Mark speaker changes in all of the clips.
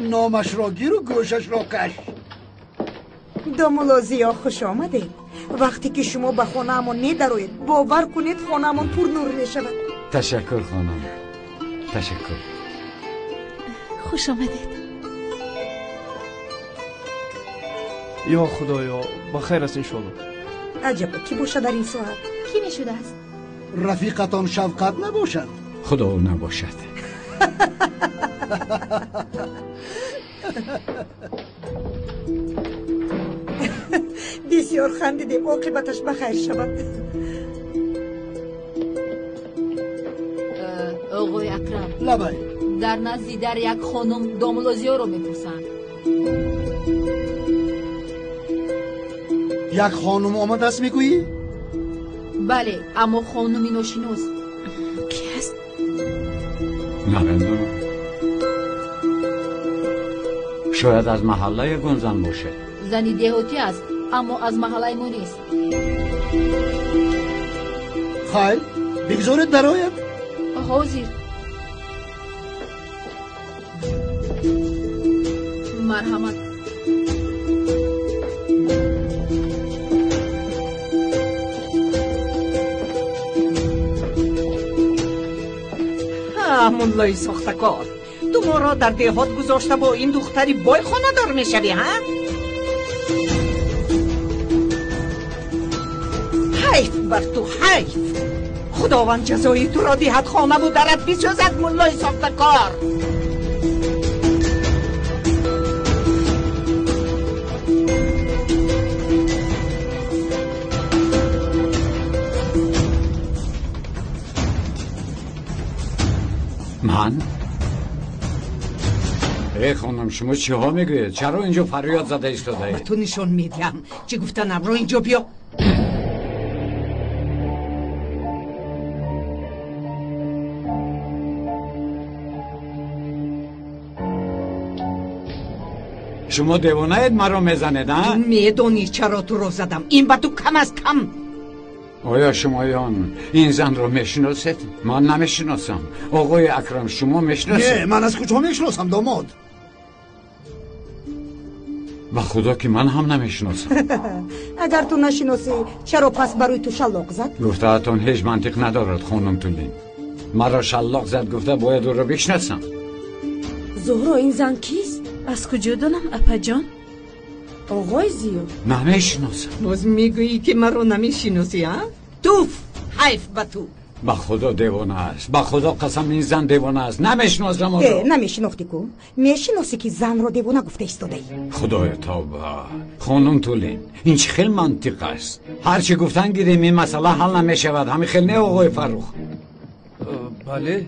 Speaker 1: نامش را گیر و گوشش را کش.
Speaker 2: دامولازیا خوش آمده. وقتی که شما به خانه‌مان ندروید باور کنید خانه‌مان پر نور میشود.
Speaker 3: تشکر خانم، تشکر.
Speaker 4: خوش آمدید.
Speaker 5: یا خدایا بخیر است انشالله.
Speaker 2: عجبا کی باشه در این ساعت؟
Speaker 4: کی میشده است؟
Speaker 1: رفیقتان شفقت نباشد؟
Speaker 3: خدا او نباشد.
Speaker 2: بسیار خندیدیم، عاقبتش بخیر شود.
Speaker 6: آقای اکرم
Speaker 1: لبای
Speaker 6: در نزدی در یک خانم دامولازیا رو میپرسند.
Speaker 1: یک خانم آمده است میگویی؟
Speaker 6: بله اما خانمی ناشناس.
Speaker 4: کی است؟
Speaker 3: نمیدونم. شاید از محله گنزن باشه.
Speaker 6: زنی دهاتی است اما از محله ما نیست.
Speaker 1: خیر بگذارید براید.
Speaker 6: حاضر. مرحمت.
Speaker 2: مولای ساختکار، تو ما را در دهات گذاشته با این دختری بای خانه دار میشوی ها؟ حیف بر تو، حیف. خداوند جزایی تو را دهت خانه و درت بسازد مولای ساختکار.
Speaker 3: من؟ ای خانم شما چی ها میگوید؟ چرا اینجا فریاد زده ایستاده
Speaker 2: به تو نشان میدیم چی گفتنم رو اینجا بیا.
Speaker 3: شما دیوانه اید مرا میزنید ها؟
Speaker 2: میدونی چرا تو رو زدم؟ این به تو کم از کم.
Speaker 3: آیا شمایان این زن را میشناسید؟ من نمیشناسم. آقای اکرم شما میشناسید؟
Speaker 1: نه من از کجا میشناسم داماد؟
Speaker 3: به خدا که من هم نمیشناسم.
Speaker 2: اگر تو نشناسی چرا پس بروی تو شلاق زد؟
Speaker 3: گفته اتون هیچ منطق ندارد خانم تولین. مرا شلاق زد گفته باید او را بشناسم.
Speaker 4: زهرا این زن کیست؟ از کجا دانم اپا جان؟
Speaker 2: آقای زیو
Speaker 3: نمیشناسم.
Speaker 2: باز میگویی که من رو نمیشناسی ها؟ توف حیف به تو.
Speaker 3: به خدا دیوانه است. به خدا قسم این زن دیوانه است. نمیشناسم او را.
Speaker 2: نمیشناختی کو؟ میشناسی که زن رو دیوانه گفته ایستاده ای.
Speaker 3: خدای توبه. خانم تولین این چه خیلی منطق است. هرچی گفتن گیریم این مسئله حل نمیشود. همین خیلی نه آقای فروخ.
Speaker 5: بله.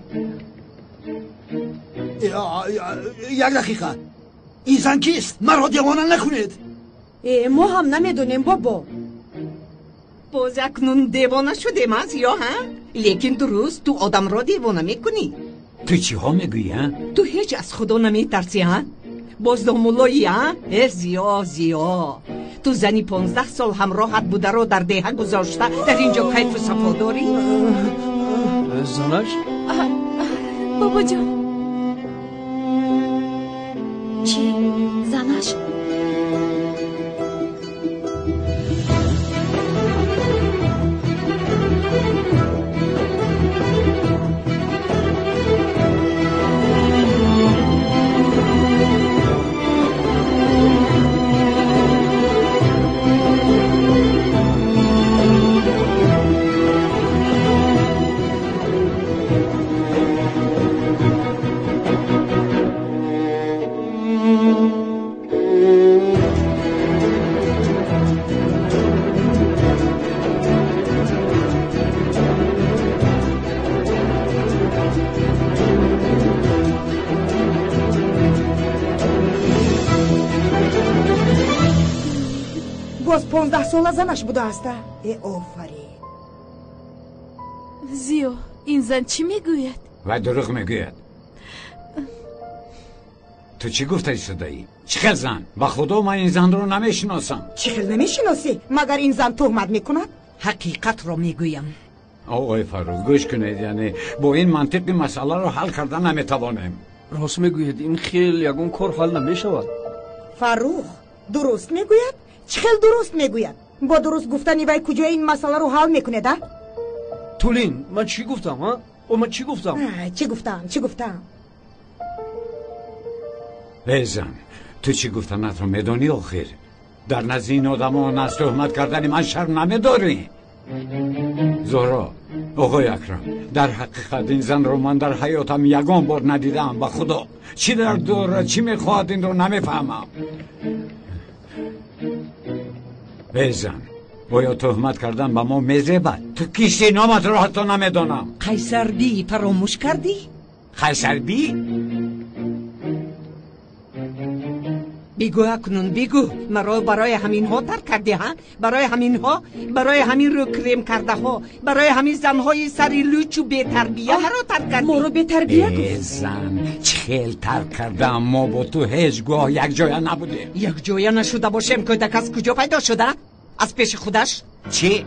Speaker 1: یک دقیقه. این زن کیست؟ مرا دیوانه نکنید.
Speaker 2: ما هم نمیدونیم بابا. باز اکنون دیوانه شدیم از یا ها؟ لیکن درست تو آدم را دیوانه میکنی.
Speaker 3: تو چی ها میگویی ها؟
Speaker 2: تو هیچ از خدا نمیترسی ها؟ باز دامولایی ها؟ زیا تو زنی 15 سال همراهت بوده رو در دهه گذاشته در اینجا کیف و صفا داری؟
Speaker 5: زنش؟
Speaker 4: بابا جان چی؟ زنش؟
Speaker 2: باز 15 ساله زنش بوده هسته؟ آفرین.
Speaker 4: زیو این زن چی میگوید؟
Speaker 3: و دروغ میگوید. تو چی گفته ایستاده ای؟ چی خیل زن؟ به خدا من این زن رو نمیشناسم.
Speaker 2: چی خیل نمیشناسی؟ مگر این زن تهمت میکند؟ حقیقت رو میگویم.
Speaker 3: آقای فروخ گوش کنید، یعنی با این منطقی مسئله رو حل کردن نمیتوانیم.
Speaker 5: راست میگوید این خیلی یگون کار حل نمیشود.
Speaker 7: فروخ درست میگوید؟ چه خیلی درست میگوید؟ با درست گفتنی وای کجا این مسئله رو حل میکنه ده؟
Speaker 5: تولین من چی گفتم ها؟ او من چی گفتم؟
Speaker 7: چی گفتم؟
Speaker 3: بزن تو چی گفتنت رو میدونی آخر؟ در نزد این آدمان از تهمت کردن من شرم نمیداری؟ زهرا آقای اکرم در حقیقت این زن رو من در حیاتم یگان بار ندیدم. با خدا چی در دوره چی میخواد این رو نمیفهمم. بزن باید تهمت کردن با ما میزبد. تو کیستی نامت رو حتی نمیدونم.
Speaker 2: قیصر بی فراموش کردی؟
Speaker 3: قیصر بی؟
Speaker 2: بگو اکنون بگو مرا برای همین ها ترک کرده ها؟ برای همین ها؟ برای همین رو کریم کرده ها؟ برای همین زنهای سری لوچ و بی تربیه مرا ترک کردی؟
Speaker 4: ما رو بی تربیه گفت.
Speaker 3: زن چخیل ترک کردم. ما با تو هیچ گاه یک جای نبوده.
Speaker 2: یک جای نشده باشم کودک از کجا پیدا شده؟ از پیش خودش؟
Speaker 3: چی؟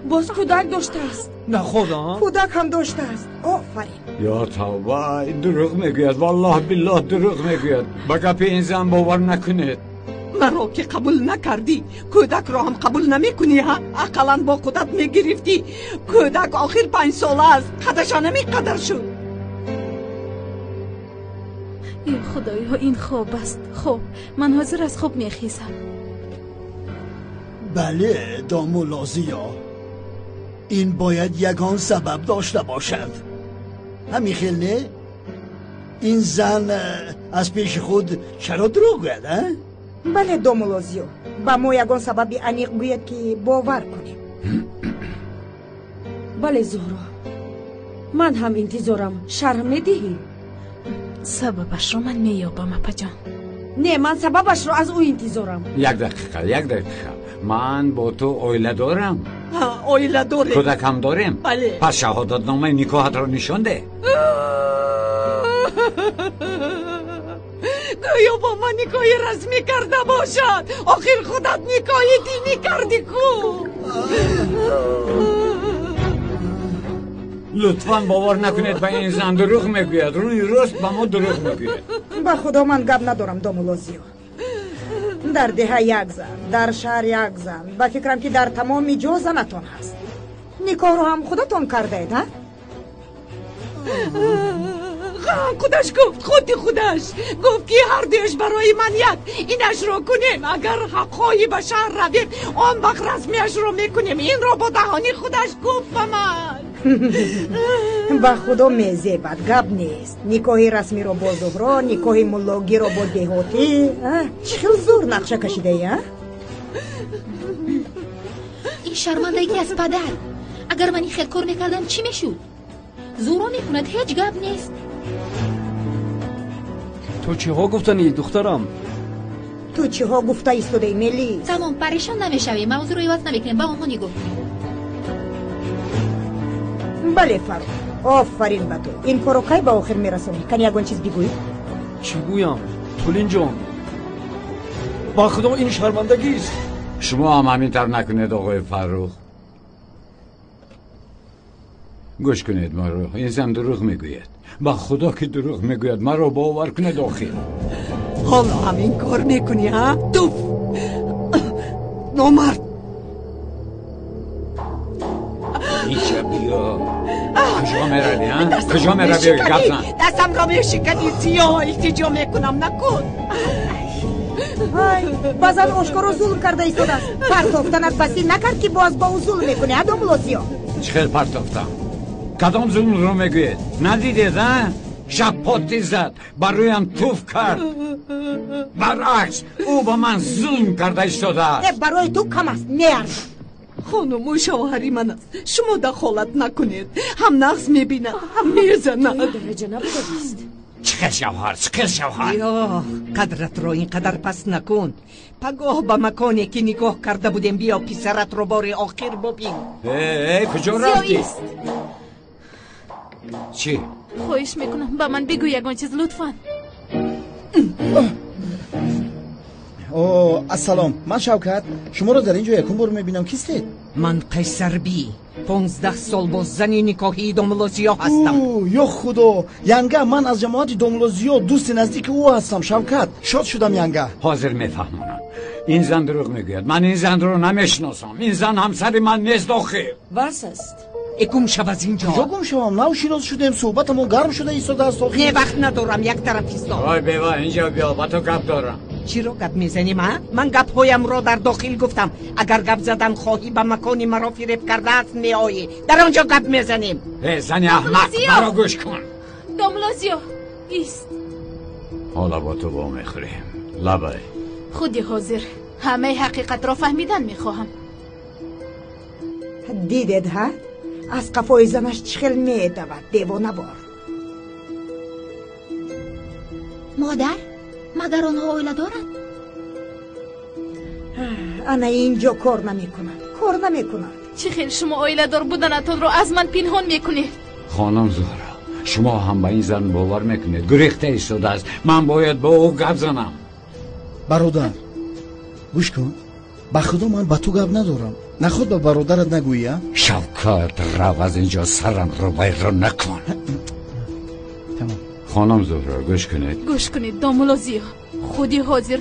Speaker 4: باز کودک داشته است.
Speaker 5: نه خدا
Speaker 7: کودک هم داشته است. آفرین.
Speaker 3: یا توبه دروغ میگوید. والله بالله دروغ میگوید. با گپ این زن باور نکنید.
Speaker 2: مرا که قبول نکردی کودک را هم قبول نمی کنی ها؟ اقلا با خودت میگرفتی کودک آخر 5 ساله است. قدشا نمی قدر شد.
Speaker 4: ای خدایا این خواب است. خب من حاضر از خواب میخیزم.
Speaker 1: بله دامولازیا این باید یگان سبب داشته باشد. همین خیل نه؟ این زن از پیش خود چرا دروغ گوید؟
Speaker 7: بله دومولوزیو با ما یگان سببی انیق گوید که باور کنیم.
Speaker 4: بله زهرا من هم انتظارم شرح میدهی. سببش رو من میابم اپا جان.
Speaker 7: نه من سببش رو از او انتظارم.
Speaker 3: یک دقیقه من با تو اویله دارم.
Speaker 2: اویله داره؟
Speaker 3: کودک هم داریم.
Speaker 2: بله.
Speaker 3: پس شهادت نامه نکاحت رو نشان ده.
Speaker 2: گویا با من نکاح رسمی کرده باشد. آخر خودت نکاح دینی کردی کو؟
Speaker 3: لطفاً باور نکنید به این زن دروغ میگوید. روی راست به ما دروغ میگوید.
Speaker 7: با خدا من گپ ندارم دومولوزیو. در ده یک زن در شهر یک زن با فکرم که در تمام جا زنتون هست. نکاح رو هم خودتون کرده اید ها؟
Speaker 2: خودش گفت خودش گفت که هر دوش برای من یک اینش رو کنیم. اگر حقایی به شهر رویم آن وقت رسمیش رو میکنیم. این رو با دهانی خودش گفت به من.
Speaker 7: با خدا میزه بد گپ نیست. نکاح رسمی رو با زهرا نکاح ملاگی رو با دهاتی خیلی زور نقشه کشیده ای ها؟
Speaker 6: این شرمندگی از پدر. اگر من این خیلی کار میکردم چی میشود؟ زورا میکند هیچ گپ نیست.
Speaker 5: تو چی ها گفتنی دخترم؟
Speaker 7: تو چی ها گفته ایستاده ملی؟
Speaker 6: تمام پریشان نمیشوی. موضوع رو عوض نمیکنیم. با اونها نگفت.
Speaker 7: بله فرو آفرین با تو. این کارو کی با آخر میرسونی؟ کنی یگان چیز بگویی؟
Speaker 5: چی گویم؟ تولین جان با خدا این شرمندگی است.
Speaker 3: شما هم همینطور نکنید آقای فرخ. گوش کنید ما رو. این زن دروغ میگوید. با خدا که دروغ میگوید. ما رو باور کنید آخر.
Speaker 2: حالا همین کار میکنی ها؟ تو نامرد.
Speaker 3: اینجا بیا. کجا میروی ها؟ کجا میروی گپ زن؟
Speaker 2: دستم را میشکنی. سیاه التجا میکنم نکن.
Speaker 7: های بازم آشکار رو ظلم کرده ایستاده است. پرتافتنت بسی نکرد که باز با او ظلم میکنه ها دومولوزیو؟
Speaker 3: چخیل پرتافتم؟ کدام ظلم رو میگوید؟ ندیدید ها؟ شب پاتی زد برویم توف کرد. برعکس او با من ظلم کرده ایستاده است.
Speaker 7: برای تو کم است نیار.
Speaker 2: خانم و شوهری من است. شما دخالت نکنید. هم نقص میبینه هم میزنه.
Speaker 4: درجه نبوده است.
Speaker 3: چخیل شوهر
Speaker 2: یا قدرت رو اینقدر پس نکن. پگاه به مکانی که نگاه کرده بودیم بیا پسرت رو بار آخر ببین.
Speaker 3: کجا رفتی؟ چی؟
Speaker 4: خواهش میکنم با من بگو یگان چیز لطفا.
Speaker 8: السلام من شوکت. شما رو در اینجا یکم بار میبینم. کیستید؟
Speaker 2: من قیصر بی 15 سال با زن نکاحی دوملوزیا هستم.
Speaker 5: یا خدا ینگه، من از جماعت دوملوزیا دوست نزدیک او هستم. شوکت، شاد شدم ینگه.
Speaker 3: حاضر میفهمونم این زن دروغ میگوید. من این زن رو نمیشناسم. این زن همسر من نیست آخه.
Speaker 4: واس است؟
Speaker 2: گم شو از اینجا.
Speaker 5: کجا گم شوم؟ نو شیراز شدیم، صحبتمون گرم شده ایستاده است آخه.
Speaker 2: نه وقت ندارم، یک طرفیستم.
Speaker 3: وای بیوا اینجا بیا، با تو گپ دارم.
Speaker 2: چی رو گپ میزنی؟ من گپ هایم را در داخل گفتم. اگر گپ زدن خواهی به مکانی مرا فریب کرده است میایی، در آنجا گپ میزنیم.
Speaker 3: زنی احمق، مرا گوش کن.
Speaker 6: دوملوزیو ایست.
Speaker 3: حالا با تو با میخوریم. لبای
Speaker 6: خودی حاضر، همه حقیقت را فهمیدن میخواهم.
Speaker 7: دیدید ها؟ از قفای زنش چخل میدود. دیوانه بار.
Speaker 6: مادر، مگر آنها اوله دارند؟
Speaker 7: انا اینجا کار نمیکند.
Speaker 6: چه خیلی شما اوله دار بودنتان را از من پنهان میکنید؟
Speaker 3: خانم زهرا، شما هم به این زن باور میکنید؟ گریخته ایستاده است. من باید با او گپ زنم.
Speaker 5: برادر گوش کن، به خدا من با تو گپ ندارم. نخود به برادرت نگویی.
Speaker 3: شوکت، رو از اینجا، سرم رو بیرون نکن.
Speaker 5: تمام.
Speaker 3: خانم زهرا گوش کنید.
Speaker 6: گوش کنید دوملوزیو، خودی حاضر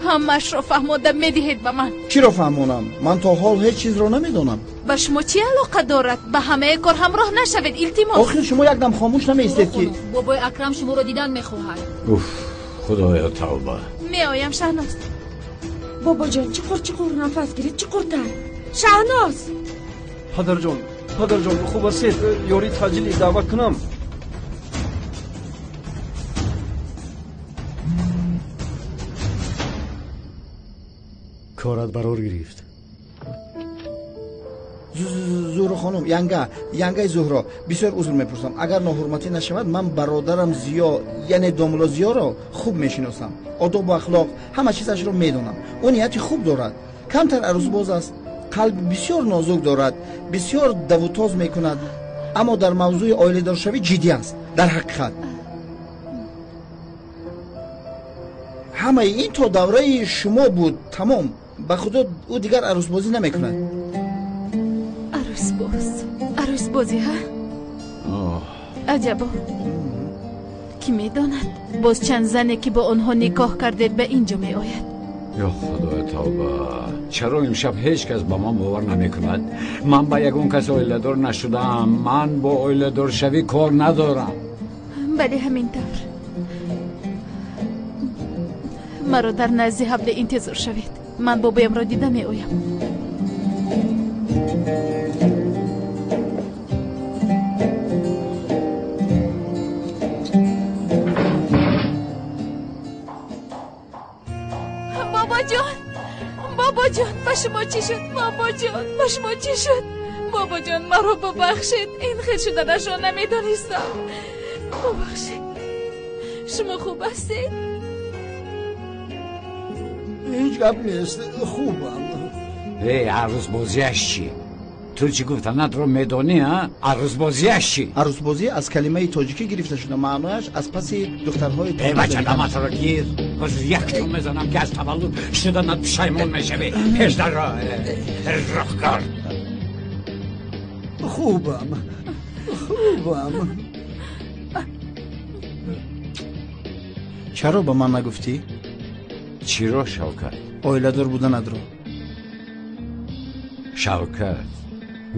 Speaker 6: همش را فهمانده میدهید به من.
Speaker 5: چی را فهمونم؟ من تا حال هیچ چیز را نمیدونم.
Speaker 6: به شما چی علاقه دارد؟ به همه کار همراه نشوید التماس.
Speaker 5: آخر شما یک دم خاموش نمیستید که؟
Speaker 6: بابای اکرم شما را دیدن میخواهد.
Speaker 3: اوف، خدایا توبه.
Speaker 6: میآیم شهناز.
Speaker 4: بابا جان چقور نفس گیرید، چقورتر. شهناز.
Speaker 5: پدر جان خوب است یاری تاجیلی دعوت کنم.
Speaker 1: کارت برار گرفت.
Speaker 5: زهرا خانم، ینگه زهرا، بسیار عذر میپرسم. اگر ناحرمتی نشود، من برادرم زیا یعنی دوملوزیا را خوب میشناسم. آداب و اخلاق همه چیزش را میدونم. او نیتی خوب دارد، کمتر عروس باز است، قلب بسیار نازک دارد، بسیار دوتاز میکند، اما در موضوع عائله دار شوی جدی است. در حقیقت همه این تا دوره شما بود. تمام. به خدا او دیگر عروس بازی نمیکند.
Speaker 6: عروس بازی ها؟ عجبا. کی میداند باز چند زنی که با آنها نکاح کرده به اینجا می آید.
Speaker 3: یا خدا توبه، چرا امشب هیچ کس با من باور نمی کند؟ من با یگون کس عائله دار نشدم. من با عائله دار شوی کار ندارم.
Speaker 6: بله همینطور. مرا در نزد حبل انتظار شوید. من بابایم را دیده می آیم. بابا جان به شما چی شد؟ بابا جان مرا ببخشید. این خیلی شدنش را نمیدانستم. ببخشید. شما خوب هستید؟
Speaker 1: هیچ گپ نیست، خوبم.
Speaker 3: عروس بازیش چی؟ تو چی گفتنت رو میدونی ها؟ عروس بازیش چی؟
Speaker 5: عروس بازی از کلمه تاجیکی گرفته شده، معنایش از پس دخترهای
Speaker 3: ای بچه دمت رو گیر. باز یک تو میزنم که از تولد شدنت پشیمون میشوی. پیشتر را رخ کار.
Speaker 1: خوبم.
Speaker 5: چرا به من نگفتی؟
Speaker 3: چی رو شوکت؟
Speaker 5: عائله دار بودنت رو.
Speaker 3: شوکت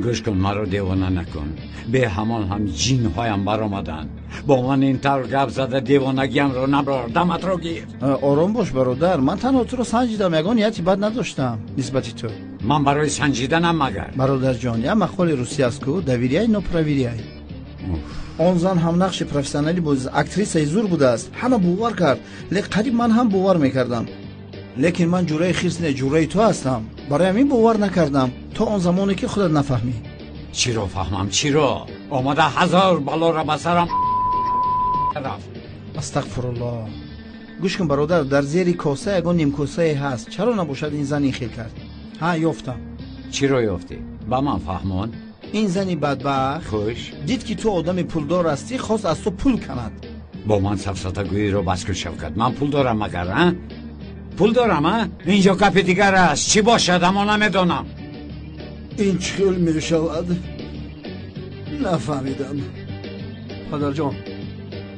Speaker 3: گوش کن، مرا دیوانه نکن. به همان هم جین هایم برآمدن. با من این طور گپ زده دیوانگیم رو نبرار. دمت رو گیر.
Speaker 5: آرام باش برادر، من تنها تو رو سنجیدم، یگان نیتی بد نداشتم نسبتی تو.
Speaker 3: من برای سنجیدنم مگر
Speaker 5: برادر جان، یه مقال روسی است که دویریای نوپرویریای. آن زن هم نقش پروفسیونالی بود، اکتریس زور بوده است. همه باور کرد، لیکن قریب من هم باور میکردم. لیکن من جورای خیرس نه، جورای تو هستم. برای همین باور نکردم تا اون زمانی که خودت نفهمی.
Speaker 3: چی رو فهمم؟ چی رو؟ آمده هزار بلا را بسرم رفت.
Speaker 5: استغفرالله. گوش کن برادر، در زیر کاسه یگان نیم کاسه هست. چرا نباشد این زن این خیل کرد؟ یافتم.
Speaker 3: چی رو یافتی؟ با من فهمون؟
Speaker 5: این زنی بدبخت
Speaker 3: خوش
Speaker 5: دید که تو آدم پولدار هستی، خواست از تو پول کند.
Speaker 3: با من سفسطگویی رو بس کن شوکت. من پول دارم مگر؟ پول دارم؟ اینجا کپ دیگر است. چی باشد اما نمیدونم.
Speaker 1: این چخیل می شود؟ نفهمیدم.
Speaker 8: پدر جان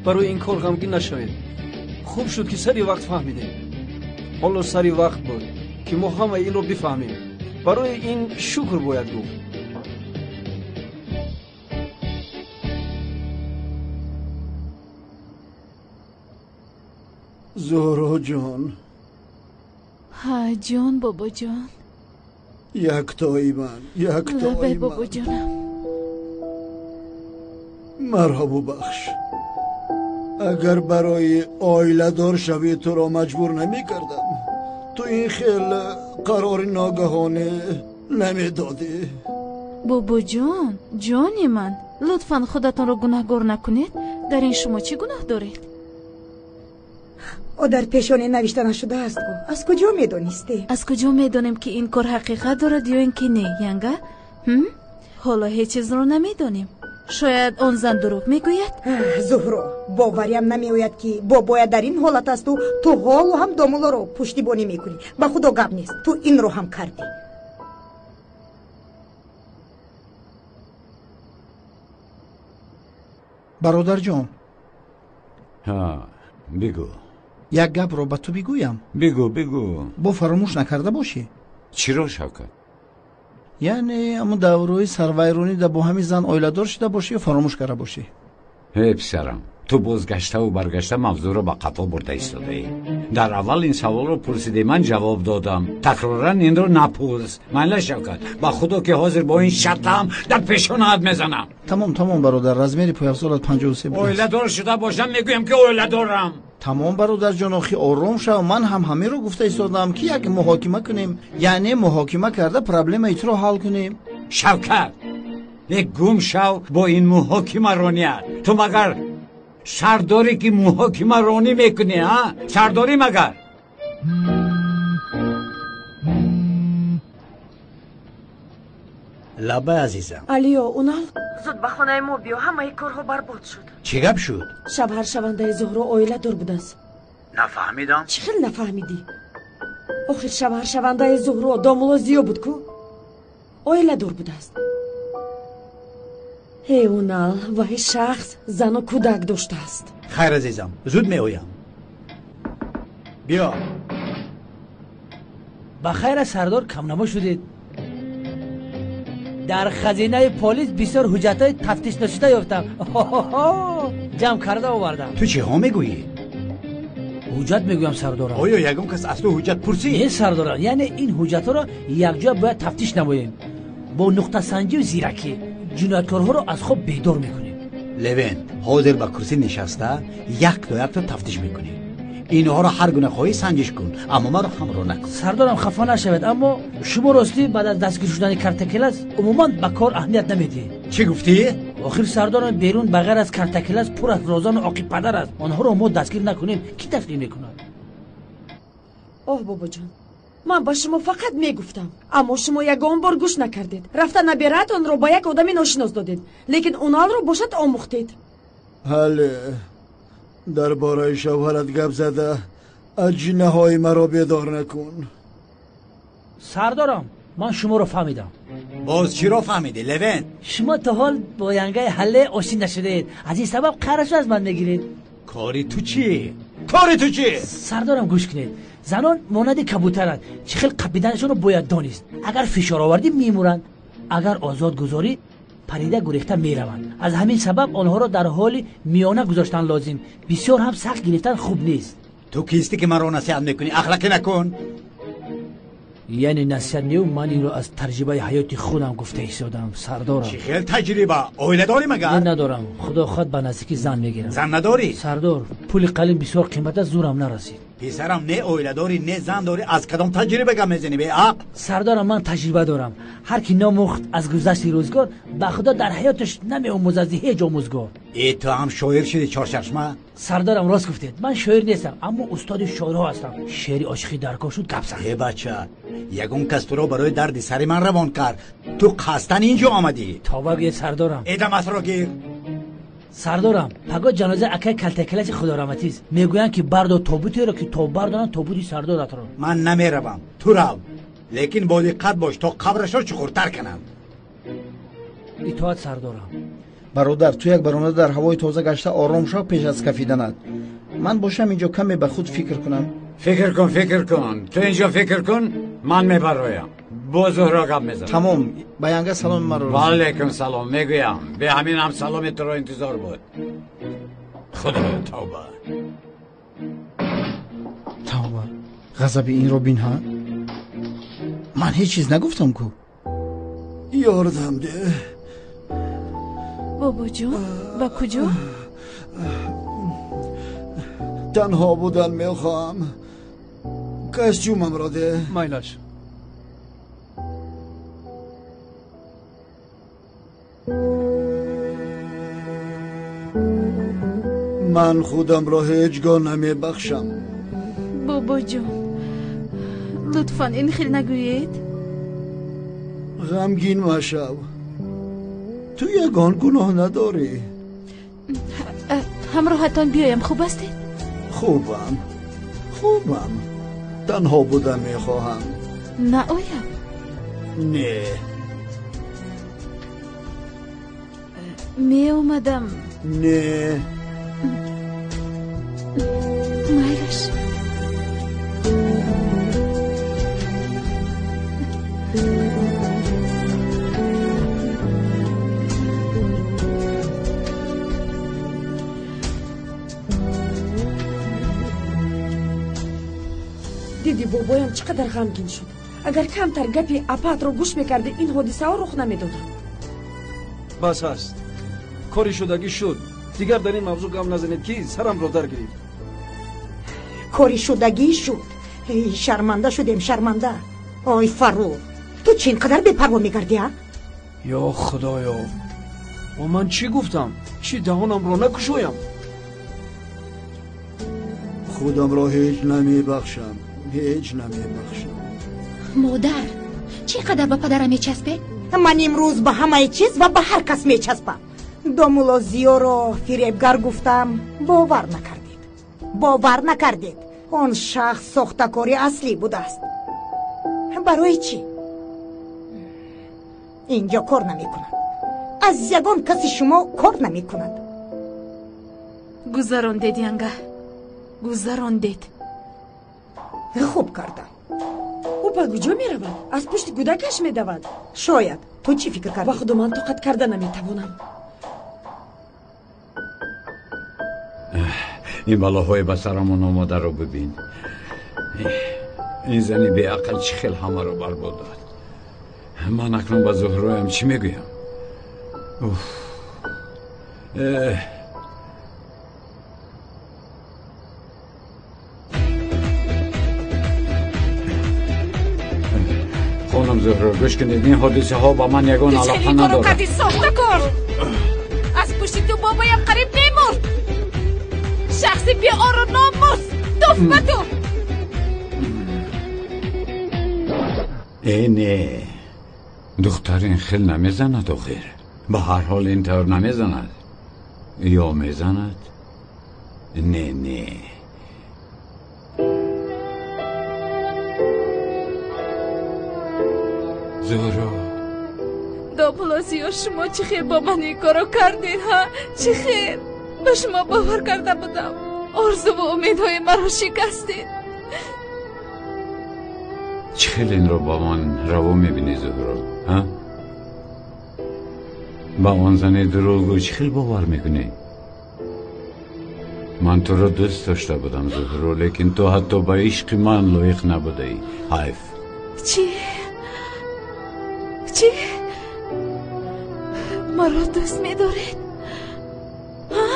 Speaker 8: برای این کار غمگین نشوید. خوب شد که سری وقت فهمیدیم. حالا سری وقت بود که ما همه این رو بفهمیم. برای این شکر باید گفت.
Speaker 1: زهرا جان.
Speaker 6: ها جان بابا جان.
Speaker 1: یکتایی من، یکتایی من.
Speaker 6: بابا جانم.
Speaker 1: مرحبا بخش. اگر برای آیله دار شوی تو را مجبور نمی کردم. تو این خیل قرار ناگهانه نمی دادی.
Speaker 6: بابا جان، جانی من، لطفاً خودتان را گناهگار نکنید. در این شما چی گناه دارید؟
Speaker 7: او در پیشانی نوشته نشده است. از کجا میدونستی؟
Speaker 6: از کجا میدونیم که این کار حقیقت دارد یا اینکه نه ینگه؟ حالا هیچ چیز رو نمیدونیم. شاید آن زن دروغ میگوید.
Speaker 7: زهرا باوریم نمیآید که بابا در این حالت است و تو حال هم دامولا رو پشتیبانی میکنی. به خدا گپ نیست. تو این رو هم کردی.
Speaker 5: برادر جان.
Speaker 3: ها بگو.
Speaker 5: یک گپ رو به تو بگویم.
Speaker 3: بگو.
Speaker 5: با فراموش نکرده باشی.
Speaker 3: چی رو شوکت؟
Speaker 5: یعنی اما دورای سروایرونی در با همین زن آیله‌دار شده باشی یا فراموش کرده باشی؟
Speaker 3: هی پسرم، تو بازگشته و برگشته موضوع رو به قفا برده ایستاده ای. در اول این سوال رو پرسیدی، من جواب دادم. تکرارا این رو نپرس. من شوکت، با خدا که حاضر با این شرطم در پیشونت میزنم.
Speaker 5: تمام برادر. رزمیری پویافزالت 53 بود.
Speaker 3: آیله‌دار شده باشم میگویم که آیله‌دارم.
Speaker 5: تمام برادر جان، آخی آروم شو. من هم همه رو گفته ایستادم که یک محاکمه کنیم. یعنی محاکمه کرده پرابلم ایت رو حل کنیم.
Speaker 3: شوکت، یک گم شو با این محاکمه رانیت. تو مگر سرداری که محاکمه رانی میکنی ها؟ سرداری مگر؟
Speaker 9: لبه عزیزم.
Speaker 4: علیو اونال زود به خانه ما بیا. همه کارها برباد شد.
Speaker 9: چی گپ شد؟
Speaker 4: شب شونده زهرا آیله دار بود است.
Speaker 9: نفهمیدم.
Speaker 4: چی خیلی نفهمیدی؟ آخر شب شونده زهرا دامولا زیو بود کو؟ آیله دار بود است. هی اونال و هی شخص زن و کودک داشته است.
Speaker 9: خیر عزیزم، زود می آیم. بیا.
Speaker 10: بخیر سردار، کم نما شدید. در خزینه پلیس بسیار حجتای تفتیش نشده یافتم. جمع کرده آوردم.
Speaker 9: تو چه ها میگویی؟
Speaker 10: حجت میگویم سردارم.
Speaker 9: آیا یگم کس از تو حجت پرسی؟
Speaker 10: نه سردارم، یعنی این حجت ها را یک جا باید تفتیش نماییم. با نقطه سنجی و زیرکی جنایتکارها را از خواب بیدار میکنیم.
Speaker 9: لوین حاضر به کرسی نشسته یک تا تفتیش میکنیم. اینها را هر گونه خواهی سنجش کن، اما ما را همراه نکن.
Speaker 10: سردارم خفا نشود، اما شما راستی بعد از دستگیر شدن کارتکلاس عموما به کار اهمیت نمیدی.
Speaker 9: چی گفتی؟
Speaker 10: آخر سردارم بیرون بغیر از کارتکلاس پر از رازان و عاقب پدر است. آنها را ما دستگیر نکنیم کی دستگیر میکنه؟
Speaker 4: اوه بابا جان، من با شما فقط میگفتم، اما شما یگان بار گوش نکردید. رفتن نبیرت آن رو با یک آدمی ناشناس دادید، لیکن اونال رو باشد آموختید.
Speaker 1: بله، درباره شوهرت گپ زده از جنه های مرا بیدار نکن.
Speaker 10: سردارم من شما رو فهمیدم.
Speaker 9: باز چی رو فهمیدی لوین؟
Speaker 10: شما تا حال با ینگه حله آشنا نشدید، از این سبب قرارش از من میگیرید.
Speaker 9: کاری تو چی؟
Speaker 10: سردارم گوش کنید، زنان مانند کبوترند، چه خیلی قپیدنشون رو باید دانست. اگر فشار آوردی میمورند، اگر آزاد گذاری پریده گریخته میروند. از همین سبب آنها را در حال میانه گذاشتن لازم. بسیار هم سخت گرفتن خوب نیست.
Speaker 9: تو کیستی که مرا نصیحت میکنی؟ اخلاقی نکن.
Speaker 10: یعنی نصیحت نیو، من این رو از تجربه حیاتی خودم گفته ایستادم سردارم.
Speaker 9: چی خیلی تجربه؟ آیله داری مگر؟
Speaker 10: نه ندارم، خدا خود به نزدیکی زن میگیرم.
Speaker 9: زن نداری؟
Speaker 10: سردار پول قلم بسیار قیمت است، زورم نرسید.
Speaker 9: پسرم نه آیله داری نه زن داری، از کدام تجربه گم میزنی به عقل؟
Speaker 10: سردارم من تجربه دارم. هر کی ناموخت از گذشت روزگار به خدا در حیاتش نمیآموزد از هیچ آموزگار.
Speaker 9: ای تو هم شاعر شدی چهارچشمه؟
Speaker 10: سردارم راست گفتید، من شاعر نیستم اما استاد شعرها هستم. شعر عاشقی در کار شد گپ زد.
Speaker 9: ای بچه، یگون کس تو رو برای درد سر من روان کرد، تو قصدن اینجا آمدی؟
Speaker 10: تا بگید سردارم.
Speaker 9: ایدم از رو گیر.
Speaker 10: سردارم پگاه جنازه اکای کلتکلش خدا رحمتی است. میگویند که بردا تابوتی را که تو بردارن تابوتی سردارت را.
Speaker 9: من نمیروم، تو رو، لیکن با دقت باش تا قبرش رو چخورتر کنم.
Speaker 10: اطاعت سردارم.
Speaker 5: бародар, ту як баромада дар ҳавои тоза гашта ором шав пеш аз кафиданат. ман бошам инҷо каме ба худ фикр кунам.
Speaker 3: فکر کن تو اینجا فکر کن من میبرایم با زهرا گپ میزنم.
Speaker 5: تمام. با ینگه سلام مرا رسید.
Speaker 3: وعلیکم سلام. میگویم به همین هم سلام تو را انتظار بود. خدایا توبه.
Speaker 5: توبه. غضب این رو بین ها. من هیچ چیز نگفتم کو.
Speaker 1: یاردم ده.
Speaker 6: بابا جون با کجا؟
Speaker 1: تنها بودن میخوام. کس جومم را ده.
Speaker 8: مایلاش.
Speaker 1: من خودم را هیچگاه نمی بخشم.
Speaker 6: بابا جون لطفاً این خیلی نگویید.
Speaker 1: غمگین مشو. تو یگان گناه نداری.
Speaker 6: همراهتان بیایم خوب استی؟
Speaker 1: خوبم. تنها بودن میخواهم.
Speaker 6: نه آیم.
Speaker 1: نه.
Speaker 6: می اومدم.
Speaker 1: نه.
Speaker 6: مایلش.
Speaker 4: دیدی بابایم چقدر غمگین شد. اگر کمتر گپی اپات رو گوش میکرده این حادثه ها رخ نمیدادم.
Speaker 8: بس هست. کاری شدگی شد. دیگر در این موضوع گام نزنید که سرم رو در گرفت.
Speaker 7: کاری شدگی شد. شرمنده شدیم شرمنده. آی فروغ تو چین قدر بپروا میگردی ها؟
Speaker 8: یا خدایا و من چی گفتم؟ چی دهانم رو نکشویم؟
Speaker 1: خودم را هیچ نمی بخشم.
Speaker 11: مادر چقدر با پدرم میچسبه؟
Speaker 7: من امروز به همه چیز و به هر کس میچسبم. دومولا زیو رو فریبگر گفتم باور نکردید. اون شخص ساختکاری اصلی بوده است. برای چی؟ اینجا کار نمی کند. از یگان کسی شما کار نمی کند.
Speaker 6: گذراندید ینگه گذراندید.
Speaker 7: خوب کردم.
Speaker 4: او به کجا می رود؟ از پشت کودکش می دود.
Speaker 7: شاید. تو چی فکر کردی؟
Speaker 4: با خود من طاقت کرده نمی توانم.
Speaker 3: این بلاهای به سرمون آماده رو ببین. این زنی بی عقل چی خیل همه رو برباد داد. من اکنون با زهرایم چی میگویم؟ خانم زهرا گوش کنید این حادثه ها با من یگان علاقه نداره.
Speaker 2: چه این کارو کردی ساخته کار؟ از پشت تو بابایم قریب میمرد. شخصی بی آر و ناموس توف به تو.
Speaker 3: نه دختر خیل نمیزند آخر. به هر حال اینطور نمیزند یا میزند؟ نه زهرا
Speaker 6: داپلاسیا شما چی خیر با من این کارو کردین ها؟ چی خیر؟ به شما باور کرده بودم آرزو و امیدهای مرا شکستین.
Speaker 3: چی خیلی این رو با من روا میبینی زهرا؟ ها؟ با آن زن دروغو چی خیلی باور میکنی؟ من تو رو دوست داشته بودم زهرا، لیکن تو حتی با عشق من لایق نبوده ای. حیف.
Speaker 6: چی؟ مرا دوست می‌دارید؟ ها؟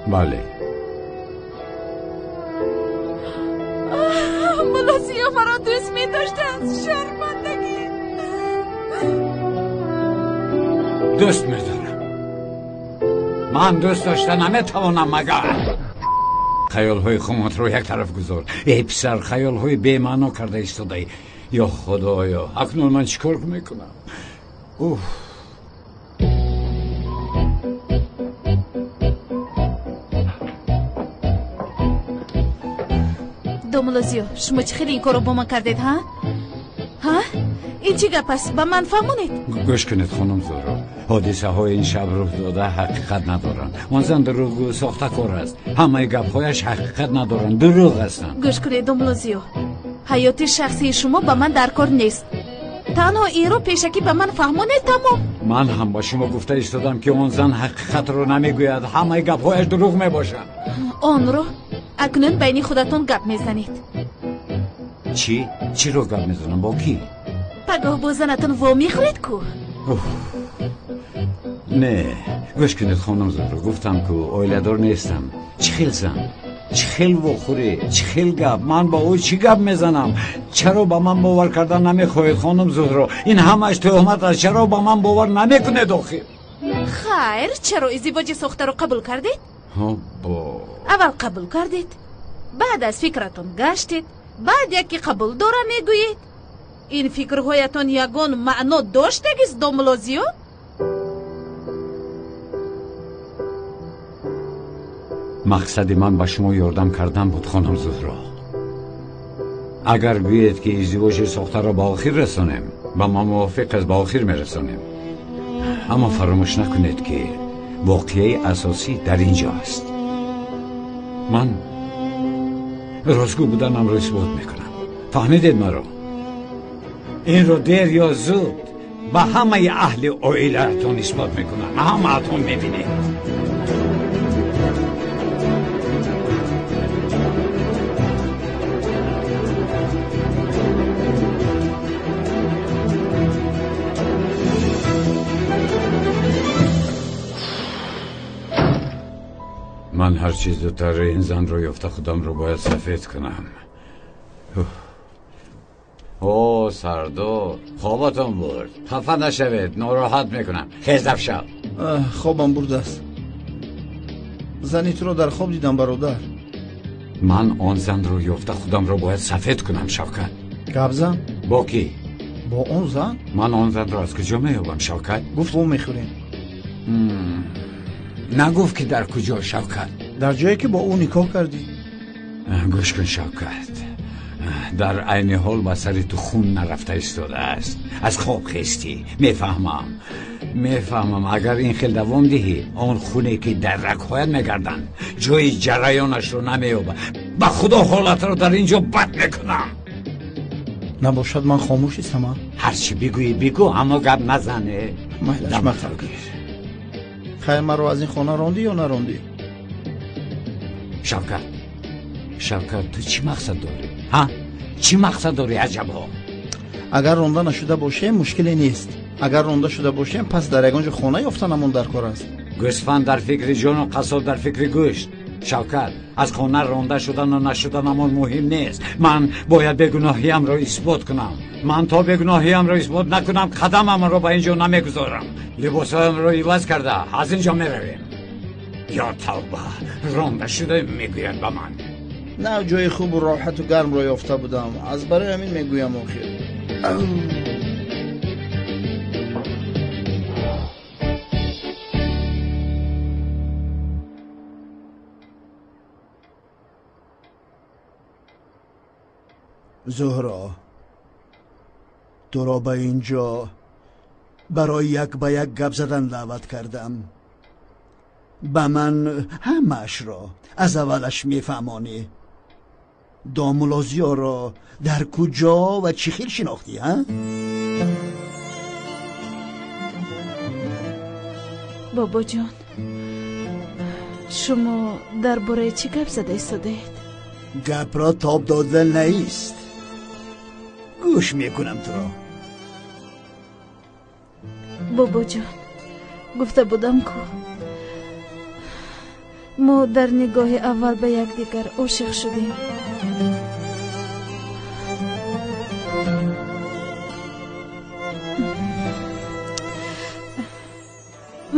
Speaker 3: بله.
Speaker 6: ملاسیا مرا دوست می‌داشته از شرمندگی.
Speaker 3: دوست می‌دارم. من دوست داشته نمی‌توانم مگر. خیال‌های خودت رو یک طرف گذار. ای پسر خیال‌های بی‌معنا کرده ایستادی. یا خدایا اکنون من چیکار میکنم؟
Speaker 6: دوملازیو شما چه خیلی این کارو با من کردید ها؟ این چی گپ است به من فهمونید؟
Speaker 3: گوش کنید خانم زهرا، حادثه های این شب رخ داده حقیقت ندارن. اون زن دروغ ساخته کار است. همه گپ هایش حقیقت ندارن، دروغ هستن.
Speaker 6: گوش کنید دملوزیو، حیات شخصی شما به من در کار نیست. تنها این رو پیشکی به من فهمونید تمام.
Speaker 3: من هم با شما گفته ایستادم که اون زن حقیقت رو نمیگوید، همه گپ هایش دروغ میباشن.
Speaker 6: آن رو اکنون بین خودتون گپ میزنید.
Speaker 3: چی رو گپ میزنم؟ با کی؟
Speaker 6: پگاه با زنتون وا میخورید کو؟
Speaker 3: نه گوش کنید خانم زهرا، گفتم که اویلدار نیستم. چخیل زن، چخیل وخوری، چخیل گپ، من با او چی گپ میزنم؟ چرا با من باور کردن نمیخواهید خانم زهرا؟ این همش تهمت است، چرا با من باور نمیکنید آخر؟
Speaker 6: خیر، چرا ازدواج ساخته رو قبول کردید؟ اول قبول کردید، بعد از فکرتون گشتید، بعد یکی قبول داره میگویید. این فکرهایتون یگان معنا داشتگیست داملوزیو؟
Speaker 3: مقصد من به شما یاردم کردن بود خانم زهرا. اگر بیاید که ازدواج ساخته را به آخر رسانیم، با ما موافق از به آخر میرسانیم. اما فراموش نکنید که واقعه اساسی در اینجا است. من راستگو بودنم را اثبات میکنم. فهمیدید مرا؟ این رو دیر یا زود به همه اهل عائلتون اثبات میکنم. همه اتون میبینید. من هر چیز زودتر این زن رو یافته خودم رو باید سفید کنم. اوه سردار، خوابتون برد. خفه نشوید، ناراحت میکنم. خیزف شب.
Speaker 5: خوابم برده است. زنی تو رو در خواب دیدم برادر.
Speaker 3: من آن زن رو یافته خودم رو باید سفید کنم شوکت.
Speaker 5: گپ زن؟
Speaker 3: با کی؟
Speaker 5: با اون زن؟
Speaker 3: من آن زن رو از کجا میابم شوکت؟
Speaker 5: گفت اون میخورین.
Speaker 3: نگفت که در کجا شوکت؟
Speaker 5: در جایی که با اون نکاح کردی.
Speaker 3: گوش کن شوکت، در عین حال با سر تو خون نرفته ایستاده است. از خواب خستی. میفهمم اگر این خیل دوام دهی، آن خونه که در رگ‌هایت میگردن جای جریانش رو نمیابه. به خدا حالت رو در اینجا بد میکنم.
Speaker 5: نباشد من خاموش ایستم.
Speaker 3: هرچی بگویی بگو، اما گپ نزنه.
Speaker 5: مهلش مخواه گیر. خیر من رو از این خانه راندی یا نراندی؟
Speaker 3: شوکت تو چی مقصد داری؟ ها؟ چی مقصد داری عجبا؟
Speaker 5: اگر رانده نشده باشه مشکلی نیست. اگر رانده شده باشه پس در یگانج خانه یافتنمون در کار است.
Speaker 3: گوسفند در فکر جان و قصاب در فکر گوشت. شوکت، از خانه رانده شدن و نشدن امان مهم نیست. من باید بگناهیم را اثبات کنم. من تا بگناهیم را اثبات نکنم قدمم را به اینجا نمیگذارم. لباسایم را عوض کرده از اینجا میرویم. یا توبه، رانده شده میگوید به من.
Speaker 5: نه جای خوب و راحت و گرم را یافته بودم، از برای همین میگویم آخر.
Speaker 1: زهرا، تو را به اینجا برای یک به یک گپ زدن دعوت کردم. به من همش را از اولش میفهمانی. داملازیا را در کجا و چی خیل شناختی ها؟
Speaker 6: بابا جان، شما درباره چی گپ زده ایستادید؟
Speaker 1: گپ را تاب دادن نیست. گوش میکنم تو را.
Speaker 6: بابا جان، گفته بودم که ما در نگاه اول به یکدیگر عاشق شدیم.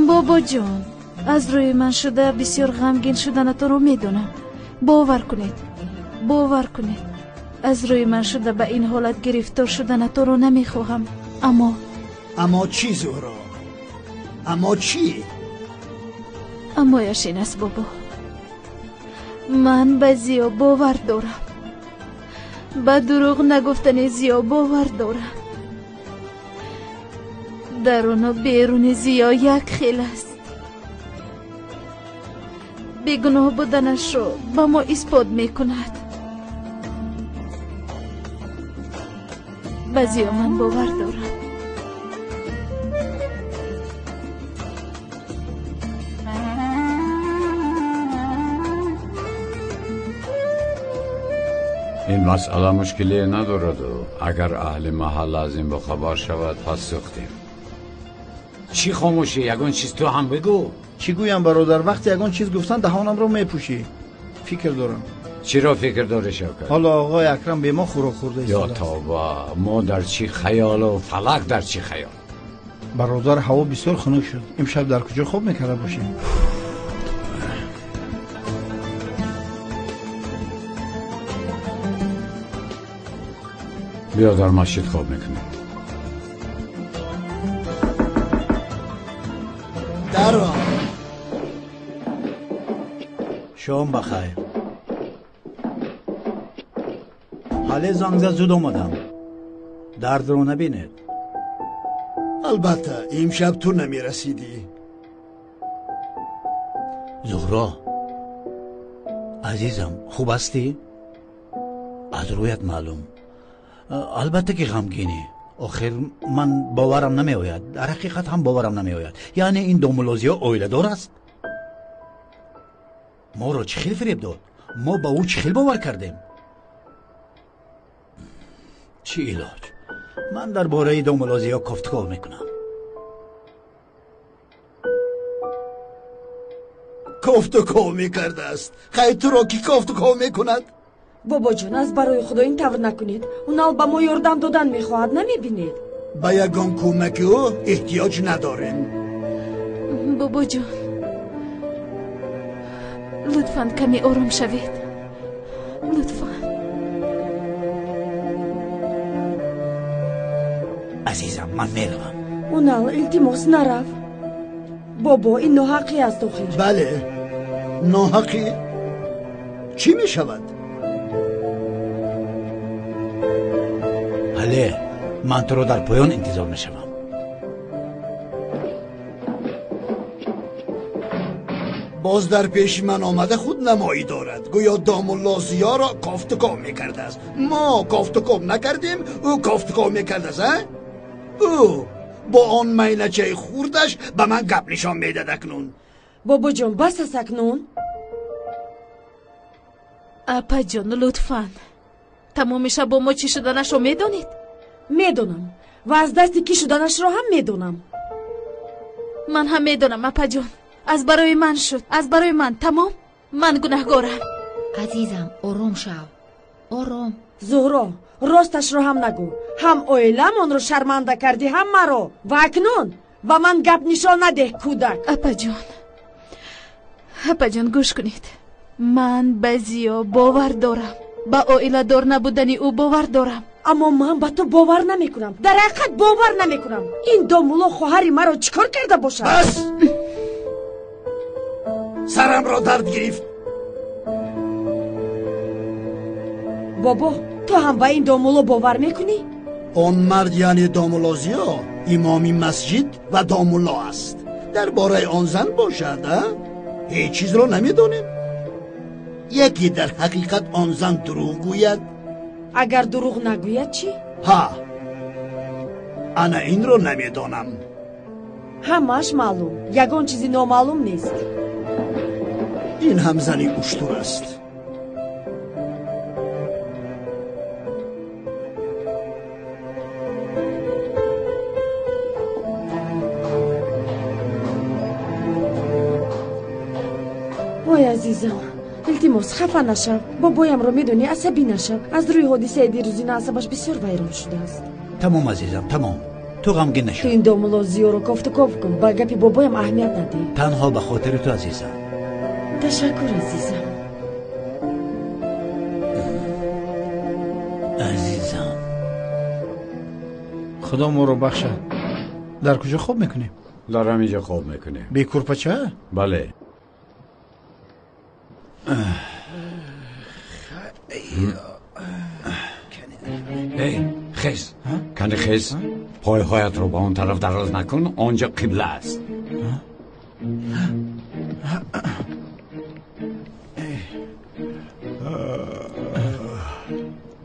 Speaker 6: بابا جان، از روی من شده بسیار غمگین شدنتون رو میدونم. باور کنید از روی من شده به این حالت گرفتار شدنتون رو نمیخواهم.
Speaker 1: اما چی زهرا؟ اما چی؟
Speaker 6: امایش این است بابا، من به زیا باور دارم. به دروغ نگفتن زیا باور دارم. درون و بیرون زیا یک خیل است. بیگناه بودنش رو با ما اثبات میکند. به زیا من باور دارم.
Speaker 3: این مسئله مشکلی ندارد و اگر اهل محل از این بخبر شود پس سوختیم. چی خاموشی؟ یگان چیز تو هم بگو.
Speaker 5: چی گویم برادر؟ وقتی یگان چیز گفتن دهانم رو میپوشی. فکر دارم.
Speaker 3: چی را فکر داره شوکت؟
Speaker 5: حالا آقای اکرم به ما خوراک خورده
Speaker 3: یا توبه، ما در چی خیال و فلک در چی خیال.
Speaker 5: برادر هوا بسیار خنک شد. امشب در کجا خواب میکرده باشیم؟
Speaker 3: بیا در مسجد خواب میکنیم.
Speaker 1: درو
Speaker 9: شام بخیر. حالا زنگ زد زود آمدم. درد رو نبینید.
Speaker 1: البته امشب تو نمیرسیدی.
Speaker 9: زهرا عزیزم خوب هستی؟ از رویت معلوم. البته که غمگینی. آخر من باورم نمی آید. در حقیقت هم باورم نمی آید. یعنی این دومولوزی ها اویله دار است. ما را چخیل فریب داد. ما با او چخیل باور کردیم. چی علاج؟ من در باره دومولوزی ها گفتگو میکنم.
Speaker 1: گفتگو میکرده است. خیلی تو را کی گفتگو میکند؟
Speaker 4: بابا جون از برای خدا این طور نکنید. اونال با ما یاردم دادن میخواهد نمیبینید؟
Speaker 1: با یگان کمک او احتیاج نداریم.
Speaker 6: بابا جون لطفاً کمی آرام شوید. لطفاً.
Speaker 9: عزیزم من میروم.
Speaker 4: اونال التماس نرو. بابا این ناحقی است آخر.
Speaker 1: بله ناحقی. چی میشود؟
Speaker 9: حالا من تو رو در پایان انتظار میشوم.
Speaker 1: باز در پیش من آمده خود نمایی دارد. گویا دامولازیا را گفتگو میکرده است. ما گفتگو نکردیم، او گفتگو میکرده است. او با آن مینچه خوردش به من گپ نشان میداد اکنون.
Speaker 4: بابا جون بس است اکنون.
Speaker 6: اپا جون لطفاً تمام شب با ما چی شدنش رو میدونید؟
Speaker 4: میدونم و از دستی کی شدنش رو هم میدونم.
Speaker 6: من هم میدونم اپا جون. از برای من شد. از برای من. تمام. من گناهگارم.
Speaker 11: عزیزم آروم شو. آروم.
Speaker 4: زهرا راستش رو هم نگو. هم اویلم اون رو شرمنده کردی هم مرا. و اکنون با من گپ نشان نده کودک.
Speaker 6: اپا جون گوش کنید. من به زیا باور دارم. با اویلا دار نبودنی او باور دارم.
Speaker 4: اما من با تو باور نمی کنم. در حقیقت باور نمی کنم. این دامولا خواهری مرا چیکار کرده باشد؟
Speaker 1: بس سرم را درد گرفت.
Speaker 4: بابا تو هم با این دامولا باور میکنی؟
Speaker 1: آن مرد یعنی دامولازیا امامی مسجد و دامولا است. درباره آن زن باشد هیچ چیز را نمیدونیم. یکی در حقیقت آن زن دروغ گوید.
Speaker 4: اگر دروغ نگوید چی؟
Speaker 1: ها انا این رو نمیدونم.
Speaker 4: همش معلوم. یگان چیزی نامعلوم نیست.
Speaker 1: این هم زنی اشتر است.
Speaker 4: وای عزیزم التماس خفه نشو. بابایم رو میدونی عصبی نشو. از روی حادثه دیروزینه عصبش بسیار ویران شده است.
Speaker 9: تمام عزیزم تمام. تو غمگین نشو.
Speaker 4: تو این دامولازیا رو گفتگو کن. با گپی بابایم اهمیت نده.
Speaker 9: تنها به خاطر تو عزیزم.
Speaker 4: تشکر عزیزم.
Speaker 9: عزیزم
Speaker 5: خدا ما رو بخشه. در کجا خواب میکنیم؟
Speaker 3: دارم اینجا خواب میکنیم.
Speaker 5: بی کورپچه؟
Speaker 3: بله. خیز کنی خیز پای هایت رو با اون طرف دراز نکن آنجا قبله است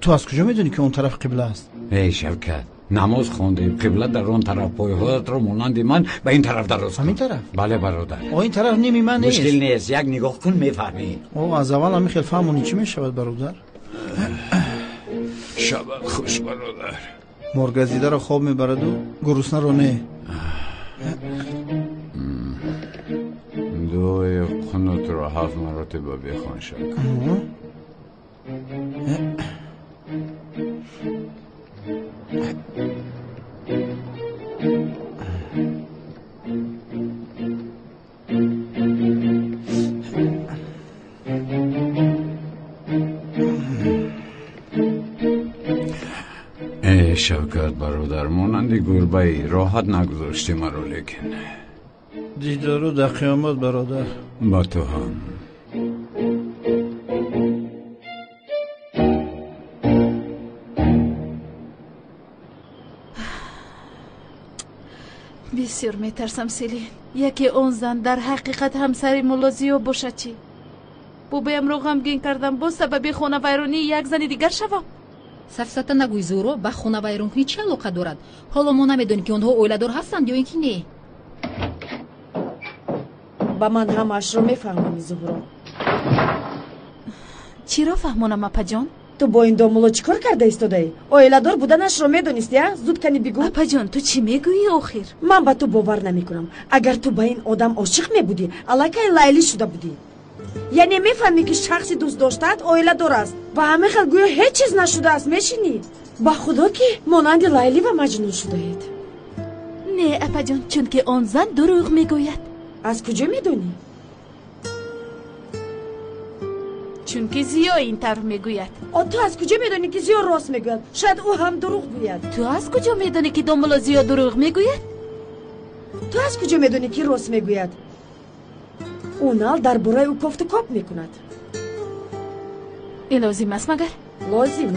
Speaker 5: تو از کجا میدونی که اون طرف قبله است؟
Speaker 3: ای شوکت نماز خوندیم قبله در اون طرف پای هایت رو مانند من به این طرف دراز کن
Speaker 5: همین طرف؟
Speaker 3: بله برادر
Speaker 5: این طرف نیمی من نیست
Speaker 3: مشکل نیست یک نگاه کن میفهمی
Speaker 5: از اول همین خیلی فهمونی چی میشود برادر؟
Speaker 3: شبت خوش برادر
Speaker 5: مرگزیده رو خواب میبرد و گرسنه رو نه
Speaker 3: دوی قنوت رو 7 مرتبه بخوان شد ای شوکت برادر مانندی گربه ای راحت نگذاشتی مرا لیکن
Speaker 5: دیدارو در قیامت برادر
Speaker 3: با تو هم
Speaker 6: بسیار میترسم سیلین یکی اون زن در حقیقت همسر ملازیو باشه چی بوبایم رو غمگین کردم با سبب خونه ویرانی یک زن دیگر شوم
Speaker 11: сафсата нагӯй зӯро ба хонавайронкунӣ чӣ алоқа дорад ҳоло мо намедонем ки онҳо оиладор ҳастанд ё ин ки не
Speaker 4: ба ман ҳамаашро мефаҳмонӣ зуҳро
Speaker 6: чиро фаҳмонам апаҷон
Speaker 4: ту бо ин домуло чӣ кор карда истодаӣ оиладор буданашро медонистӣ а зуд кани бигӯ
Speaker 6: апаҷон ту чӣ мегӯӣ охир
Speaker 4: ман ба ту бовар намекунам агар ту ба ин одам ошиқ мебудӣ аллакай лайлӣ шуда будӣ яъне мефаҳмӣ ки шахси дӯст доштаат оиладор аст ва ҳамин хел гӯё ҳеҷ чиз нашудааст мешинӣ ба худо ки монанди лайлӣ ва маҷнун шудаед
Speaker 6: не апаҷон чунки он зан дурӯғ мегӯяд
Speaker 4: аз куҷо медонӣ
Speaker 6: чунки зиё ин тавр мегӯяд
Speaker 4: ту аз куҷо медонӣ ки зиё рост мегӯяд шояд ӯ ҳам дурӯғ гӯяд
Speaker 6: ту аз куҷо медонӣ ки домуло зиё дурӯғ мегӯяд
Speaker 4: ту аз куҷо медонӣ ки рост мегӯяд ӯ нал дар бораи ӯ кофту коп мекунад
Speaker 6: ин лозим аст магар
Speaker 4: лозим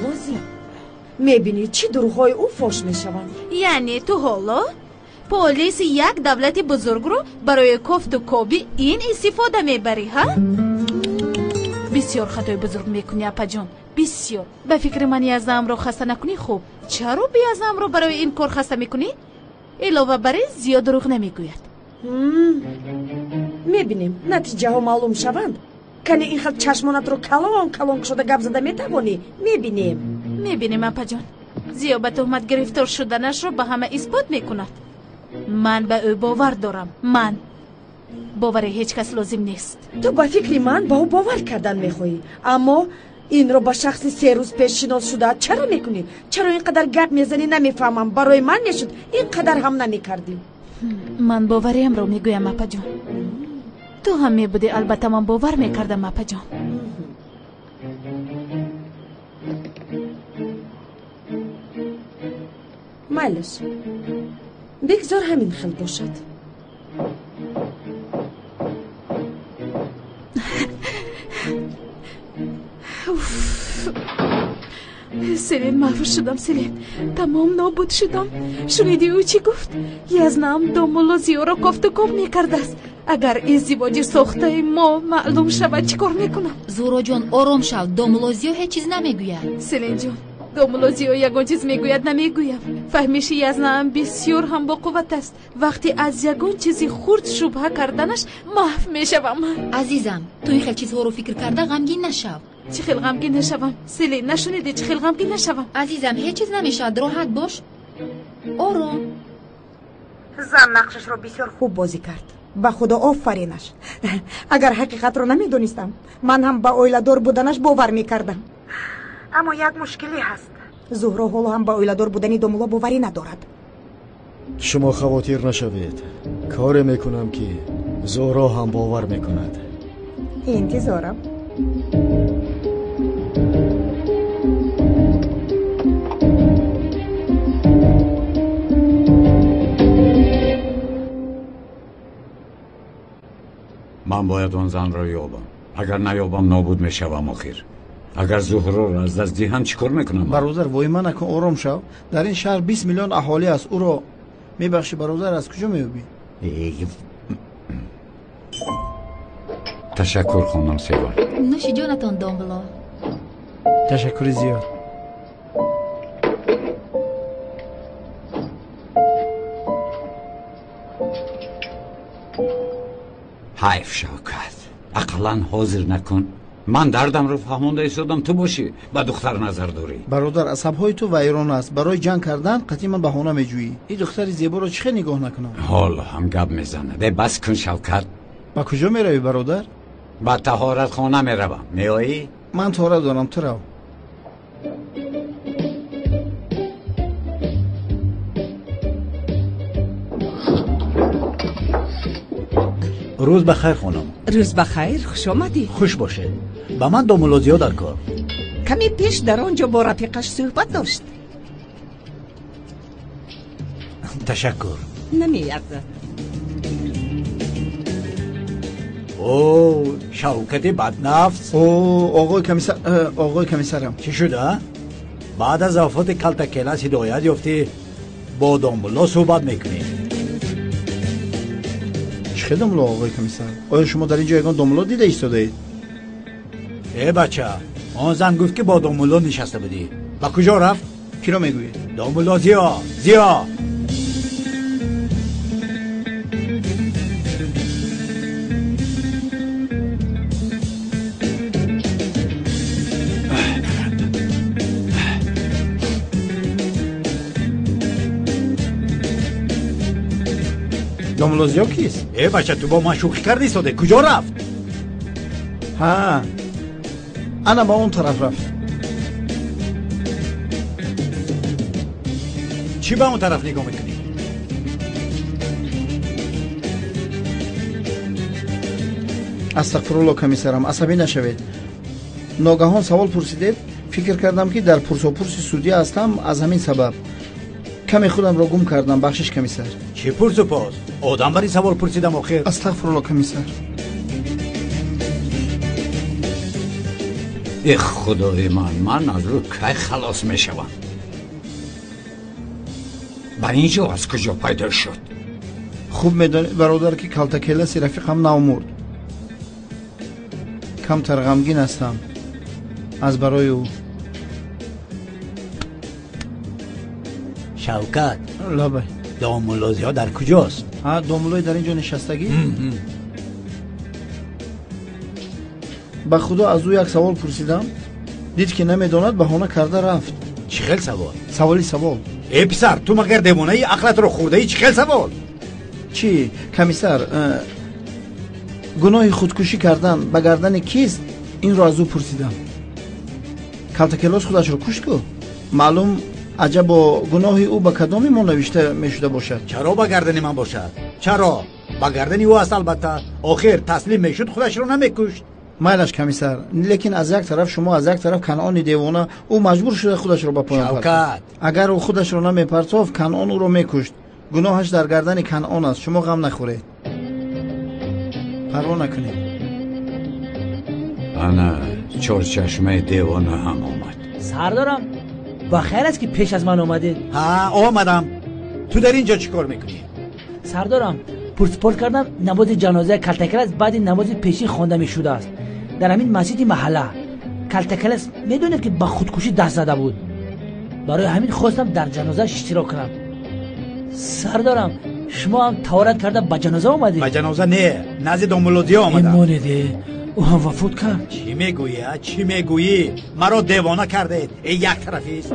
Speaker 4: мебинӣ чӣ дурӯғҳои ӯ фош мешаванд
Speaker 6: яъне ту ҳоло полиси як давлати бузургро барои кофту коби ин истифода мебарӣ ҳа бисёр хатои бузург мекунӣ апаҷон бисёр ба фикри ман язамро хаста накунӣ хуб чаро биязамро барои ин кор хаста мекунӣ илова бар ин зиё дурӯғ намегӯяд
Speaker 4: мебинем натиҷаҳо маълум шаванд кане ин хел чашмонатро калон шуда гап зада метавонӣ
Speaker 6: мебинем апаҷон зиё ба тӯҳмат гирифтор шуданашро ба ҳама исбот мекунад ман ба ӯ бовар дорам ман бовари ҳеҷ кас лозим нест
Speaker 4: ту ба фикри ман ба ӯ бовар кардан мехоҳӣ аммо инро ба шахси 3 рӯз пеш шинос шудаат чаро мекунӣ чаро ин қадар гап мезанӣ намефаҳмам барои ман мешуд ин қадар ҳам намекардӣ
Speaker 6: ман бовариамро мегӯям апаҷон ту ҳам мебудӣ албатта ман бовар мекардам апаҷон
Speaker 4: майлеш бигзор ҳамин хел бошад
Speaker 6: селин маҳв шудам селин тамом нобуд шудам шунидӣ ӯ чӣ гуфт язнам домуло зиёро кофту коб мекардааст агар издивоҷи сохтаи мо маълум шавад чӣ кор мекунам
Speaker 11: зӯроҷон ором шав домуло зиё ҳеҷ чиз намегӯяд
Speaker 6: селинҷон домуло зиё ягон чиз мегӯяд намегӯям фаҳмиши язнаам бисёр ҳам боқувват аст вақте аз ягон чизи хурд шубҳа карданаш маҳв мешавам
Speaker 11: азизам ту ин хел чизҳоро фикр карда ғамгин нашав
Speaker 6: чӣ хел ғамгин нашавам селин нашунидӣ чӣ хел ғамгин нашавам
Speaker 11: азизам ҳеҷ чиз намешавад роҳат бош ором
Speaker 7: зан нақшашро бисёр хуб бозӣ кард ба худо офаринаш агар ҳақиқатро намедонистам ман ҳам ба оиладор буданаш бовар мекардам аммо як мушкиле ҳаст зуҳро ҳоло ҳам ба оиладор будани домуло боварӣ надорад
Speaker 12: шумо хавотир нашавед коре мекунам ки зуҳро ҳам бовар мекунад
Speaker 7: интизорам
Speaker 3: من باید اون زن را یابم اگر نیابم نابود میشوم آخر اگر زهرا را از دست دهم چیکار میکنم؟
Speaker 5: برادر وای من نکن، آرام شو. در این شهر 20 میلیون اهالی است. او را میبخشی برادر؟ از کجا میوبی؟
Speaker 3: تشکر خانم سیوان.
Speaker 11: نوش جانتان دامبلا.
Speaker 5: تشکر زیاد.
Speaker 3: حیف شوکت، اقلا حاضر نکن. من دردم رو فهمانده ایستادم، تو باشی با دختر نظر داری.
Speaker 5: برادر عصبهای تو ویران است. برای جنگ کردن قطعی من بهانه میجویی. این دختر زیبا رو چه نگاه نکنم؟
Speaker 3: حالا هم گپ میزنه. ده بس کن شوکت.
Speaker 5: با کجا میروی برادر؟
Speaker 3: با طهارت خانه میروم. میایی؟
Speaker 5: من طهارت دارم، تو رو.
Speaker 9: روز بخیر خانم.
Speaker 2: روز بخیر، خوش آمدی.
Speaker 9: خوش باشید. با من دومولوزیا در کار.
Speaker 2: کمی پیش در آنجا با رفیقش صحبت داشت.
Speaker 9: تشکر.
Speaker 2: نمیارزد.
Speaker 9: او شوکت بدنفس.
Speaker 5: او آقای کمیسرم
Speaker 9: چی شده؟ بعد از وفات کلتکلس هدایت یافتی با دومولا صحبت میکنی.
Speaker 5: چه دومولا آقای کمیسر؟ آیا شما در اینجا یگان دومولا دیده ایستاده اید؟
Speaker 9: ای بچه، آن زن گفت که با دومولا نشسته بودی. با کجا رفت؟
Speaker 5: کی را میگویی؟
Speaker 9: دومولا زیا.
Speaker 5: دومولوزیا کیست؟
Speaker 9: ای بچه، تو با من شوخی کردی ایستاده. کجا رفت؟
Speaker 5: ها، انا با اون طرف رفت.
Speaker 9: چی با اون طرف نگاه میکنی؟
Speaker 5: استغفرالله کمیسرم، عصبی نشوید. ناگهان سوال پرسیدید، فکر کردم که در پرسوپرس سودی هستم. از همین سبب کمی خودم را گم کردم. بخشش کمیسر.
Speaker 9: چی پرسوپرس؟ آدم بری سوال پرسیدم آخر.
Speaker 5: استغفرالله کمیسر.
Speaker 3: ای خدای من از رو کی خلاص میشوم؟ بر اینجا از کجا پیدا شد؟
Speaker 5: خوب میدانی برادر که کلتکلس رفیقم نامرد. کم تر غمگین هستم از برای او.
Speaker 9: شوکت،
Speaker 5: لابه
Speaker 9: دومولوزیا در کجاست؟
Speaker 5: ها، دومولوی در اینجا نشستگی؟ به خدا از او یک سوال پرسیدم، دید که نمیداند، بهانه کرده رفت.
Speaker 9: چی خیل سوال؟
Speaker 5: سوال.
Speaker 9: ای پسر، تو مگر دیوانه ای؟ عقلت رو خورده ای؟ چی خیل سوال؟
Speaker 5: چی کمیسر، گناه خودکشی کردن به گردن کیست؟ این رو از او پرسیدم. کلتکلاس خودش رو کشت کو؟ معلوم عجب با گناه او به کدامی ما نوشته میشده باشد.
Speaker 9: چرا به گردن من باشد؟ چرا؟ به گردن او است. البته آخر تسلیم میشد خودش رو نمیکشت.
Speaker 5: مایلش کمیسر، لیکن از یک طرف شما، از یک طرف کنعان دیوانه، او مجبور شده خودش رو به پایان
Speaker 9: شوکت،
Speaker 5: اگر او خودش رو نمیپرتافت کنعان او رو میکشت. گناهش در گردن کنعان است. شما غم نخورید، پروا نکنید.
Speaker 3: انا چرچشمه دیوانه هم آمد.
Speaker 10: سردارم، با خیر است که پیش از من آمده.
Speaker 9: ها، آمدم. تو در اینجا چیکار میکنی؟
Speaker 10: سردارم، پرسپول کردم نماز جنازه کلتکلس بعد نماز پیشین خوانده میشده است در همین مسجد محله. کلتکلس میدونید که به خودکشی دست زده بود. برای همین خواستم در جنازه اشتراک کنم. سردارم، شما هم طهارت کرده به جنازه آمدید؟
Speaker 9: به جنازه نه، نزد دومولوزیا آمدم.
Speaker 10: ایمانیده او هم وفات کرد.
Speaker 9: چی میگویی؟ مرا دیوانه کرده. ای یک طرفی است.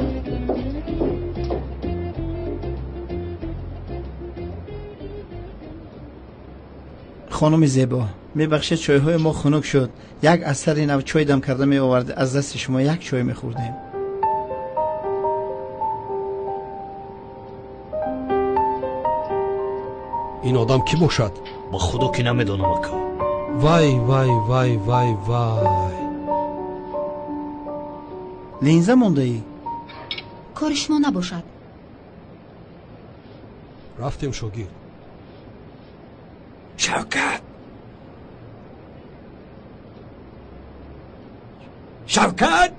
Speaker 5: خانم زیبا، میبخشید چایهای ما خنک شد. یک اثری نو چای دم کرده می آورد. از دست شما یک چای میخوردیم.
Speaker 13: این آدم کی باشد؟
Speaker 12: با خدا که نمیدونم اکا.
Speaker 13: وای
Speaker 5: لینزه مونده ای؟
Speaker 11: کار شما نباشد.
Speaker 13: رفتیم شاگرد.
Speaker 3: شوکت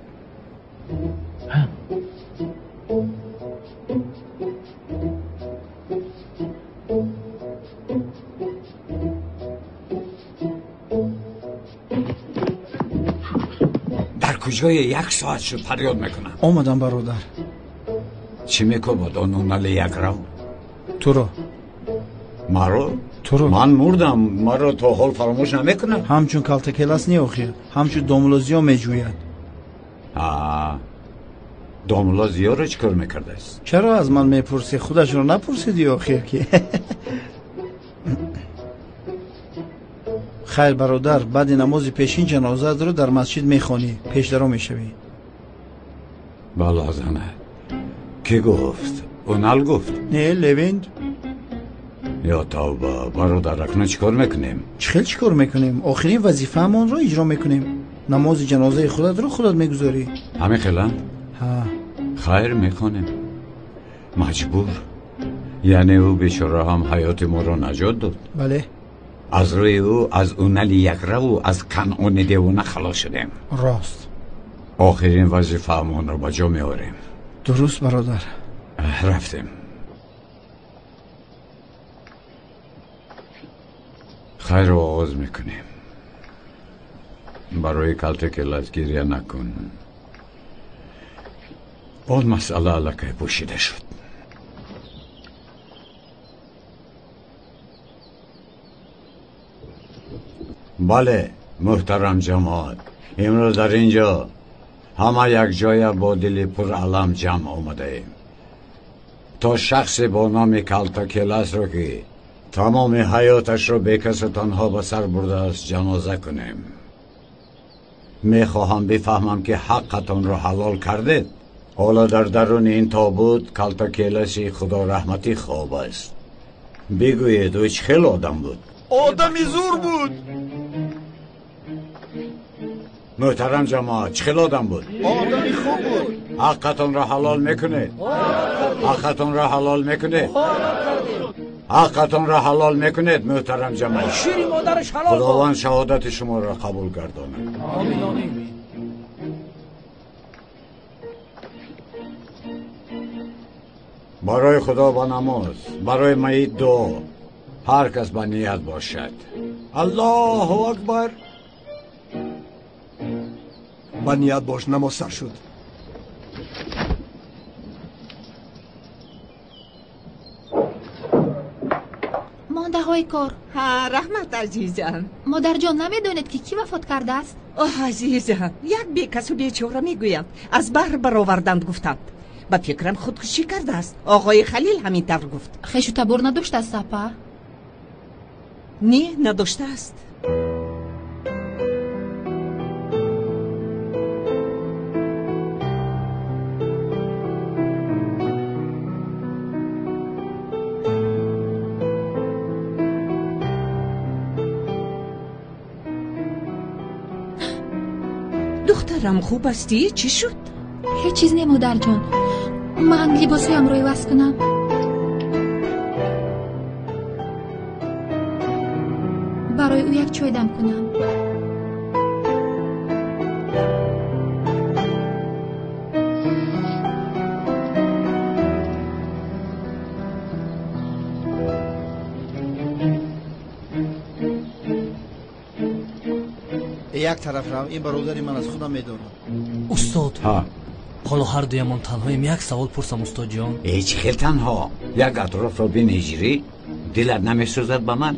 Speaker 3: در کجای 1 ساعت شد فریاد میکنم.
Speaker 5: آمدم برادر.
Speaker 3: چی میکند اونال یکرو؟
Speaker 5: تو رو.
Speaker 3: تو رو؟ من مردم. مرا تا حال فراموش نمیکنم.
Speaker 5: همچون کالتا کلاس نیوخیر، همچون دوملوزیا میجوید.
Speaker 3: دوملوزیا رو چکار میکرده است؟
Speaker 5: چرا از من میپرسی؟ خودش رو نپرسیدی آخر که. خیر برادر، بعد نماز پیشین جنازه رو در مسجد میخوانی، پیش درو میشوی.
Speaker 3: بالا زنه. کی گفت؟ اونال گفت؟
Speaker 5: نه لویند.
Speaker 3: یا توبه برادر، اکنون چیکار میکنیم؟
Speaker 5: چیکار میکنیم؟ آخرین وظیفه‌مون رو اجرا میکنیم. نماز جنازه خودت رو خودت میگذاری.
Speaker 3: همین خیلی؟
Speaker 5: ها.
Speaker 3: خیر میکنیم. مجبور. یعنی او بیچاره هم حیات ما رو نجات داد.
Speaker 5: بله.
Speaker 3: از روی او از اونال یکرو از کنعان دیوانه خلاص شدیم.
Speaker 5: راست.
Speaker 3: آخرین وظیفه‌مون رو با جا میاریم.
Speaker 5: درست برادر.
Speaker 3: رفتیم. خیر رو آغاز میکنیم. برای کالتا کلاس گریه نکن. اون مسئله علاقه پوشیده شد. بله محترم جماعت، امروز در اینجا همه یک جای با دل پر علم جمع آمده ایم تا شخص با نام کالتا کلاس رو که تمام حیاتش رو به کس تنها به سر برده است جنازه کنیم. میخواهم بفهمم که حقتان رو حلال کردید. حالا در درون این تابوت کالتا کلاسی خدا رحمتی خواب است. بگویید او چه آدم بود؟
Speaker 5: آدمی زور بود.
Speaker 3: محترم جماعت، چه آدم بود؟
Speaker 5: آدمی خوب بود.
Speaker 3: حقتان را حلال میکنه. حقتان را حلال میکنه. حقتان را حلال میکنید محترم جماعت.
Speaker 10: شیر مادرش حلال.
Speaker 3: خداوند شهادت شما را قبول گردانه.
Speaker 10: آمین آمین.
Speaker 3: برای خدا با نماز، برای میت دعا، هر کس با نیت باشد. الله اکبر.
Speaker 13: با نیت باش، نماز سر شد.
Speaker 11: مانده های کار.
Speaker 2: ها رحمت عزیزم.
Speaker 11: مادر جان نمیدونید که کی وفات کرده است؟
Speaker 2: عزیزم، یک بیکس و بیچاره میگویند از بحر برآوردند گفتند. با فکرم خودکشی کرده است. آقای خلیل همین طور گفت.
Speaker 11: خیش و تبر نداشته است سپا؟
Speaker 2: نه نداشته است. دخترم خوب استی؟ چی شد؟
Speaker 11: هیچ چیز نه مادر جان. من لباسایم رو عوض کنم. برای او یک چای دم کنم.
Speaker 5: یک طرف رو این برادری من از خودم میدارم.
Speaker 10: استاد
Speaker 3: ها
Speaker 10: حالا هر دویمان تنهاییم. یک سوال پرسم استاد جان.
Speaker 3: هیچ خیل تنها یک اطراف رو بینیجری دلت نمیسوزد به من؟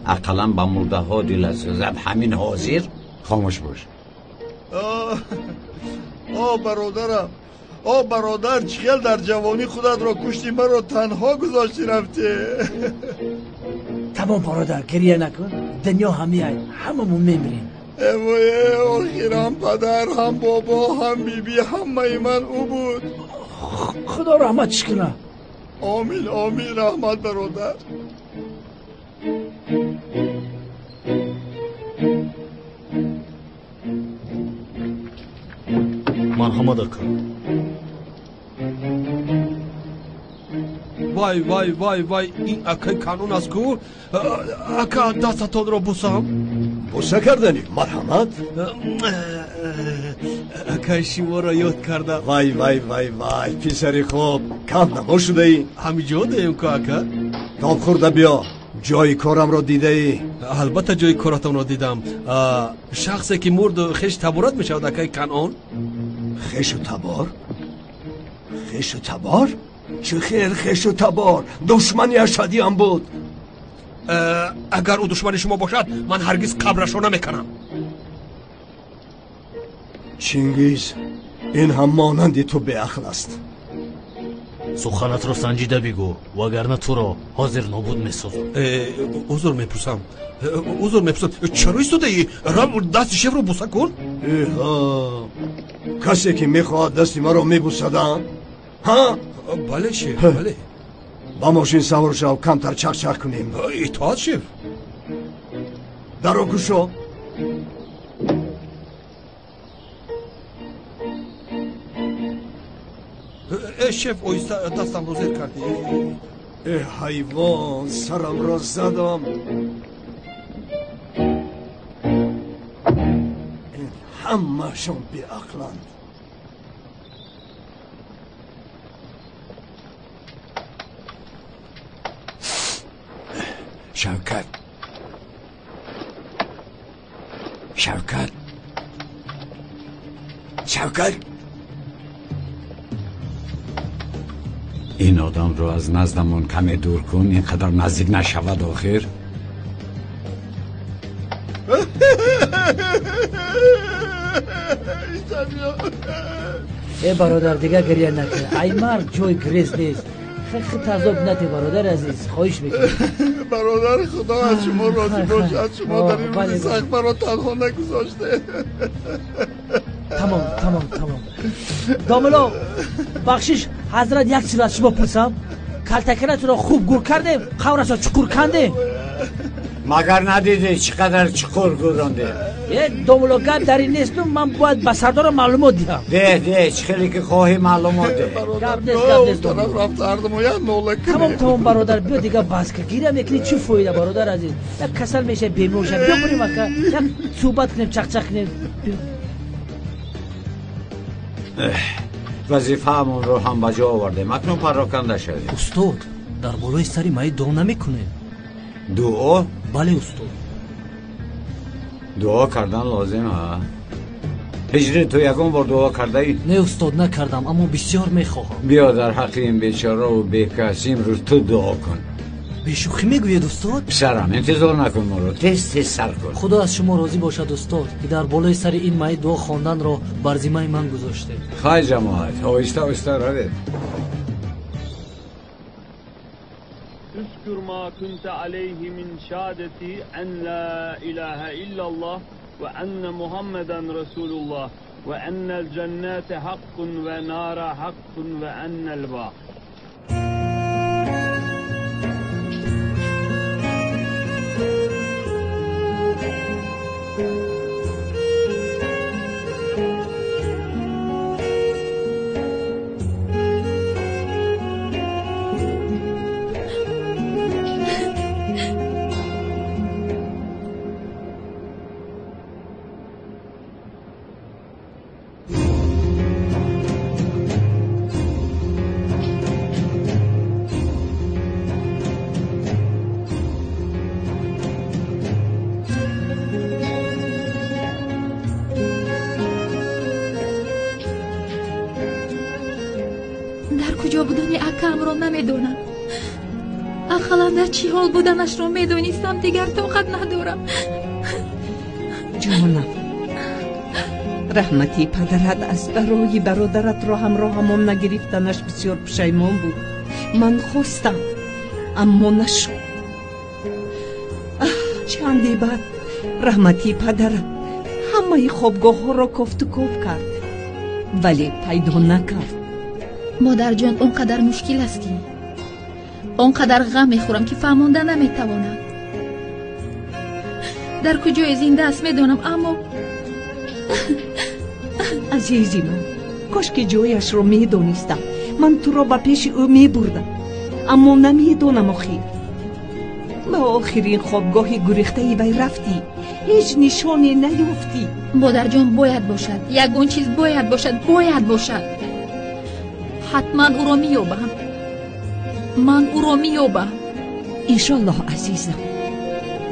Speaker 3: اقلا با مرده ها دلت سوزد همین حاضر؟ خاموش باش.
Speaker 5: برادرم، برادر چخیل در جوانی خودت را کشتی، من را تنها گذاشتی رفتی.
Speaker 10: تمام برادر گریه نکن. دنیا هممون میمیریم.
Speaker 5: آخیرم پدر هم بابا هم بیبی همه من او بود.
Speaker 10: خدا رحمتش کنه.
Speaker 5: آمین آمین. رحمت برادر.
Speaker 12: مرحمت اکا.
Speaker 13: وای وای وای وای، این اکای کانون است کو؟ اکا دستتون رو بوسم. بوسه کردنی مرحمت.
Speaker 8: اکای شما را یاد کردم.
Speaker 13: وای وای وای وای پسری خوب کم نما شده ای؟
Speaker 8: همینجا دیم که اکا.
Speaker 13: تاب خورده بیا جای کارم را دیده ای؟
Speaker 8: البته جای کارتم را دیدم. شخصی که مرد خیش تبارت می شود اکای کنعان.
Speaker 13: خیش و تبار؟ خیش و تبار؟ چه خیر خیش و تبار؟ دشمنی اشدی هم بود.
Speaker 8: اگر او دشمن شما باشد من هرگز قبرش را نمیکنم.
Speaker 13: چینگیز این هم مانندی تو به عقل است.
Speaker 10: سخنت را سنجیده بگو وگرنه تو را حاضر نابود میسازم.
Speaker 8: عذر میپرسم چرا ایستاده ای؟ رم دست شف رو بوسه کن.
Speaker 13: کسی که میخواد دستی ما رو میبوسدن؟ ها؟
Speaker 8: بله شف بله.
Speaker 13: با ماشین سوار شو کمتر چک چک کنیم.
Speaker 8: اطاعت شف.
Speaker 13: درو گوشو.
Speaker 8: شف اویسته دستم رو زیر کردی.
Speaker 13: ای حیوان سرم را زدم. این همه شون بی عقلند. شوکت
Speaker 3: این آدم رو از نزدمون کمی دور کن اینقدر نزدیک نشود آخر.
Speaker 10: ای برادر دیگه گریه نکن. ای مرد جای گریز نیست. خیلی تعذب نده برادر عزیز خواهش میکنم.
Speaker 1: برادر خدا از شما راضی باشه. از شما در این روزی سخت برا تنها نگذاشته.
Speaker 10: تمام داملو بخشش حضرت یک چیز از شما پرسم. کلتکنت را خوب گور کرده قورش را چکور کنده
Speaker 3: مگر ندیده چقدر چکور گورانده.
Speaker 10: داملو گرد در این نیست. من باید به سردار معلومات دیم.
Speaker 3: ده خیلی که خواهی معلومات ده.
Speaker 10: گب نیست تمام برادر بیا دیگه بس که گیرم یکی چی فایده برادر عزیز. یک کسل میشه بیموشم بیا بریم اکا یک صحبت کنیم چک کنیم.
Speaker 3: وظیفه همون رو هم بجا آورده اکنون پراکنده شده.
Speaker 10: استاد در بالای سری مایی دعا نمیکنه.
Speaker 3: دعا؟
Speaker 10: بله استاد.
Speaker 3: دعا کردن لازم ها؟ هجری تو یکم بار دعا کرده ای؟
Speaker 10: نه استاد نکردم اما بسیار میخواهم.
Speaker 3: بیا در حق این بیچاره و بیکسی امروز تو دعا کن.
Speaker 10: بیشوخی میگوید استاد؟
Speaker 3: پسرم انتظار نکن ما رو تست سر کن.
Speaker 10: خدا از شما راضی باشد استاد که در بالای سر این مای دعا خواندن را بر ذمه من گذاشته.
Speaker 3: خواهی جماعت آهسته روید.
Speaker 14: اذكر ما كنت عليه من شهادتي أن لا إله إلا الله وأن محمدا رسول الله وأن الجنات حق ونار حق وأن الباقي.
Speaker 6: کجا بودن اکم را نمیدونم. اقلا در چی حال بودنش را میدونستم دیگر طاقت ندارم.
Speaker 2: جانم رحمتی پدرت از برای برادرت را همراهمان نگرفتنش بسیار پشیمان بود. من خواستم اما نشد. چندی بعد رحمتی پدرت همه خوابگاه ها را کفت و کوب کرد ولی پیدا نکرد.
Speaker 6: مادر جان اونقدر مشکل است که اونقدر غم میخورم که فهمانده نمیتوانم. در کجای زنده است میدونم اما
Speaker 2: عزیزی من کاش که جایش رو میدونستم. من تو را به پیش او میبردم اما نمیدونم آخر. به آخرین خوابگاه گریخته ای وی رفتی. هیچ نشانی نیافتی.
Speaker 11: مادر جان باید باشد، یگان چیز باید باشد. حتما او را مییابم. من او را مییابم.
Speaker 2: انشالله عزیزم،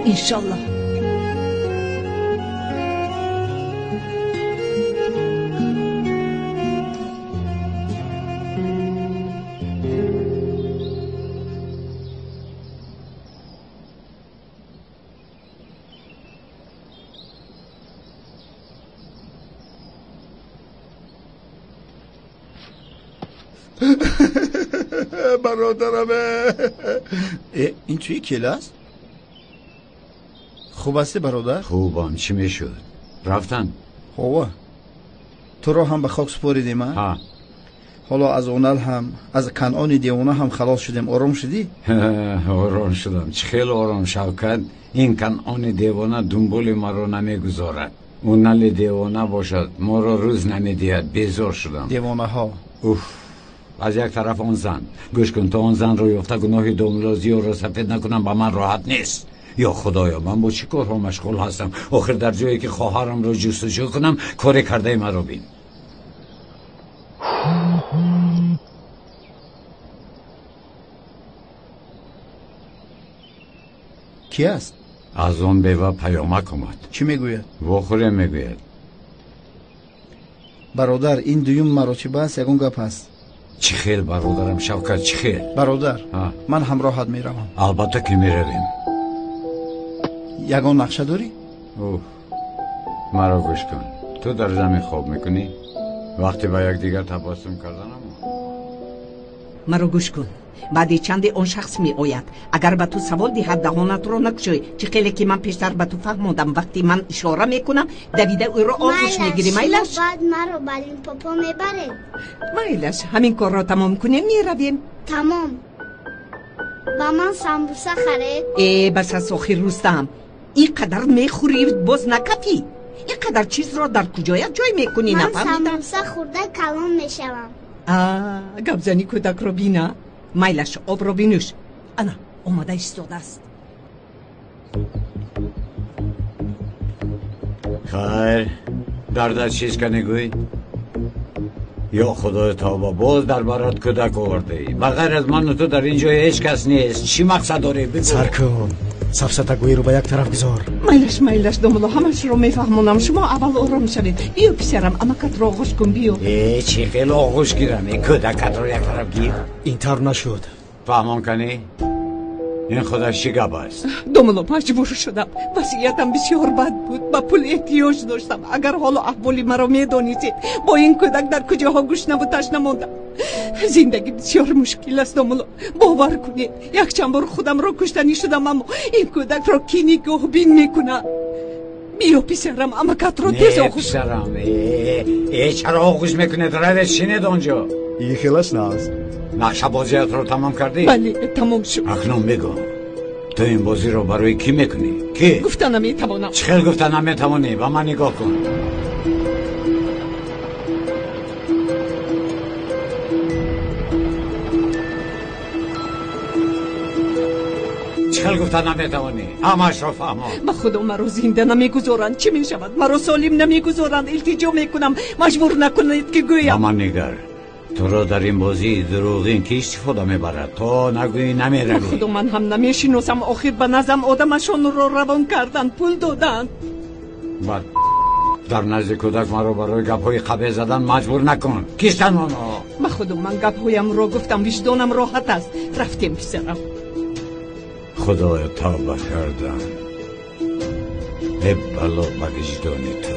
Speaker 2: انشالله.
Speaker 5: برادرم این توی کلاس؟ خوب هستی برادر؟
Speaker 3: خوبم. چی میشد؟ رفتن؟
Speaker 5: خوبه. تو رو هم به خاک سپاریدیم ها؟ حالا از اونال هم از کنعان دیوانه هم خلاص شدیم. آرام شدی؟
Speaker 3: آرام شدم. چه خیلی آرام. شوکت این کنعان دیوانه دنبال ما رو نمیگذارد. اونال دیوانه باشد ما رو روز نمیدید. بیزار شدم.
Speaker 5: دیوانه ها
Speaker 3: از یک طرف آن زن. گوش کن، تا آن زن رو یافته گناه دوملازی رو سفید نکنم با من راحت نیست. یا خدایا من با چی کارها مشغول هستم؟ آخر در جایی که خواهرم رو جستجو کنم کاری کرده من رو بین.
Speaker 5: کی است؟
Speaker 3: از آن بیوه پیامک اومد.
Speaker 5: چی میگوید؟
Speaker 3: واخوره میگوید.
Speaker 5: برادر این دویم مراتبه است. یکون گپ است.
Speaker 3: چی خیل برادرم شوکت؟ چی خیل؟
Speaker 5: برادر من همراهت میروم.
Speaker 3: البته که میرویم.
Speaker 5: یگان نقشه داری؟
Speaker 3: مرا گوش کن. تو در زمین خواب میکنی؟ وقتی با یک دیگر تباسم کردنم.
Speaker 2: مرا گوش کن. بعد چند اون شخص می آید. اگر به تو سوال دهد دهانت رو نکشوی. چه خیلی که من پیشتر به تو فهموندم وقتی من اشاره میکنم دویده او رو آغوش میگیری. میلش
Speaker 15: بعد مرا بالین پاپا میبره.
Speaker 2: میلش همین کار را تمام کنیم میرویم.
Speaker 15: تمام. با من سامبوسه خرید.
Speaker 2: بس از آخر روستم. این قدر میخوری باز نکفی. این قدر چیز را در کجایت جای میکنی نفهمیدم.
Speaker 15: من سامبوسه خورده کلام میشوم.
Speaker 2: گبزنی کودک رو بینه. میلش آب رو بینوش. انا اومده ایستاده است.
Speaker 3: خیر دردت چیز که نگوی؟ یا خدای توبه باز در برات کودک آورده ای. بغیر از من و تو در اینجا هیچ کس نیست. چی مقصد داری بگو؟
Speaker 12: سر کن. سفسطگویی رو به یک طرف گذار.
Speaker 2: میلش دوملو همش رو میفهمونم. شما اول آرام شوید. بیا پسرم امکت رو آغوش کن. بیا.
Speaker 3: چی خیلی آغوش گیرم. این کودکت رو یک طرف گیر.
Speaker 12: این طور نشد.
Speaker 3: فهمان کنی؟ این خودش چی گپ است؟
Speaker 2: دوملو مجبور شدم. وضعیتم بسیار بد بود. با پول احتیاج داشتم. اگر حالا احوالی مرا میدانستید با این کودک در کجاها گوش نبودش نماندم. زندگی بسیار مشکل است دوملو. باور کنید یک چند بار خودم را کشتنی شدم اما این کودک را کی نگاه بین میکنه. بیا پسرم امکت را تیز آغوش.
Speaker 3: پسرم چرا آغوش میکنید؟ روش شنید آنجا.
Speaker 12: این خیلش ناز.
Speaker 3: نقشه بازیت رو تمام کردی؟
Speaker 2: بله تمام شد.
Speaker 3: اکنون بگو تو این بازی رو برای کی میکنی؟ کی؟
Speaker 2: گفتن نمیتوانم.
Speaker 3: چه خیلی گفتن نمیتوانی؟ و من نگاه کن. چخل گفتن نمیتوانی؟ همش رو فهمان.
Speaker 2: با خدا مرا زنده نمیگذارند. چی میشود؟ مرا سالم نمیگذارند. التجا میکنم مجبور نکنید که گویم.
Speaker 3: من نگر تو را در این بازی دروغین که استفاده میبرد. تو نگویی نمیروی.
Speaker 2: خدا من هم نمیشناسم. آخر به نظم آدمشون رو روان کردن پول دادن.
Speaker 3: بعد در نزد کودک ما رو برای گپ‌های قبه زدن مجبور نکن. کیستن اونو؟
Speaker 2: به خدا من گپ‌هایم رو گفتم. وجدانم راحت است. رفتیم پسرم.
Speaker 3: خدای توبه کردم. ای بلا به وجدان تو.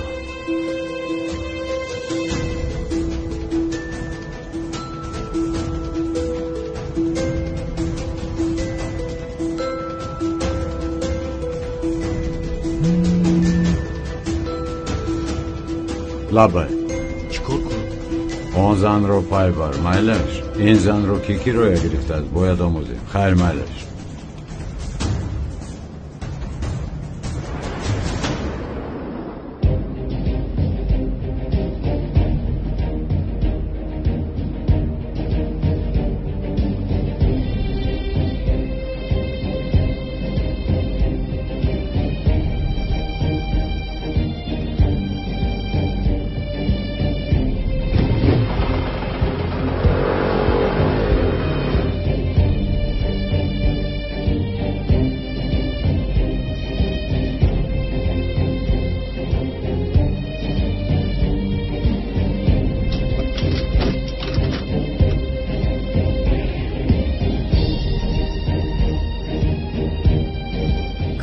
Speaker 3: لبه
Speaker 12: چیکار کنم؟
Speaker 3: آن زن رو پای بر. میلش این زن رو کی رو گرفته است؟ باید آموزیم. خیر میلش.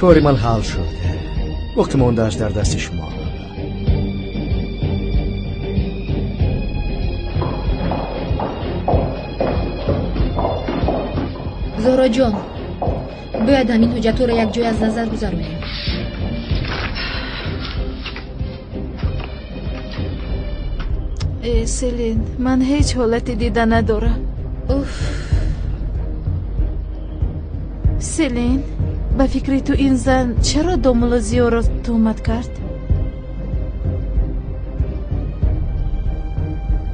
Speaker 12: کار من حل شد. وقت موندهش در دست شما.
Speaker 11: زهرا جان، باید همین حجت رو یک جای از نظر گذارونیم.
Speaker 6: سلین، من هیچ حالتی دیده ندارم. سلین، به فکری تو این زن چرا دومولوزیو رو تهمت کرد؟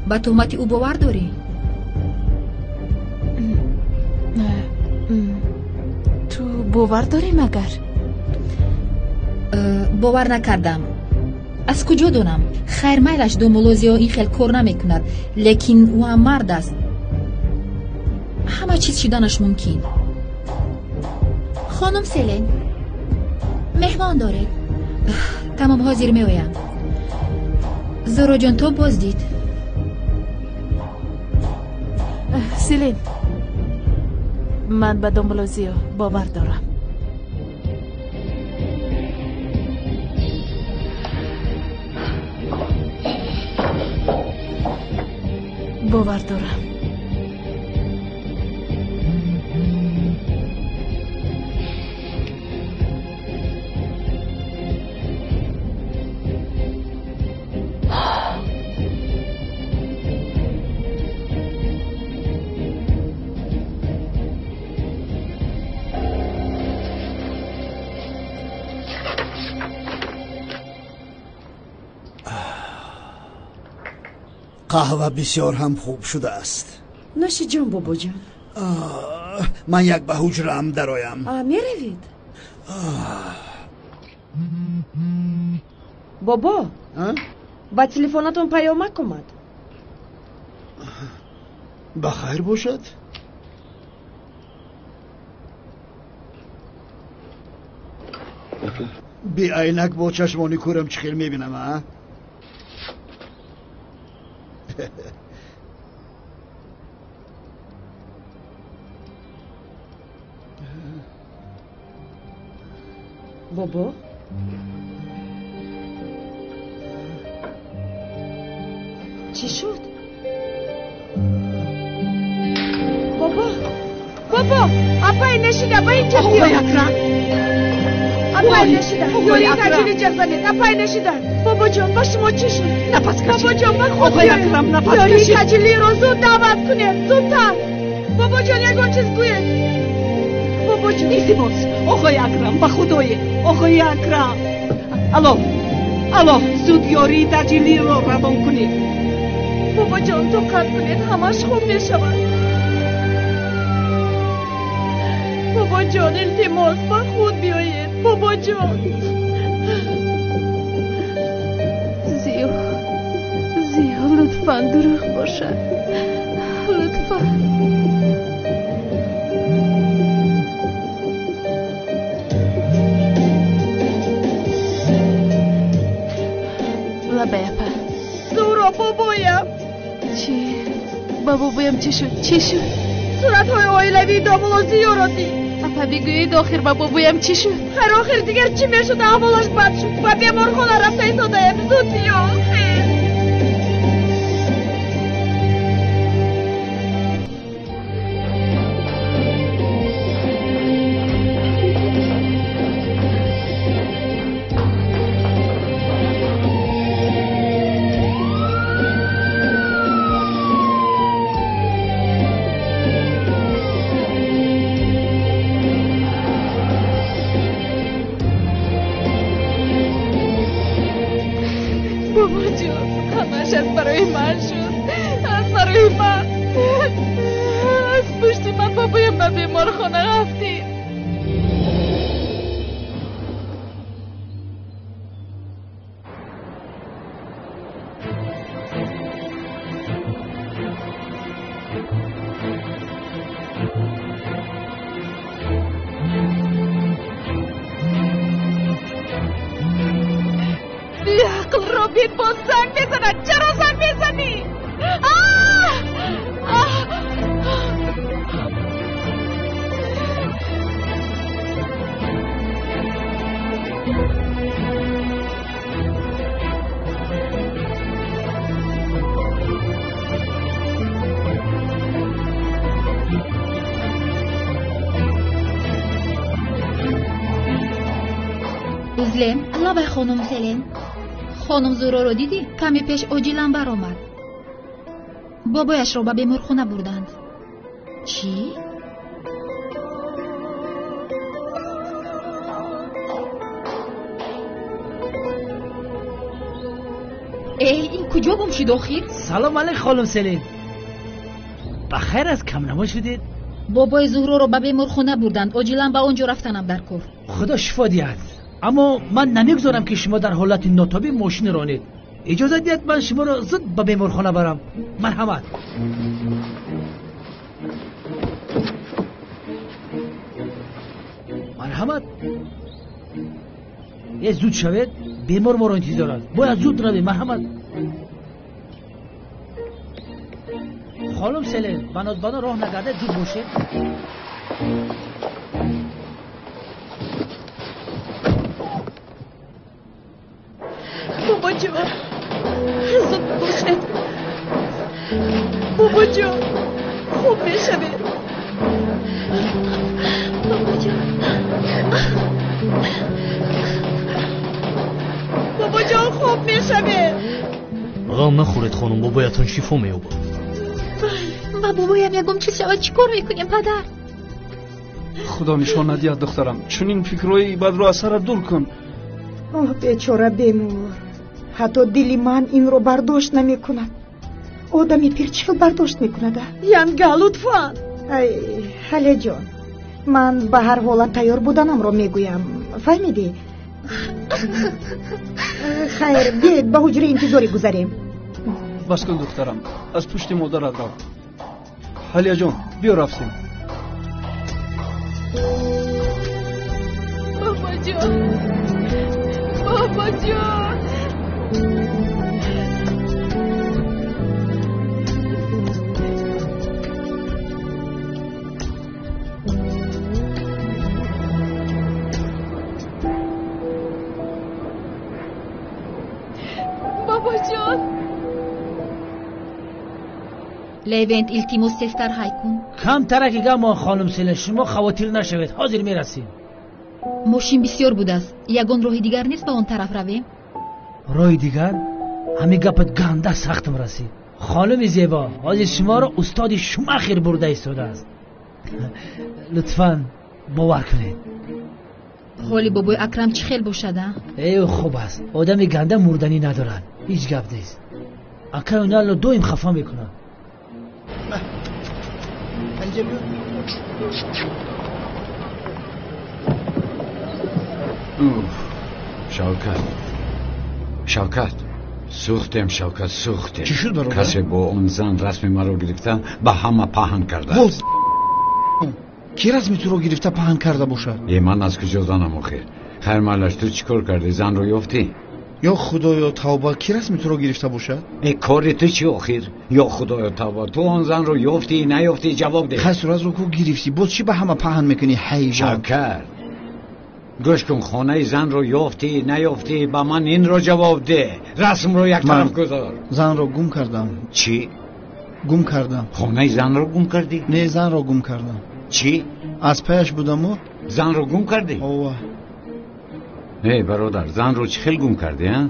Speaker 11: به تهمت او باور داری؟
Speaker 6: تو باور داری مگر؟
Speaker 11: باور نکردم. از کجا دونم؟ خیر میلش دومولوزیو این خیلی کار نمیکند، لیکن او هم مرد است. همه چیز شدنش ممکن. خانم سلین، مهمان دارید. تمام حاضر می آیم. زهرا جان تو باز دید.
Speaker 6: سلین، من به دومولوزیو باور دارم. باور دارم.
Speaker 1: قهوه بسیار هم خوب شده است.
Speaker 4: نوش جان بابا جان.
Speaker 1: من یک به حجره‌ام درایم.
Speaker 4: می روید بابا. با تلفناتون پیامک اومد.
Speaker 1: بخیر باشد. بی عینک با چشمانی کورم چه خیلی میبینم ها.
Speaker 4: بابا چی شد؟ بابا اپای نشیده با این چه
Speaker 2: آقای اکرم،
Speaker 4: اپای نشیده یوری تجیلی جزانید. اپای نشیده. بابا جان با شما چی شد؟
Speaker 2: نفس کشید.
Speaker 4: بابا جان من خود
Speaker 2: آقای اکرم نفس
Speaker 4: یوری
Speaker 2: کشید.
Speaker 4: تجیلی رو زود دعوت کنید. زودتر بابا جان یکان چیز گوید. بابا جان
Speaker 2: ایسی باز. آقای اکرم به خدای آقای اکرم. الو زود یوری تجیلی رو روان کنید.
Speaker 4: بابا جان تو قد کنید همش خوب می شود. بابا جان التماس با خود بیایید. بابا جان
Speaker 6: زیو لطفاً دروغ باشد. لطفاً لبیپا
Speaker 4: زورا بابایم.
Speaker 6: چی؟ بابایم چی شد؟
Speaker 4: صورت های آیلوی دومولوزیو رو دید.
Speaker 6: اپا بگویید آخر بابایم چی شد؟
Speaker 4: خیر آخر دیگر چی میشد؟ احوالش بد شد و بیمارخانه رفته ایستاده‌ام. زود بیا.
Speaker 6: بابا جان همش از برای من شد. از برای من. از پشت من بابایم به بیمارخانه رفتیم. عقل رو بید با زنگ بزند. چرا زنگ بزنی؟
Speaker 11: سلم لابای خانم سلم خانم زورا رو دیدی؟ کمی پیش اوجیلم بر آمد. بابایش رو به بیمارخانه بردند. چی؟ این کجا گم شد آخر؟
Speaker 10: سلام علیک خانم سلیم. بخیر از کم نما شدید؟
Speaker 11: بابای زهرا رو به بیمارخانه بردند. عاجلا به اونجا رفتنم در کار.
Speaker 10: خدا شفا دهد. اما من نمیگذارم که شما در حالت ناتابی ماشین رانید. اجازه دهید من شما رو زود به بیمارخانه برم. مرحمت. مرحمت. یه زود شوید. بیمار ما رو انتظار است. باید زود روید. مرحمت. خانم سلیم بنا راه نگرده زود باشه.
Speaker 2: بابا جان زود باشه. بابا جان خوب میشه بابا جان. بابا جان خوب میشه.
Speaker 16: غم نخورید خانم بابایتون شفا می‌یابد.
Speaker 11: با بابایم یکم چیز شود چیکار میکنیم پدر؟
Speaker 8: خدا نشان ندهد دخترم چون این فکرهای بد رو از سرت دور کن.
Speaker 7: اوه بیچاره بیمار. حتی دلی من این رو برداشت نمی کند. آدمی پیر چیکار برداشت میکند؟
Speaker 2: ینگا لطفاً.
Speaker 7: ای حاله جان من به هر حالت تیار بودنم رو میگویم فهمیدی؟ خیر بیاید به حجره انتظاری گذاریم.
Speaker 8: بس کن دخترم از پشت مادرت رو. حالیا جان بیا رفتیم.
Speaker 2: بابا جان بابا جان. بابا جان.
Speaker 11: لیوینت التیموس سستر های کن.
Speaker 10: کم ترکی گم خانم سلیم شما خواتیر نشوید. حاضر میرسیم.
Speaker 11: ماشین بسیار بود است. یگان راه دیگر نیست به اون طرف رویم؟
Speaker 10: راه دیگر؟ همین گپت گنده سختم رسید. خانم زیبا حاضر شما را استاد شوماخر برده ایستاده است. لطفاً باور کنید.
Speaker 11: حالی بابای اکرم چه خیل باشد؟
Speaker 10: ای خوب است. آدم گنده مردنی ندارن. هیچ گپ نیست. اکرم اونا رو دویم خفا میکنن.
Speaker 3: شوکت سوختم. شوکت سوختم.
Speaker 5: چی شد برادر؟
Speaker 3: کسی با اون زن رسم ما رو گرفته به همه پهن کرده.
Speaker 5: کی رسمی تو رو گرفته پهن کرده باشد؟
Speaker 3: من از کجا دانم آخر؟ خیر مالش تو چیکار کردی؟ زن رو یافتی؟
Speaker 5: یا خدایا توبه کی رسمی تو رو گرفته باشد؟
Speaker 3: ای کار تو چی آخر؟ یا خدایا توبه تو اون زن رو یافتی نیافتی جواب ده.
Speaker 5: خیر صورت رو کو گرفتی باز چی به همه پهن میکنی حیوان؟
Speaker 3: شوکت گوش کن خانه زن رو یافتی نیافتی به من این رو جواب ده. رسم رو یک طرف گذار.
Speaker 5: زن رو گم کردم.
Speaker 3: چی؟
Speaker 5: گم کردم.
Speaker 3: خانه زن رو گم کردی؟
Speaker 5: نه زن رو گم کردم.
Speaker 3: چی؟
Speaker 5: از پیش بودم و
Speaker 3: زن رو گم کردی؟
Speaker 5: اوه.
Speaker 3: نه برادر زن رو چه خیلی گم کردی ها؟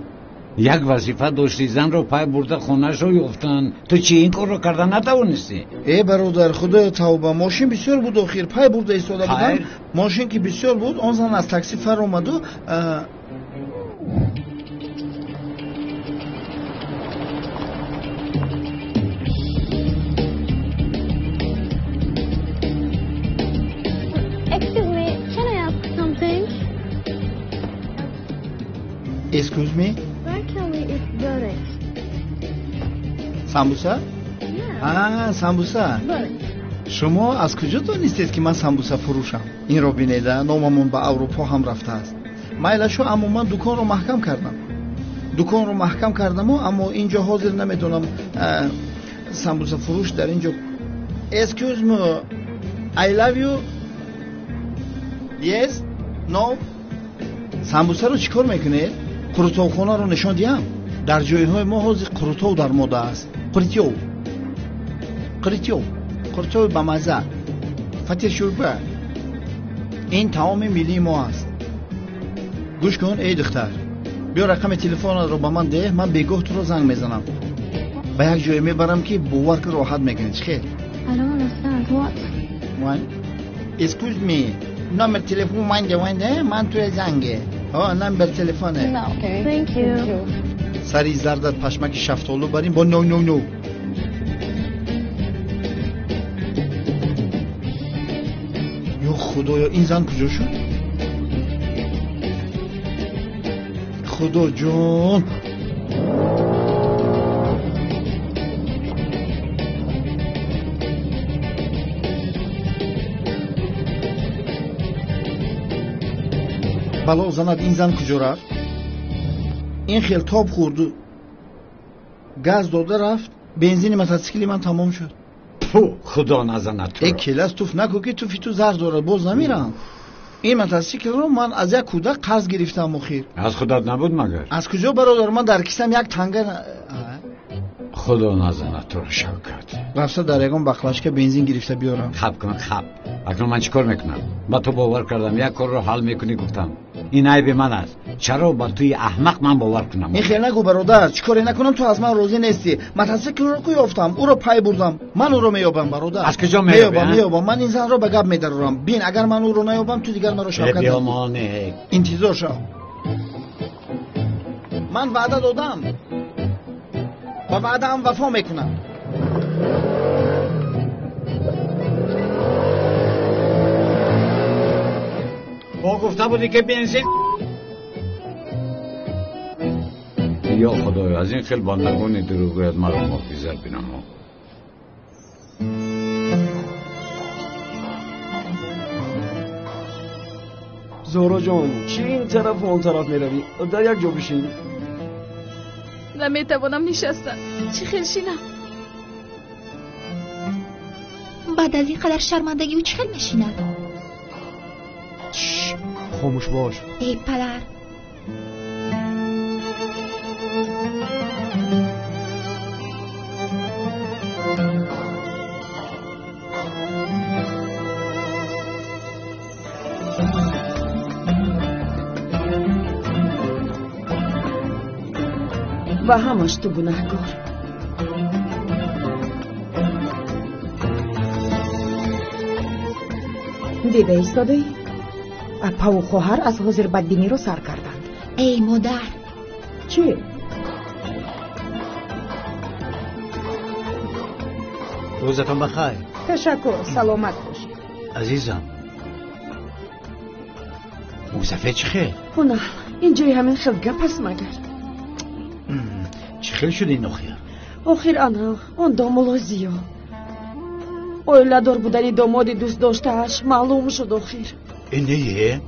Speaker 3: یک وظیفه داشتی زن رو پای برده خونش رو یافتن تو چی این کار رو کردن نتوانستی؟
Speaker 5: ای برادر خدا توبه ماشین بسیار بود آخر پای برده ایستاده بودم ماشین که بسیار بود آن زن از تاکسی فر اومد و Excuse me?
Speaker 15: Where can we eat burek?
Speaker 5: سامبوسا؟ سامبوسا. شما از کجا دانستید که من سامبوسا فروشم؟ این رو بینیده ناممون به اروپا هم رفته است. مایلشو اما من دکان رو محکم کردم اما اینجا حاضر نمیدونم سامبوسا فروش در اینجا. Excuse me. I love you. Yes? No? سامبوسا رو چیکار میکنید؟ قروتوخانه رو نشان دیم. در جایهای ما حاضر قروتو در موده است. قروتو با مزه. فتیر شوربه. این طعام ملی ما است. گوش کن ای دختر، بیا رقم تلفن رو با من ده، من بگاه تو رو زنگ میزنم. به یک جای میبرم که باور که راحت میکنی. چه خیر؟
Speaker 15: I don't understand what.
Speaker 5: One. Excuse me. نمبر تلفن من جوانده، من توی زنگه. نمبر تلفنه.
Speaker 15: No, okay. Thank you.
Speaker 5: سری زردت پشمک شفتالو بریم با نو نو نو. یا خدایا این زن کجا شد؟ خدا جان. بلا زند این زن کجا رفت؟ این خیلی تاب خورد و گاز داده رفت، بنزین موتورسیکلی من تمام شد.
Speaker 3: خدا نزند تو.
Speaker 5: یک کلاس توف نکو که توفی تو زرد داره، باز نمیرم. این موتورسیکل رو من از یک کودک قرض گرفتم اخیر.
Speaker 3: از خودت نبود مگر؟
Speaker 5: از کجا برادر؟ من در کیسم یک تنگه
Speaker 3: خدا نزند تو رو شوکت.
Speaker 5: رفته در یکم بخلش که بنزین گرفته بیارم.
Speaker 3: خب کن خب. اکنون من چیکار میکنم؟ با تو باور کردم یک کار رو حل میکنی، گفتم این عیب من است. چرا با توی احمق من باور کنم؟
Speaker 5: این خیلی نگو برادر، چیکاری نکنم تو از من راضی نیستی. موتورسیکل رو کو یافتم، او رو پای بردم. من او رو مییابم برادر.
Speaker 3: از کجا مییابم؟
Speaker 5: من این زن رو به گپ میدرم. بین اگر من او رو نیابم تو دیگر مرا شوکت
Speaker 3: نکنی.
Speaker 5: انتظار شو. من وعده دادم. با وعده هم وفا میکنم.
Speaker 3: با گفته بودی که بنزین. یا خدایا از این خیلی بندگان دروغگویت مرا محافظت بینم.
Speaker 8: زهرا جان چی این طرف و اون طرف میروی؟ در یک جا بشین.
Speaker 6: نمیتوانم نشستم. چی خیلی شینم.
Speaker 11: بعد از این قدر شرمندگی و چی خیلی میشیند؟
Speaker 12: خاموش باش.
Speaker 11: ای پدر.
Speaker 4: و همش تو گناهکار.
Speaker 7: دیده ایستاده ای؟ اپا و خواهر از حاضر بدبینی رو سر کردند.
Speaker 11: ای مادر.
Speaker 7: چی؟
Speaker 9: روزتان بخیر.
Speaker 7: تشکر، سلامت باشی.
Speaker 9: عزیزم موسفه چی خیل؟
Speaker 4: نه اینجای همین خیل گپ هست مگر؟
Speaker 9: چی خیل شد این اخیر؟
Speaker 4: آخر آنها اون دامولوزیو اویلادور بودنی دامادی دوست داشتهش معلوم شد آخر.
Speaker 9: اینه؟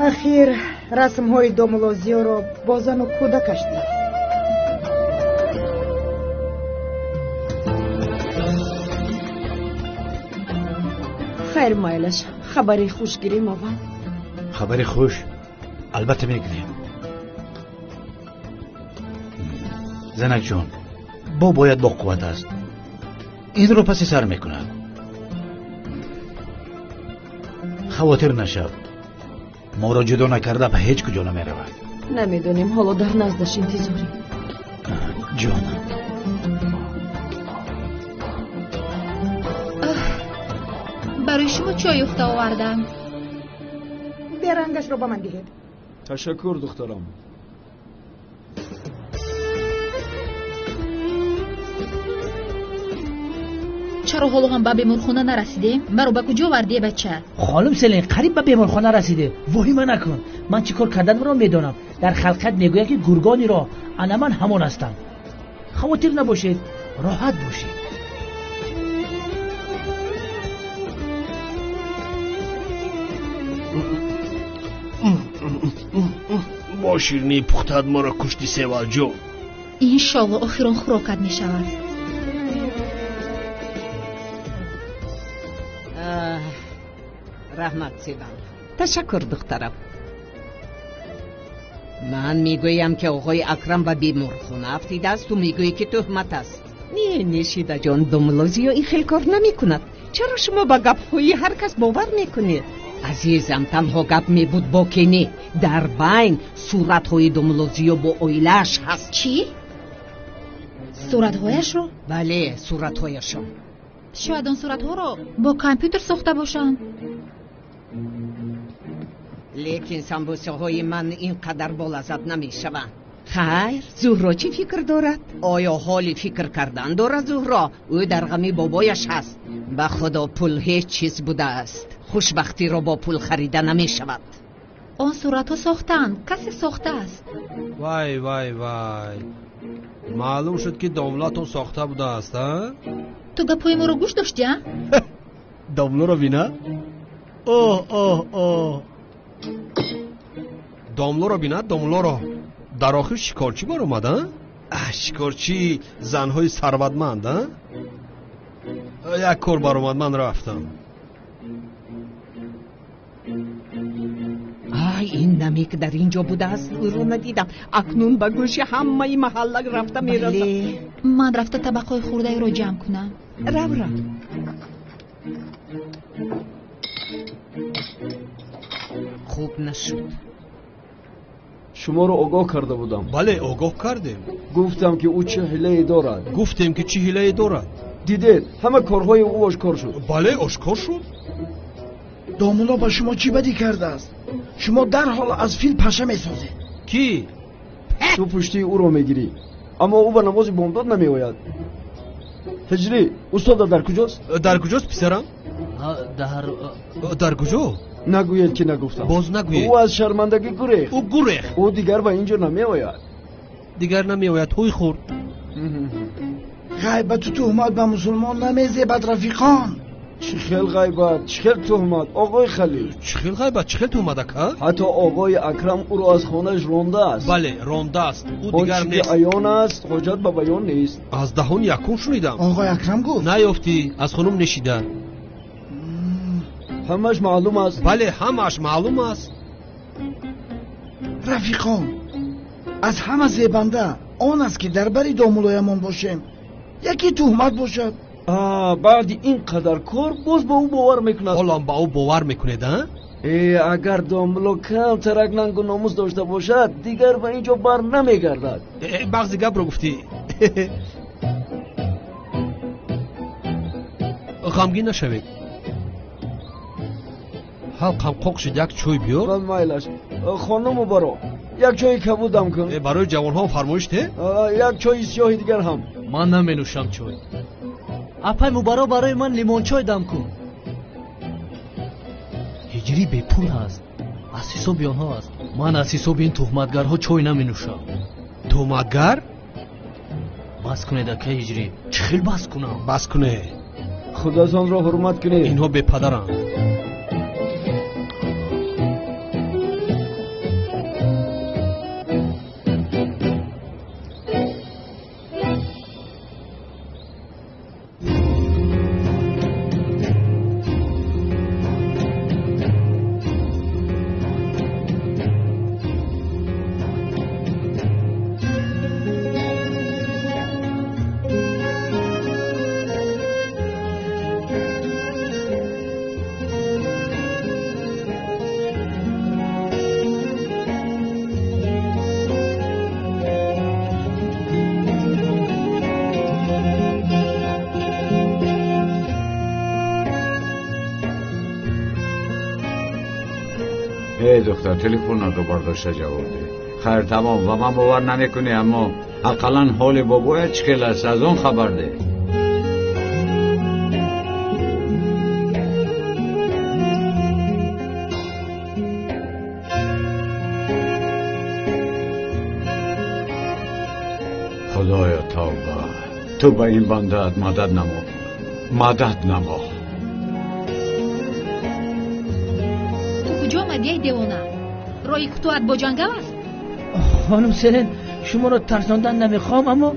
Speaker 7: اخیر رسم های دامولوزیو رو با زن و کودکش دید.
Speaker 4: خیر مایلش، خبری خوش گیریم اول.
Speaker 9: خبری خوش؟ البته میگیریم. زنک جان باید با قوت است. این رو پس سر میکند. خواطر نشد، ما را جدا نکرده به هیچ کجا نمیرود.
Speaker 4: نمیدونیم، حالا در نزدش انتظاری.
Speaker 9: جانم
Speaker 11: برای شما چای اخته آوردم.
Speaker 7: برنگش رو با من دهید.
Speaker 8: تشکر دخترم.
Speaker 11: چرا حالا هم به بیمارخانه نرسیدیم؟ مرا به کجا وردی بچه؟
Speaker 10: خانم سلین قریب به بیمارخانه رسیده. وحیم نکن، من چیکار کردن را میدانم. در خلقت میگوید که گرگانی را انا من همان هستم. خواطر نباشید، راحت باشید.
Speaker 13: با شیرینی پختت ما را کشتی سیوال جون.
Speaker 11: انشالله آخران خوراکت می شود.
Speaker 2: رحمت سیدم. تشکر دخترم. من میگویم که آقای اکرم به بیمارخانه افتیده است و میگویی که تهمت است. نه نشیده جان، دامولوزیو این خیلی کار نمی کند. چرا شما با گپ‌های هر کس باور میکنید؟ عزیزم تنها گپ می بود با کنی در بین صورت‌های دوملوزیو با اویلش هست.
Speaker 11: چی؟ صورت‌هایش رو؟
Speaker 2: بله صورت‌هایشون.
Speaker 11: شاید آن صورت‌ها رو با کامپیوتر ساخته باشن.
Speaker 2: لیکن سمبوسه های من اینقدر با لذت نمی شوند. خیر زهرا چی فکر دارد؟ آیا حال فکر کردن دارد زهرا؟ او در غم بابایش هست. به خدا پول هیچ چیز بوده است. خوشبختی را با پول خریده نمی شود.
Speaker 11: آن صورت‌ها ساختن کسی ساخته است.
Speaker 17: وای وای وای معلوم شد که داملاتون ساخته بوده است ها؟
Speaker 11: تو گپای ما رو گوش داشتی ها؟
Speaker 17: داملو رو بینه؟ اوه داملو رو بینه داملو رو در آخر شکارچی بار اومدن؟ شکارچی زنهای ثروتمند ها؟ یک کار بار اومد من رفتم.
Speaker 2: این نمی که در اینجا بوده است او رو ندیدم. اکنون به گوش همه محله رفته می رسد.
Speaker 11: من رفته طبقای خورده رو جمع کنم.
Speaker 2: رو خوب نشد.
Speaker 8: شما رو آگاه کرده بودم.
Speaker 17: بله آگاه کردیم.
Speaker 8: گفتم که او چه حیله دارد.
Speaker 17: گفتیم که چه حیله دارد.
Speaker 8: دیدید همه کارهای او آشکار شد.
Speaker 17: بله آشکار شد.
Speaker 5: دامولا با شما چی بدی کرده است؟ شما در حال از فیل پشه میسازید.
Speaker 17: کی؟
Speaker 8: تو پشتی او رو میگیری اما او به نماز بامداد نمی آید. هجری استاد در کجاست؟
Speaker 17: در کجاست پسرم؟ در کجا؟
Speaker 8: نگوید که نگفتم.
Speaker 17: باز نگوید.
Speaker 8: او از شرمندگی گریخت.
Speaker 17: او گریخت.
Speaker 8: او دیگر به اینجا نمی آید.
Speaker 17: دیگر نمی آید. توی خورد.
Speaker 5: غیبت و تهمت به مسلمان نمیزیبد رفیقان.
Speaker 8: چه خیل غیبت، چه خیل تهمت آقای خلیل.
Speaker 17: چه خیل غیبت، چه خیل تهمت اکا؟
Speaker 8: حتی آقای اکرم او را از خانهش رانده است.
Speaker 17: بله رانده است. او دیگر نیست.
Speaker 8: عیان است حاجت به بیان نیست.
Speaker 17: از دهان یکون شنیدم.
Speaker 5: آقای اکرم گفت
Speaker 17: نیافتی از خانم نشیده.
Speaker 8: همش معلوم است.
Speaker 17: بله همش معلوم است.
Speaker 5: رفیقان از همه زیبنده آن است که در بری دامولایمان باشیم یکی تهمت باشد.
Speaker 8: بعد این قدر کار باز با او باور میکند.
Speaker 17: حالا با او باور میکنید ها؟
Speaker 8: اگر داملو کم ترک ننگ و ناموس داشته باشد دیگر به اینجا بر نمیگردد.
Speaker 17: بغضی گپ رو گفتی. غمگین نشوید. حلقم قوق شد یک چوی بیار.
Speaker 8: مایلش خانمو برو یک چای کبودم کن.
Speaker 17: برای جوان ها فرمایش ده؟
Speaker 8: یک چای سیاهی دیگر هم.
Speaker 16: من نمی نوشم چای. اپای مبارا برای من لیمون چای دم کن. هجری به پول هست. از حساب آنها است. من از حساب این تهمتگرها چای نمی نوشم.
Speaker 17: تهمتگر؟
Speaker 16: بس کنه دکه هجری. چه خیلی بس کنم؟
Speaker 17: بس کنه.
Speaker 8: خدازان را حرمت کنه.
Speaker 17: اینها به پدرم.
Speaker 3: دختر تلفن رو برداشته جواب ده. خیر تمام و من باور نمیکنی اما اقلا حال بابایت چکل است از اون خبر ده. خدایا توبه تو به این بندهت مدد نما.
Speaker 11: کجا آمدی ای دیوانه؟ رای کتوات با جنگل است؟
Speaker 10: خانم سرین شما را ترساندن نمیخوام اما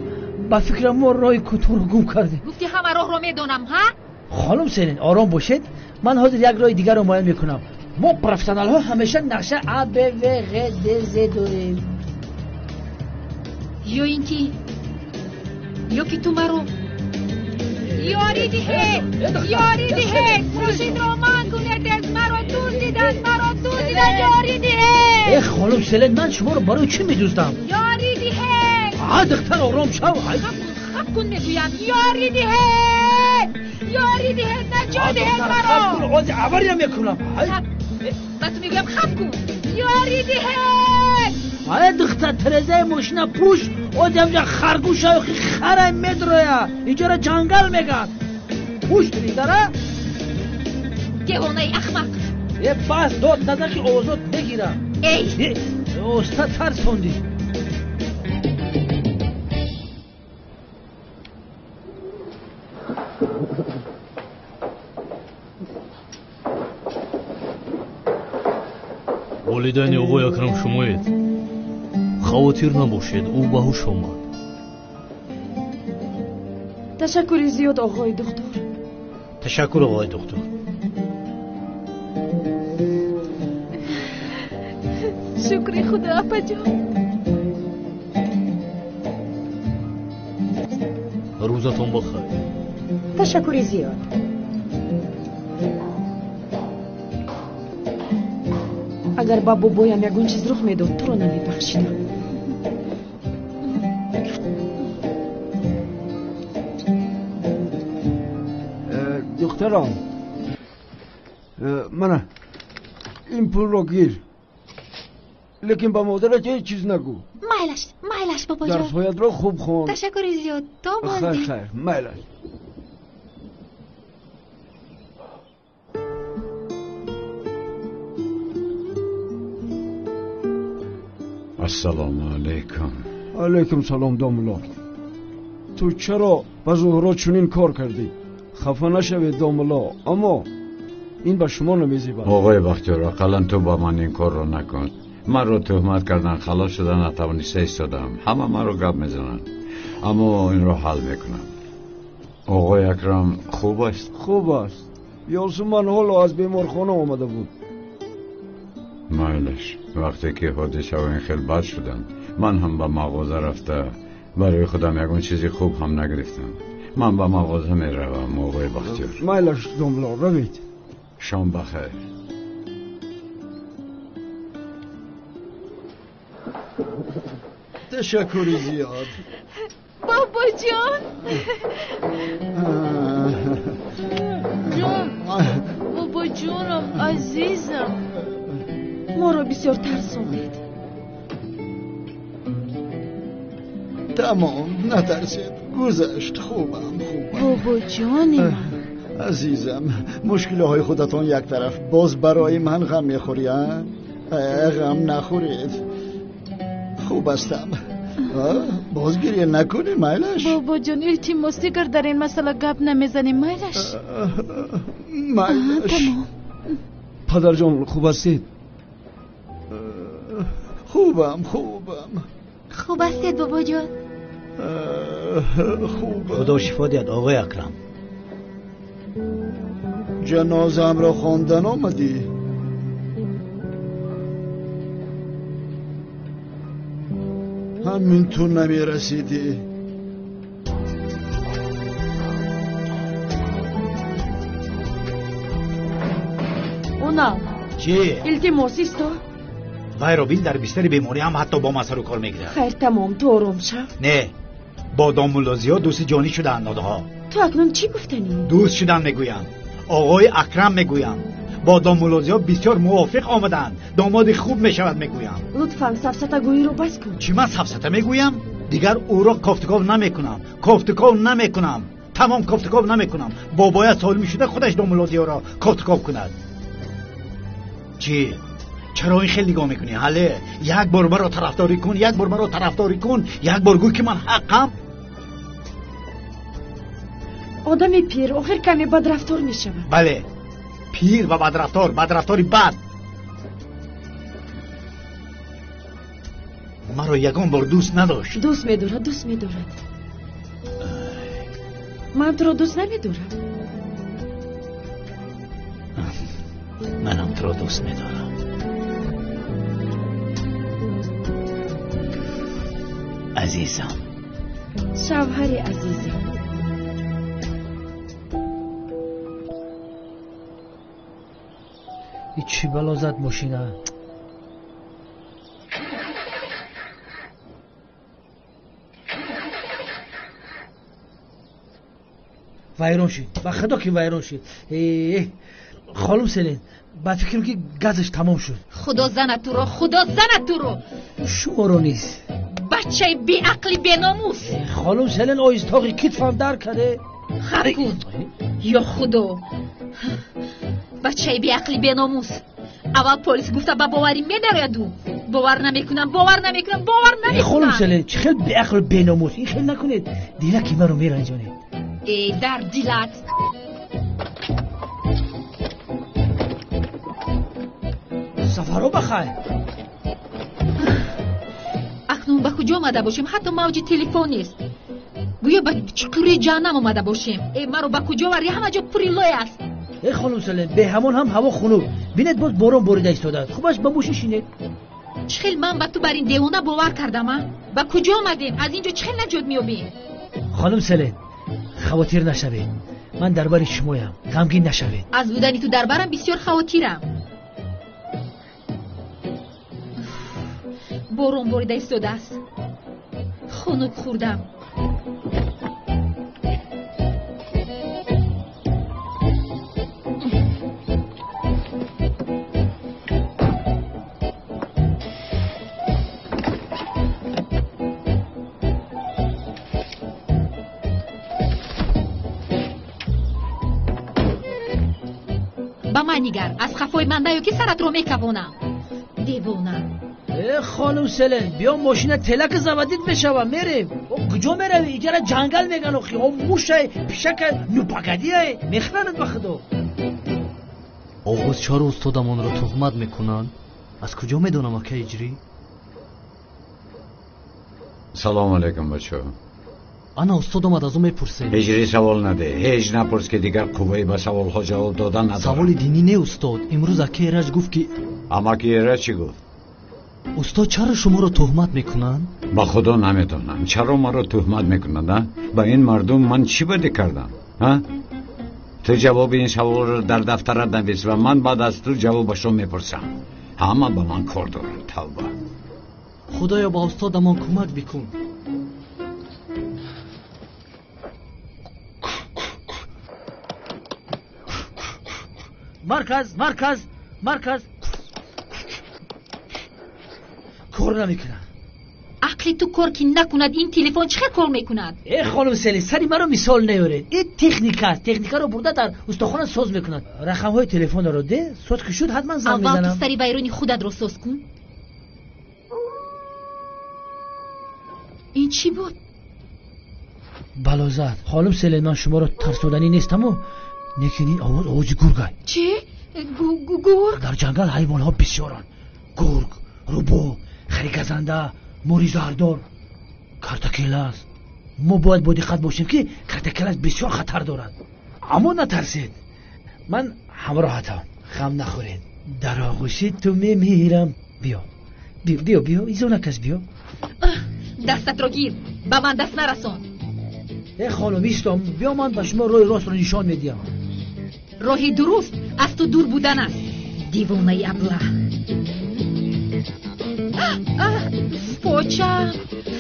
Speaker 10: با فکر ما رای کتو رو گم کرده.
Speaker 11: گفتی همه راه رو میدونم ها؟
Speaker 10: خانم سرین آرام باشید من حاضر یک رای دیگر رو معاین میکنم. ما پروفسیونال ها همیشه نقشه ا ب و غ د ز داریم.
Speaker 11: یا اینکی یا که تو مرو یاری دیه خورشید رو من کنه از مرو دوست دیده
Speaker 10: خانم سلن من شما رو برای چی میدوزدم؟
Speaker 6: یاری دیه
Speaker 10: دختر آرام شو.
Speaker 6: خب کن میگویم یاری دیه نجاده
Speaker 10: خب کن آزی عبریم میکنم.
Speaker 6: با تو میگویم خب کن یاری دیه
Speaker 10: دختر ترزه ماشینا پوش آزی همجا خرگوش های خره میدرویا اینجا را جنگل میگن پوش داری داره؟
Speaker 6: گهونه اخمق
Speaker 10: بس داد نده که آزاد بگیرم.
Speaker 6: ای
Speaker 10: استاد ترسوندی.
Speaker 16: والدین آقای اکرم شمایید. خاطر نباشید او به هوش آمد.
Speaker 4: تشکری زیاد آقای دکتر.
Speaker 9: تشکر آقای دکتر.
Speaker 6: شکر خدا اپا جان.
Speaker 16: روزتون بخیر.
Speaker 7: تشکری زیاد.
Speaker 4: اگر با بابایم یگون چیز رخ میداد تو رو نمیبخشیدم.
Speaker 8: دخترم من این پول رو گیر، لیکن با مادرت هیچ چیز نگو.
Speaker 6: مایلش بابا جان.
Speaker 8: درس‌هایت رو خوب خون.
Speaker 6: تشکری زیاد. تو بازی.
Speaker 8: خیر مایلش.
Speaker 3: السلام علیکم.
Speaker 8: علیکم سلام داملا. تو چرا با زهرا چنین کار کردی؟ خفه نشوید داملا، اما این به شما نمیزیبد.
Speaker 3: آقای بختیار اقلا تو با من این کار رو نکن. من رو تهمت کردن، خلاص شدن، نتوانسته ایستادم. همه من رو گپ میزنن، اما این رو حل میکنم. آقای اکرم خوب است؟
Speaker 8: خوب است. یاسمن حالا از بیمارخانه آمده بود.
Speaker 3: مایلش. وقتی که حادثه و این خیلی بد شدن من هم به مغازه رفته برای خودم یکون چیزی خوب هم نگرفتم. من به مغازه می روم آقای بختیار.
Speaker 8: مایلش داملا روید.
Speaker 3: شام بخیر.
Speaker 12: تشکری زیاد.
Speaker 6: بابا جان. بابا جانم عزیزم.
Speaker 4: ما رو بسیار ترسوندید.
Speaker 12: تمام نترسید، گذشت. خوبم.
Speaker 6: بابا جانی من
Speaker 12: عزیزم، مشکله های خودتان یک طرف، باز برای من غم میخورید؟ غم نخورید، خوب هستم. باز گریه نکنی مایلش.
Speaker 6: بابا جان التماس دیگر در این مسئله گپ نمیزنیم مایلش.
Speaker 12: تمام.
Speaker 8: پدر جان خوب هستید؟
Speaker 12: خوبم.
Speaker 6: خوب هستید بابا جان؟
Speaker 12: خوبم.
Speaker 9: خدا شفا دهد آقای اکرم.
Speaker 12: جنازم را خواندن آمدی؟ همین تو نمی رسیدی؟
Speaker 4: اونا
Speaker 9: چی؟
Speaker 4: التماسیست تو؟
Speaker 9: غیرابین در بستر بیماری هم حتی با مسئله کار میگیره.
Speaker 4: خیر تمام، تو آرام شو.
Speaker 9: نه، با دامولازیا دوست جانی شدن دادها.
Speaker 4: تو اکنون چی گفتنی؟
Speaker 9: دوست شدن میگویم. آقای اکرم میگویم با دامولازیا بسیار موافق آمدند. داماد خوب میشود میگویم.
Speaker 4: لطفاً سفسطه گویی رو بس کن.
Speaker 9: چی من سفسطه میگویم؟ دیگر او را کافتکاو نمیکنم. تمام کافتکاو نمیکنم. بابای سالمی شده خودش دامولازیا را کافتکاو کند. چی؟ چرا این خیلی نگاه میکنی؟ حاله یک بار مرا طرفداری کن، یک بار گوی که من حقم.
Speaker 4: آدمی پیر آخر کمی بدرفتار میشود.
Speaker 9: بله، پیر و بدرفتاری بد. مرا یکان بار دوست نداشت.
Speaker 4: دوست میدارد. من تو را دوست نمیدارم.
Speaker 9: منم تو را دوست میدارم. عزیزم،
Speaker 4: شوهر عزیزم.
Speaker 10: این چی بلا زد ماشینه؟ ویران شد با خدا که ویران شد. خانم سلین با فکرم که گازش تمام شد.
Speaker 11: خدا زنت تو رو، خدا زنت تو رو.
Speaker 10: شما رو نیست
Speaker 11: بچه بی عقلی بی ناموس.
Speaker 10: خانم سلین آیستاقی کتفم در کرده.
Speaker 11: خرکو یا خدا بچه بی عقلی بی ناموس. اول پلیس گفته با باوری میدارد. باور نمیکنم.
Speaker 10: خانم سلین چه خیلی بی عقل بی ناموس. این خیلی نکنید دیله که من رو میرنجانید.
Speaker 11: ای در دیلت.
Speaker 10: سفرو بخیر.
Speaker 11: اکنون به کجا آمده باشیم؟ حتی موج تلفن نیست. گویا به چکوری جهنم آمده باشیم. ای مرا به کجا وری؟ همه جا پوری لای است.
Speaker 10: ای خانم سلیم به همون هم هوا خنک. بینید باز بارون بریده ایستاده. خوبش با موششینه.
Speaker 11: چخیل من به تو بر این دیوانه باور کردم. به کجا آمدیم؟ از اینجا چخیل نجات میابیم؟
Speaker 10: خانم سلیم خواطر نشوید. من دربار شمایم. غمگین نشوید.
Speaker 11: از بودنی تو دربارم بسیار خواطرم. بارون بریده ایستاده است. خنک خوردم. با من نگر. از خفای من نیو که سرت رو میکوانم. دیوانه.
Speaker 10: خانم سلین بیا ماشین تلک زبادیت بشوم میریم. کجا میروی؟ اینجا جنگل میگن اخی. موشه پیشک نوپگدیه میخرند به خدا.
Speaker 16: آغاز چرا استادمان رو تهمت میکنن؟ از کجا میدونم اکه اجری؟
Speaker 3: سلام علیکم بچه.
Speaker 16: انا استاد آمد از اون میپرسه.
Speaker 3: اجری سوال نده. هیچ نپرس که دیگر قوی به سوال ها جواب دادن نداره.
Speaker 16: سوال دینی نه استاد. امروز اکه ایرج گفت که
Speaker 3: اما که ایرج چی گفت؟
Speaker 16: استاد چرا شما رو تهمت میکنن؟
Speaker 3: با خدا نمیدونم چرا ما رو تهمت میکنن. با این مردم من چی بده کردم؟ تو جواب این سوال رو در دفترت نویس و من بعد از تو جوابش رو میپرسم. همه با من کار دارن. توبه.
Speaker 16: خدایا با استادمان کمک بکن.
Speaker 10: مرکز کار نمیکنن.
Speaker 11: عقلی تو کار که نکند این تلفن چه کار میکند؟
Speaker 10: ای خانم سلی سری مرا مثال نیاره. این تکنیکا رو برده در استخوان ساز میکنند. رقم های تلفن رو ده صوت که شد حتما زنگ میزنم.
Speaker 11: اول تو سری ویرونی خودت رو ساز کن. این چی بود؟
Speaker 10: بلازت خانم سلی من شما رو ترسودنی نیستم و لیکن این آواز گرگه.
Speaker 11: چه؟ گرگ؟
Speaker 10: در جنگل حیوان ها بسیارن. گرگ، روبو، خریگزنده، موری زهردار، کرتکیلس. ما باید با دقت باشیم که کرتکیلس بسیار خطر دارد. اما نترسید. من همراهتم. غم نخورید. در آغوش تو میمیرم. بیا ایزو نکس بیا.
Speaker 11: دستت رو گیر. با من دست نرسان.
Speaker 10: ای خانم ایستم. بیا من به شما راه راست رو نشان میدیم.
Speaker 11: راه درست از تو دور بودن است. دیوانه ابله. پوچم.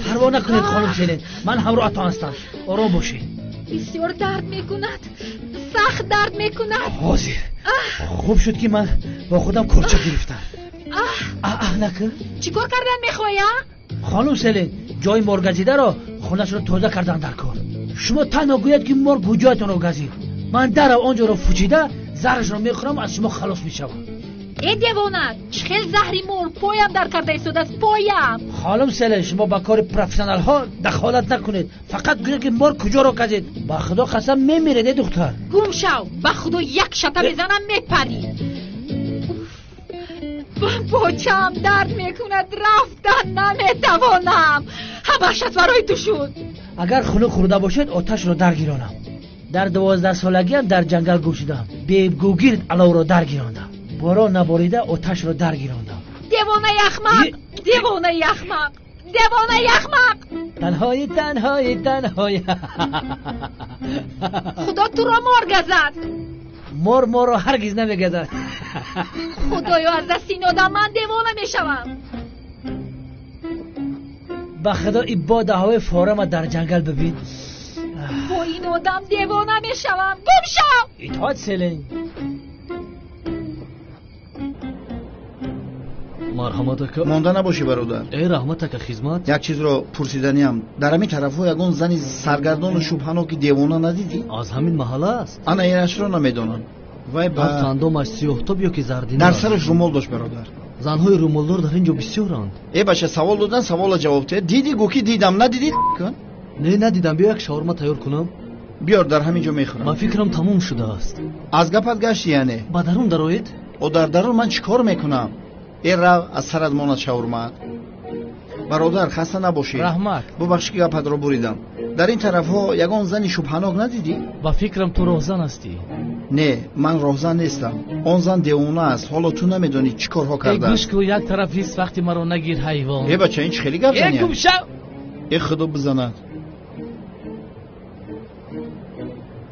Speaker 10: پروا نکنید خانم سلین. من همراهتان هستم. آرام باشید.
Speaker 11: بسیار درد میکند. سخت درد میکند.
Speaker 10: حاضر. خوب شد که من با خودم کرچه گرفتم. نکن.
Speaker 11: چی کار کردن میخوایی؟
Speaker 10: خانم سلین جای مرگزیده رو خونش رو تازه کردن در کار. شما تنها گوید که مرگ کجایتون رو گزید. من در آنجا رو فوچیده زهرش رو میخورم از شما خلاص میشم.
Speaker 11: ای دیوانه چخیل زهری مول پایم در کرده ایستاده است. پایم.
Speaker 10: خانم سلین شما با کار پروفسیونال ها دخالت نکنید. فقط گوید که مرگ کجا رو گزید. با خدا قسم میمیرید دختر.
Speaker 11: گم شو. با خدا یک شته میزنم میپری. پاچم درد میکند. رفتن نمیتوانم. همش از برای تو شد.
Speaker 10: اگر خونه خورده باشد آتش رو درگیرانم. در 12 سالگی هم در جنگل گوشیدم. بیبگوگیرد علاو رو درگیراندم. باران نباریده آتش رو درگیراندم.
Speaker 11: دیوانه احمق. دیوانه احمق. دیوانه احمق.
Speaker 10: تنهای
Speaker 11: خدا تو را مرگزد.
Speaker 10: مر رو هرگز نمیگزد.
Speaker 11: خدایا از دست این آدم من دیوانه میشوم.
Speaker 10: با خدا این باده های فارم در جنگل ببین.
Speaker 11: با این آدم دیوانه میشوم. گم شو.
Speaker 10: اطاعت سلین.
Speaker 16: مرحمت اکا.
Speaker 5: مونده نباشی برادر.
Speaker 16: ای رحمت اکا خدمت.
Speaker 5: یک چیز رو پرسیدنیم. در همین طرفو یگون زنی سرگردان و شبهناکی دیوانه ندیدی؟
Speaker 16: از همین محله است.
Speaker 5: انا اینش رو نمیدونم. وای با
Speaker 16: تندامش سیاه‌تاب یا که زردینه.
Speaker 5: در سرش رومال داشت برادر.
Speaker 16: زنهای رومالدار در اینجا بسیارند.
Speaker 5: ای باشه سوال دادن سوال جواب ده. دیدی گوکی دیدم ندیدی کن؟
Speaker 16: نه ندیدم. بیا یک شاورما تیار کنم.
Speaker 5: بیار در همینجا میخورم.
Speaker 16: من فکرم تموم شده است.
Speaker 5: از گپت گشتی یعنی؟
Speaker 16: با درون دروید؟
Speaker 5: او در درون من چیکار میکنم؟ ای رو از سرت ماند شاورما. برادر خسته نباشی.
Speaker 16: رحمت.
Speaker 5: ببخش که گپت رو بریدم. در این طرفها یگان زنی شبهناک ندیدی؟
Speaker 16: با فکرم تو راهزن هستی.
Speaker 5: نه من راهزن نیستم. آن زن دیوانه است. حالا تو نمیدونی چی کارها کرده.
Speaker 16: ای گوش کو یک طرف نیست وقتی مرا نگیر حیوان.
Speaker 5: ای بچه این چه خیلی گپ زنی.
Speaker 16: گم شو.
Speaker 5: ای خدا بزند.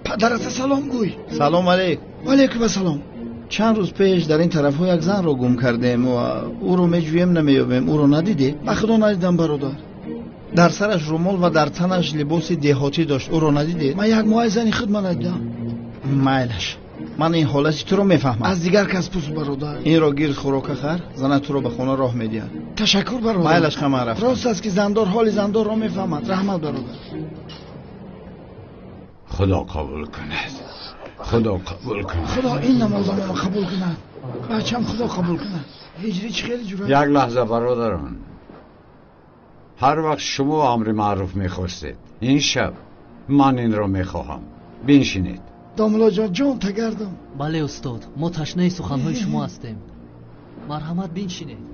Speaker 5: پدرت سلام گوی. سلام علیکم. و علیکم السلام. چند روز پیش در این طرفها یک زن رو گم کردیم و او رو میجویم نمیابیم. او رو ندیدی؟ به خدا ندیدم برادر. در سرش رومال و در تنش لباس دهاتی داشت. او رو ندیدی؟ من یک ماه زنی خدمت ندیدم. میلش من این حالتی تو رو میفهمم. از دیگر کس پوس برادر. این را گیر خوراک خر زن تو رو به خونه راه میدید. تشکر برادر. میلش خمه رفت. راست است که زندار حال زندار را میفهمد. رحمت برادر.
Speaker 3: خدا قبول کند. خدا قبول کند.
Speaker 5: خدا این نمازم ما قبول کند. بچم خدا قبول کند. هجری چه خیلی جورا.
Speaker 3: یک لحظه برادران. هر وقت شما امر معروف میخواستید این شب من این را میخواهم. بنشینید.
Speaker 5: داملا جان تگردم.
Speaker 16: بله استاد ما تشنه سخنهای شما هستیم. مرحمت بنشینید.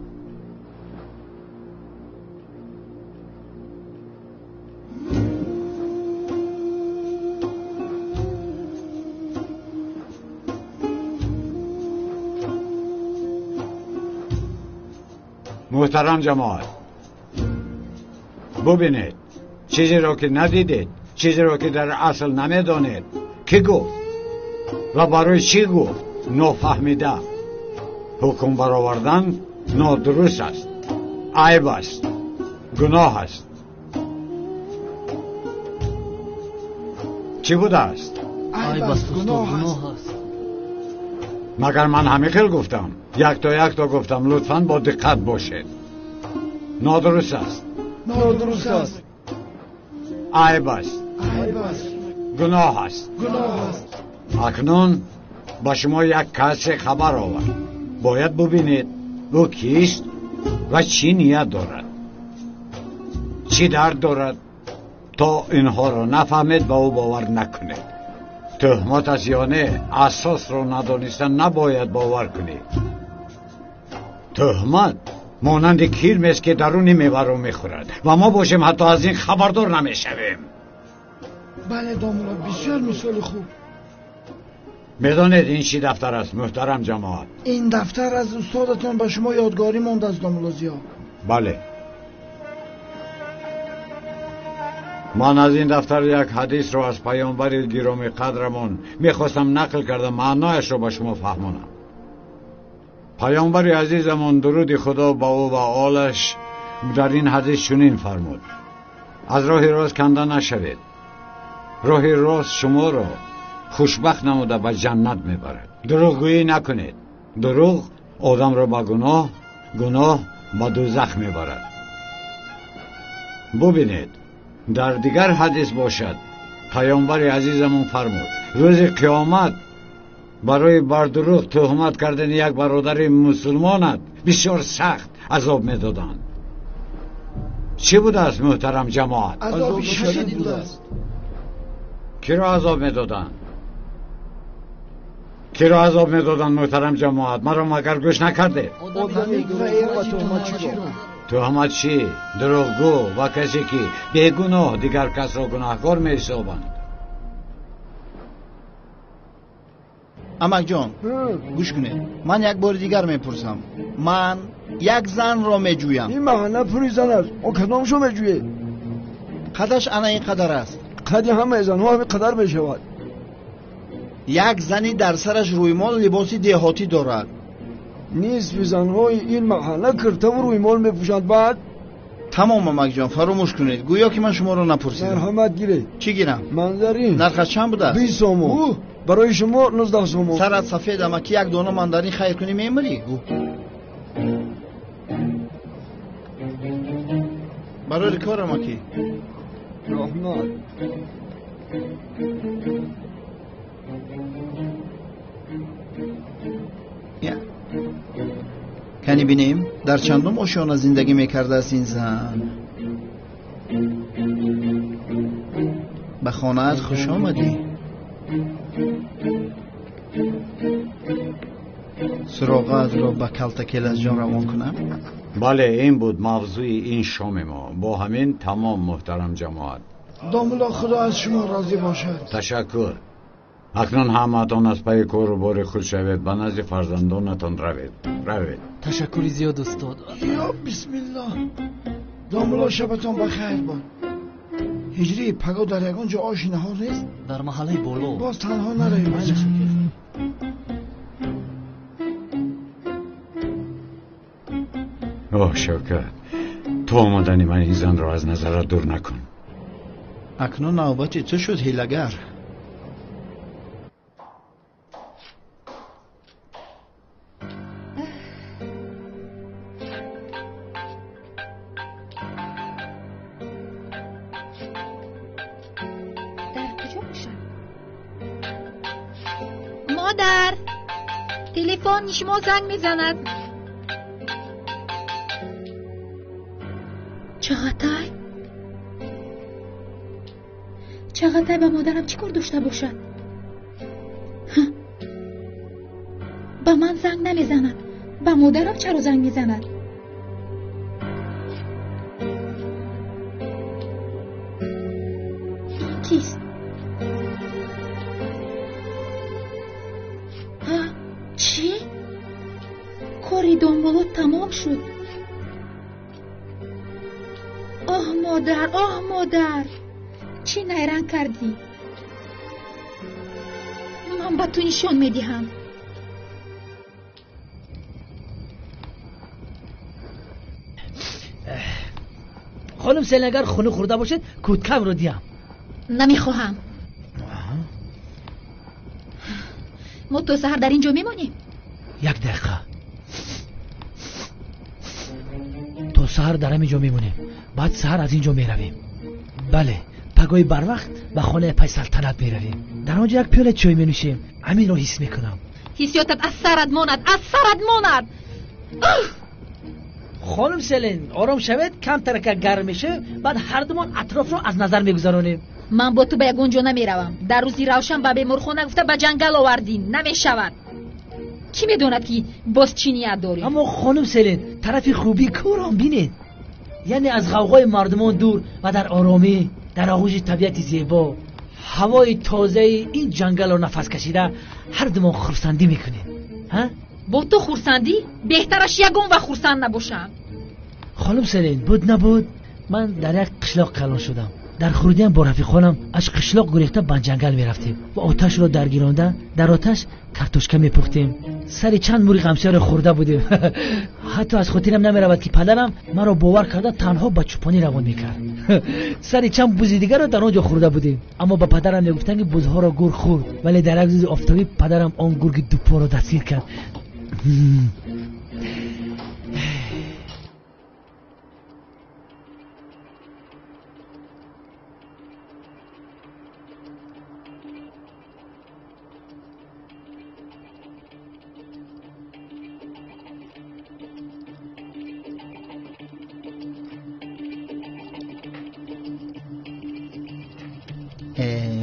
Speaker 3: محترم جماعت ببینید چیزی را که ندیدید چیزی را که در اصل نمیدانید کی گفت و برای چی گفت نفهمیده حکم برآوردن نادرست است عیب است گناه است چی بوده است
Speaker 16: عیب است گناه است
Speaker 3: مگر من همه خیل گفتم یک تا گفتم لطفاً با دقت باشید نادرست است
Speaker 5: نادرست است
Speaker 3: عیب است گناه است اکنون با شما یک کس خبر آورد باید ببینید او کیست و چی نیت دارد چی درد دارد تا اینها را نفهمید و او باور نکنید تهمت است یا نه اساس را ندانستن نباید باور کنید تهمت مانند کیرم است که درونی میوه را میخورد و ما باشیم حتی از این خبردار نمیشویم
Speaker 5: بله دامولا بسیار مثال خوب
Speaker 3: میدانید این چی دفتر است محترم جماعت
Speaker 5: این دفتر از استادتان به شما یادگاری مانده از دامولا زیا
Speaker 3: بله من از این دفتر یک حدیث رو از پیامبر گرامی قدرمان میخواستم نقل کردم معنایش رو به شما فهمونم پیامبر عزیزمان درود خدا با او و آلش در این حدیث چنین فرمود از راه راست کنده نشوید راه راست شما را خوشبخت نموده به جنت میبرد دروغگویی نکنید دروغ آدم را به گناه به دوزخ میبرد ببینید در دیگر حدیث باشد پیامبر عزیزمون فرمود روز قیامت برای بر دروغ تهمت کردن یک برادر مسلمانت بسیار سخت عذاب میدادند چی بوده است محترم جماعت
Speaker 5: عذاب شدید بوده است
Speaker 3: کی را عذاب میدادند کی را عذاب میدادند محترم جماعت مرا مگر گوش نکرده تهمت چی دروغگو و کسی که بیگناه دیگر کس را گناهکار می‌حسابند
Speaker 5: امک جان گوش کنید من یک بار دیگر میپرسم من یک زن را میجویم
Speaker 13: این محنه پوری زن است او کدامشو میجویه
Speaker 5: قدش انا این قدر است
Speaker 13: قدی همه زن ها همه قدر میشود
Speaker 5: یک زنی در سرش رویمال لباسی دهاتی دارد
Speaker 13: نیست زن های این محله کرته و رویمال میپوشند بعد
Speaker 5: تمام مامک جان فراموش کنید گویا که من شما رو نپرسیدم.
Speaker 13: مرحمت گیرید.
Speaker 5: چی گیرم؟
Speaker 13: ماندارین.
Speaker 5: نرخش چند بوده؟
Speaker 13: 20 سومو. برای شما 19 سومو.
Speaker 5: سرت سفید اما که یک دانه ماندارین خیر کنی میمری. برای کار اما کی؟
Speaker 13: رحمت.
Speaker 5: کنی بینیم در چندم آشیانه زندگی میکرده است این زن. به خانه‌ات خوش آمدی. سراغت را به کلتکل از جان روان کنم.
Speaker 3: بله این بود موضوع این شام ما. با همین تمام محترم جماعت.
Speaker 12: داملا خدا از شما راضی باشد.
Speaker 3: تشکر. اکنون همتان از پی کار و بار خود شوید به نزد فرزندانتان روید.
Speaker 16: تشکری زیاد استاد.
Speaker 12: یا بسم الله. داملا شبتان بخیر باد. هجری پگاه در یگان جا آشی نهار نیست؟
Speaker 16: در محله بالا.
Speaker 12: باز تنها نرویم.
Speaker 3: اوه شوکت، تو آمدنی من این زن را از نظرت دور نکن.
Speaker 5: اکنون نوبت تو شد هیلگر.
Speaker 11: مادر تلفن شما زنگ میزند. چقدر به مادرم چی کار داشته باشد؟ به من زنگ نمیزند. به مادرم چرا زنگ میزند؟ کیست؟ چی؟ کاری دنبالو تمام شد. آه مادر چی نیرنگ کردی؟ من با تو نشان میدهم.
Speaker 10: خانم سیلین اگر خونه خورده باشد کودکم رو دیم.
Speaker 11: نمیخواهم. ما تو سهر در اینجا میمونیم.
Speaker 10: یک دقیقه. تو سهر در اینجا میمونیم، بعد سهر از اینجا میرویم. بله پگاهی بر وقت به خانه پای سلطنت میرویم. در آنجا یک پیاله چای مینوشیم. همین رو حس میکنم.
Speaker 11: حسیاتت از سرت ماند.
Speaker 10: خانم سیلین آرام شوید، کم ترکه گرم میشه، بعد هر دومان اطراف رو از نظر میگذارونیم.
Speaker 11: من با تو به یگونجا نمیروم. در روزی روشن به بیمارخانه گفته به جنگل آوردین. نمیشود. کی میدوند که باز چی نیت داریم؟
Speaker 10: اما خانم سیلین طرف خوبی کورم بینید، یعنی از غوغای مردمان دور و در آرامی در آغوش طبیعت زیبا، هوای تازه این جنگل رو نفس کشیده هر دومان خرسندی میکنیم.
Speaker 11: با تو خرسندی؟ بهترش یگون و خرسند نباشم.
Speaker 10: خانم سیلین بود نبود من در یک قشلاق کلان شدم. در خروجیم با رفیقانم از قشلاق گریخته به جنگل میرفتیم و آتش رو درگیرانده در آتش کارتوشکه میپختیم. سری چند موری غمسه رو خورده بودیم. حتی از خاطرم نمیرود که پدرم مرا باور کرده تنها به چوپانی روان میکرد. سری چند بوزی دیگر رو در آنجا خورده بودیم، اما به پدرم میگفتن که بوزها را گور خورد، ولی در یک روز آفتابی پدرم آن گرگ دوپا رو دستگیر کرد.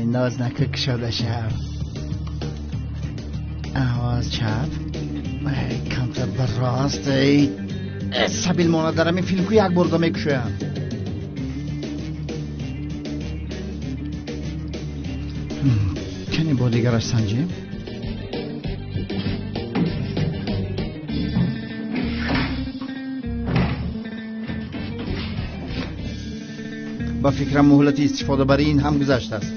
Speaker 5: نازنکه کشاده شب آواز چپ کمتر بر راست سبیل مانه دارم این فیلم که یک برده میکشویم. کنی با دیگرش سنجیم. با فکرم مهلت استفاده برای این هم گذشته است.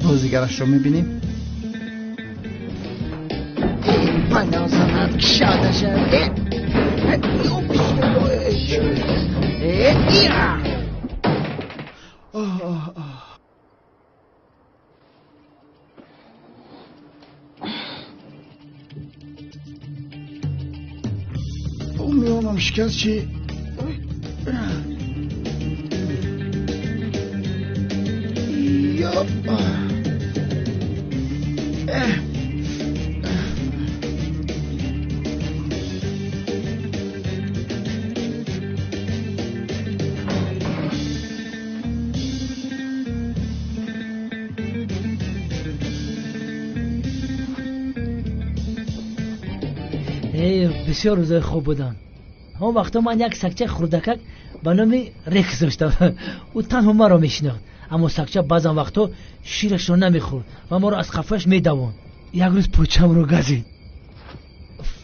Speaker 5: بازیگرش رو میبینیم. من نازنت کشاده شد.
Speaker 12: میامم شکست چی؟ یا
Speaker 10: بسیار روزای خوب بودن. اون وقتا من یک سگچه خردکک به نام رکس داشتم. او تنها ما را میشناخت، اما سگچه بعضا وقتا شیرش را نمیخورد و ما را از خفش میدوان. یک روز پوچم رو گزید،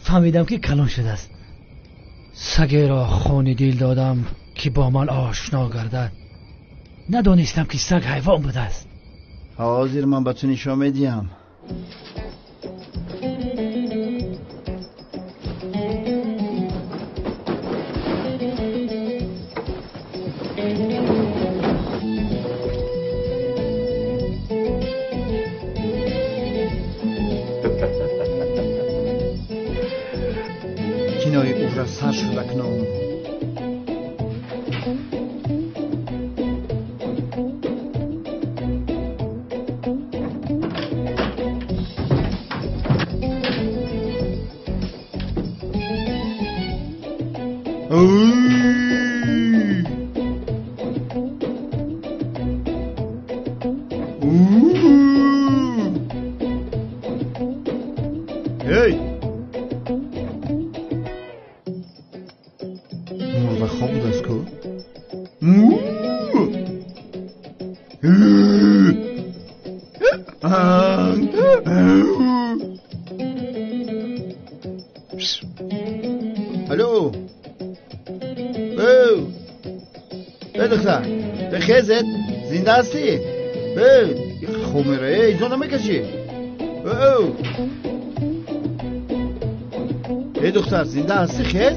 Speaker 10: فهمیدم که کلان شده است. سگی را خون دل دادم که با من آشنا گردد. ندانستم که سگ حیوان بوده است.
Speaker 12: حاضر من به تو نشان میدیم. کنای او را سر شدکنم. هی مرغ خواب دست کو الو دختر به خیزت زنده هستی؟ خمره ایزا نمیکشی؟ ای دختر زنده هستی خیز؟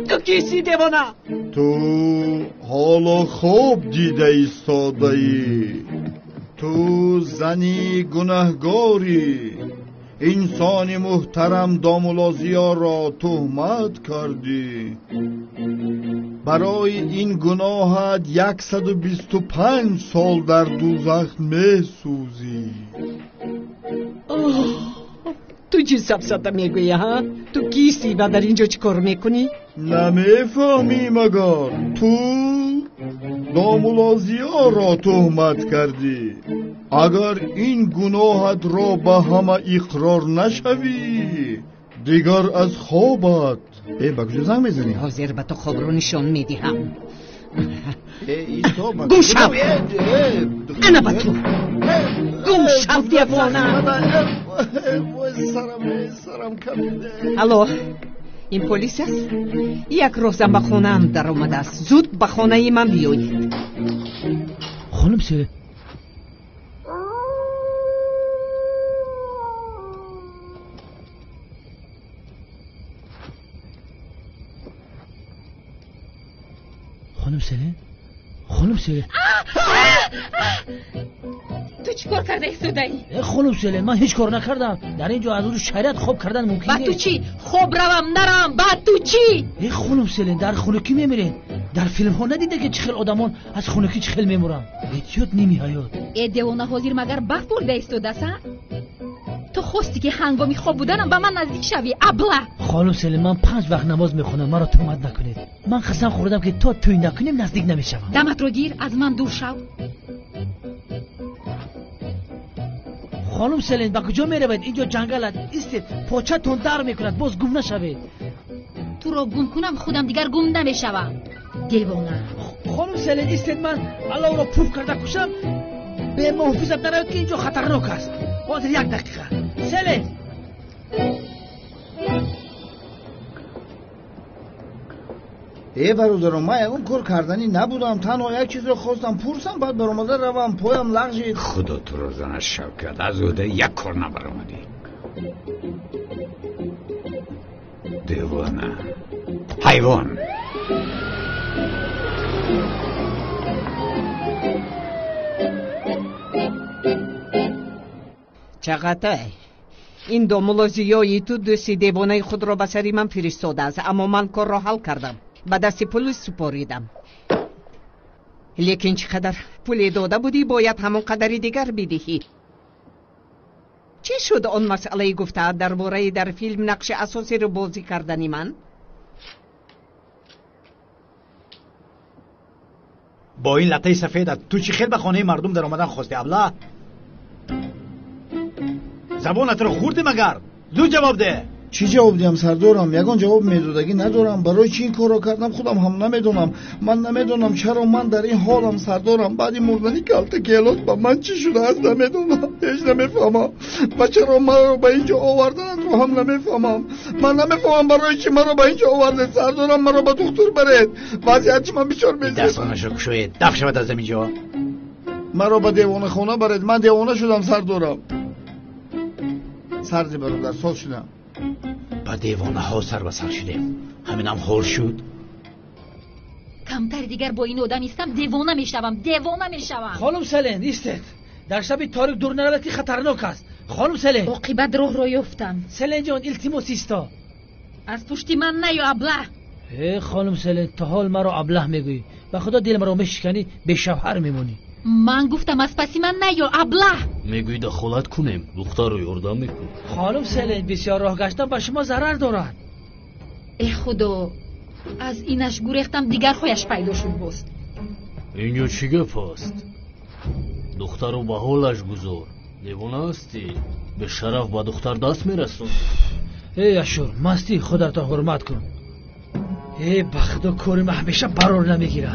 Speaker 2: تو کیسی دیوانه؟
Speaker 12: تو حالا خوب دیده ایستاده ای. تو زنی گناهگاری، انسان محترم دامولازیا را تهمت کردی. برای این گناهت 125 سال در دوزخ می سوزی.
Speaker 2: تو چی سبسته میگویی ها؟ تو کیستی و در اینجا چی کار میکنی؟
Speaker 12: نمیفهمی مگر تو دامولازیا را تهمت کردی. اگر این گناهت را به همه اقرار نشوی دیگر از خوابت به کجا زنگ میزنی؟
Speaker 2: حاضر به تو خواب رو نشان میدیم.
Speaker 12: گم شو
Speaker 2: انا به تو گم شو دیوانه.
Speaker 12: سرم کمیده.
Speaker 2: الو این پلیس است؟ یک روزم به خونه هم در آمده است. زود به خانه من بیایید.
Speaker 10: خانم سیره خانم سیله
Speaker 6: تو چی کار کرده ایستاده؟
Speaker 10: خانم سیله من هیچ کار نکردم. در اینجا از اون شریعت خوب کردن ممکنه.
Speaker 6: با تو چی؟ خوب روم نرم با تو چی؟
Speaker 10: خانم سیله در خونکی میمیرین. در فیلم ها ندیده که چخیل آدمان از خونکی چخیل میمورن؟ ایتیوت نیمی حیات.
Speaker 6: دیوانه حاضر مگر بخت برده ایستاده سا؟ تو خواستی که هنگامی خواب بودنم به من نزدیک شوی ابله.
Speaker 10: خانم سیله من 5 وقت نماز میخونم، مرا تهمت نکنید. من قسم خوردم که تا توی نکنیم نزدیک نمیشم.
Speaker 6: دمت رو گیر، از من دور شو.
Speaker 10: خانم سیلین با کجا میروید؟ اینجا جنگل است. ایستید پاچتون در میکند باز گم نشوید.
Speaker 6: تو رو گم کنم خودم دیگر گم نمیشوم. دیوانه.
Speaker 10: خانم سیلین ایستید، من الله را پوف کرده کشم. به محافظت نروید که اینجا خطرناک است. باز 1 دقیقه. سیلین
Speaker 12: برادرم من اون کار کردنی نبودم. تنها یک چیز رو خواستم پرسم بعد برآمده روم پایم لغزید.
Speaker 3: خدا تو رو زنش شوکت از عهده یک کار نبرآمدی. دیوانه حیوان.
Speaker 2: چقدر این دو ملازیایی تو دوستی دیوانه خود را به سری من فرستاده است، اما من کار را حل کردم، به دست پلیس سپاریدم. لیکن چقدر پول داده بودی باید همون قدری دیگر بدهی. چه شد آن مسئله گفته درباره در فیلم نقش اساسی رو بازی کردنی من؟
Speaker 9: با این لطه سفیدت تو چی خیلی به خانه مردم در آمدن خواستی ابله؟ زبانت رو خوردی مگر؟ زود جواب ده.
Speaker 5: چی جواب دیم سردارم؟ یگان جواب میدادگی ندارم. برای چی این کار را کردم خودم هم نمیدونم. من نمیدونم چرا من در این حالم سردارم. بعد مردنی کلت کیلات با من چی شده است نمیدونم، هیچ نمیفهمم. و چرا مرا به اینجا آوردن رو هم نمیفهمم. من نمیفهمم برای چی مرا به اینجا آورده. سردارم مرا به دکتر برید. وضعیت چی من بسیار میزید.
Speaker 9: دستانشو کشوید دفع شود از اینجا.
Speaker 5: مرا به دیوانه خانه برید. من دیوانه شدم سردارم. سردی برادر سال شدم.
Speaker 9: با دیوانه ها سر به سر شدیم. همین هم خور شد.
Speaker 11: کمتر دیگر با این آدم ایستم دیوانه میشوم.
Speaker 10: خانم سلین ایستید. در شب تاریک دور نرود که خطرناک است. خانم سلین
Speaker 11: عاقبت راه را یافتم.
Speaker 10: سلین جان التماس ایستا.
Speaker 11: از پشت من نیا ابله.
Speaker 10: خانم سلین تا حال مرا ابله میگویی. به خدا دل مرا میشکنی به شوهر میمونی.
Speaker 11: من گفتم از پسی من نیا ابله.
Speaker 16: میگویی دخالت کنیم دختر رو یاردم میکن.
Speaker 10: خانم سلین بسیار راه گشتن به شما ضرر دارد.
Speaker 11: ای خدا از اینش گریختم دیگر خویش پیدا شد باز.
Speaker 16: اینجا چی گپ است؟ دختر رو به حالش گذار. دیوانه هستی؟ به شرف با دختر دست میرسون.
Speaker 10: ای اشور مستی خودت حرمت کن. ای بخدا کارم همیشه برار نمیگیره.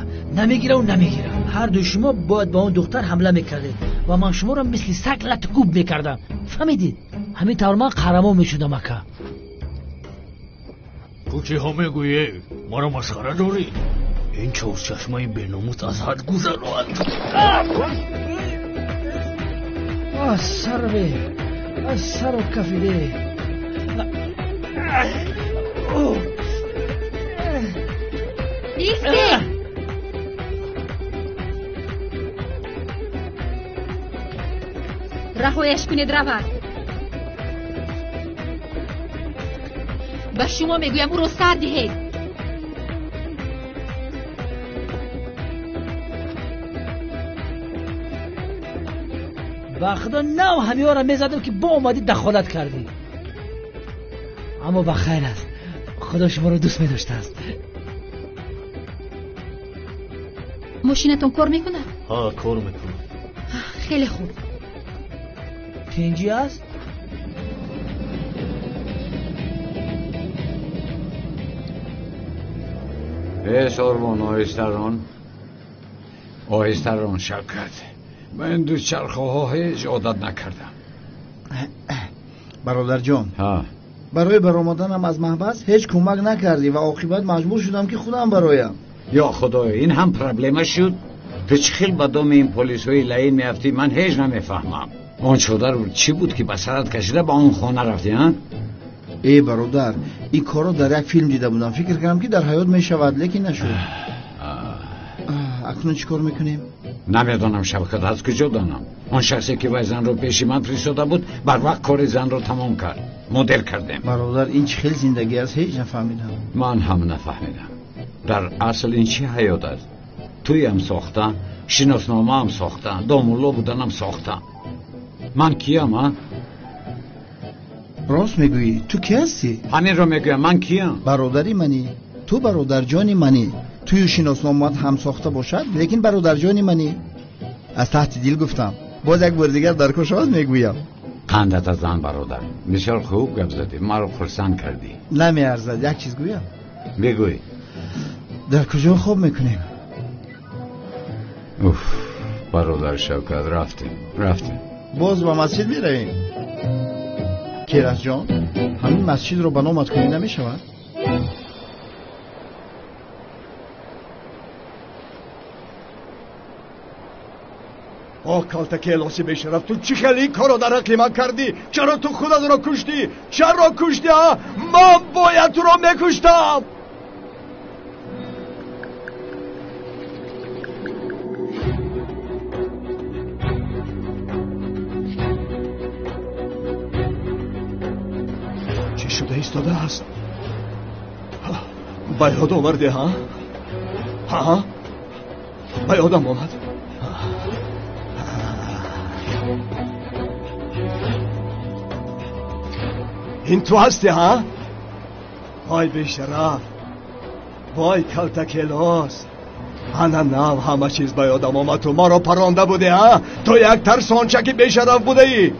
Speaker 10: هر دو شما باید با اون دختر حمله میکردید و من شما را مثل سگ لطگوب میکردم. فهمیدید؟ همین طور من قهرمان میشدم اکا.
Speaker 16: تو چی ها میگویی؟ ما را مسخره داری؟ این چهار چشمای بیناموس از حد گذران.
Speaker 10: از سر و کفیده.
Speaker 11: ایسته رهایش کنید رود. به شما میگویم او رو سر دهید.
Speaker 10: به خدا نو همه ها را میزدم که با اومدی دخالت کردی. اما بخیر است. خدا شما رو دوست می‌داشته است.
Speaker 11: ماشینتون کار میکنه؟
Speaker 16: ها کار میکنه.
Speaker 11: خیلی خوب.
Speaker 10: پینجی است؟
Speaker 3: ساربان آهستران شوکت. من دو چرخه ها هیچ عادت نکردم.
Speaker 5: برادر جان
Speaker 3: ها
Speaker 5: برای برآمدنم از محبس هیچ کمک نکردی و عاقبت مجبور شدم که خودم برایم.
Speaker 3: یا خدای این هم پرابلم شد. تو چه خیل با دام این پلیس های لعین میافتی من هیچ نمیفهمم. اون شودر چی بود که بسرت کشیده با اون خانه رفتی ها؟
Speaker 5: ای برادر این کارو در یک فیلم دیده بودم. فکر کردم که در حیات میشود لیکن نشد. اکنون چی کار میکنیم؟
Speaker 3: نمیدونم شوکت از کجا دانم. اون شخصی که وای زن رو پیشی من فرستاده بود بر وقت کار زن رو تمام کرد. مدل کردیم.
Speaker 5: برادر این چه خیل زندگی است هیچ نفهمیدم.
Speaker 3: من هم نفهمیدم. در اصل این چی حیات است؟ توی هم ساختن، شناسنامه هم ساختن، دامولا بودن هم ساختن. من کیم ها؟
Speaker 5: راست میگویی تو کی هستی؟
Speaker 3: همین رو میگویم من کیم؟
Speaker 5: برادری منی. تو برادر جانی منی. توی شناسنامه هم ساخته باشد لیکن برادر جانی منی. از تحت دل گفتم. باز یک بار دیگر در کشاز میگویم.
Speaker 3: قندت از زن برادر. بسیار خوب گپ زدی. ما رو خرسند کردی.
Speaker 5: نمیارزد یک چیز گویم.
Speaker 3: بگوی.
Speaker 5: در کجا خواب میکنیم؟
Speaker 3: برادر شوکت رفتیم.
Speaker 5: باز با مسجد میرویم. کیرش جان همین مسجد رو به نامت کنی نمیشود؟
Speaker 13: آه کالتک الهاسی بشرف تو چی خیلی این کارو در حق من کردی؟ چرا تو خودت رو کشتی؟ چرا کشتی ها؟ من باید تو رو میکشتم. چی شده ایستاده است؟ به یاد آورده ها؟ ها؟ به یادم آمد. این تو هستی ها؟ وای بیشرف، وای کلتک الاس. انا نام همه چیز به یادم آمد. تو ما را پرانده بوده ها؟ تو یک ترسانچه بیشرف بوده ای.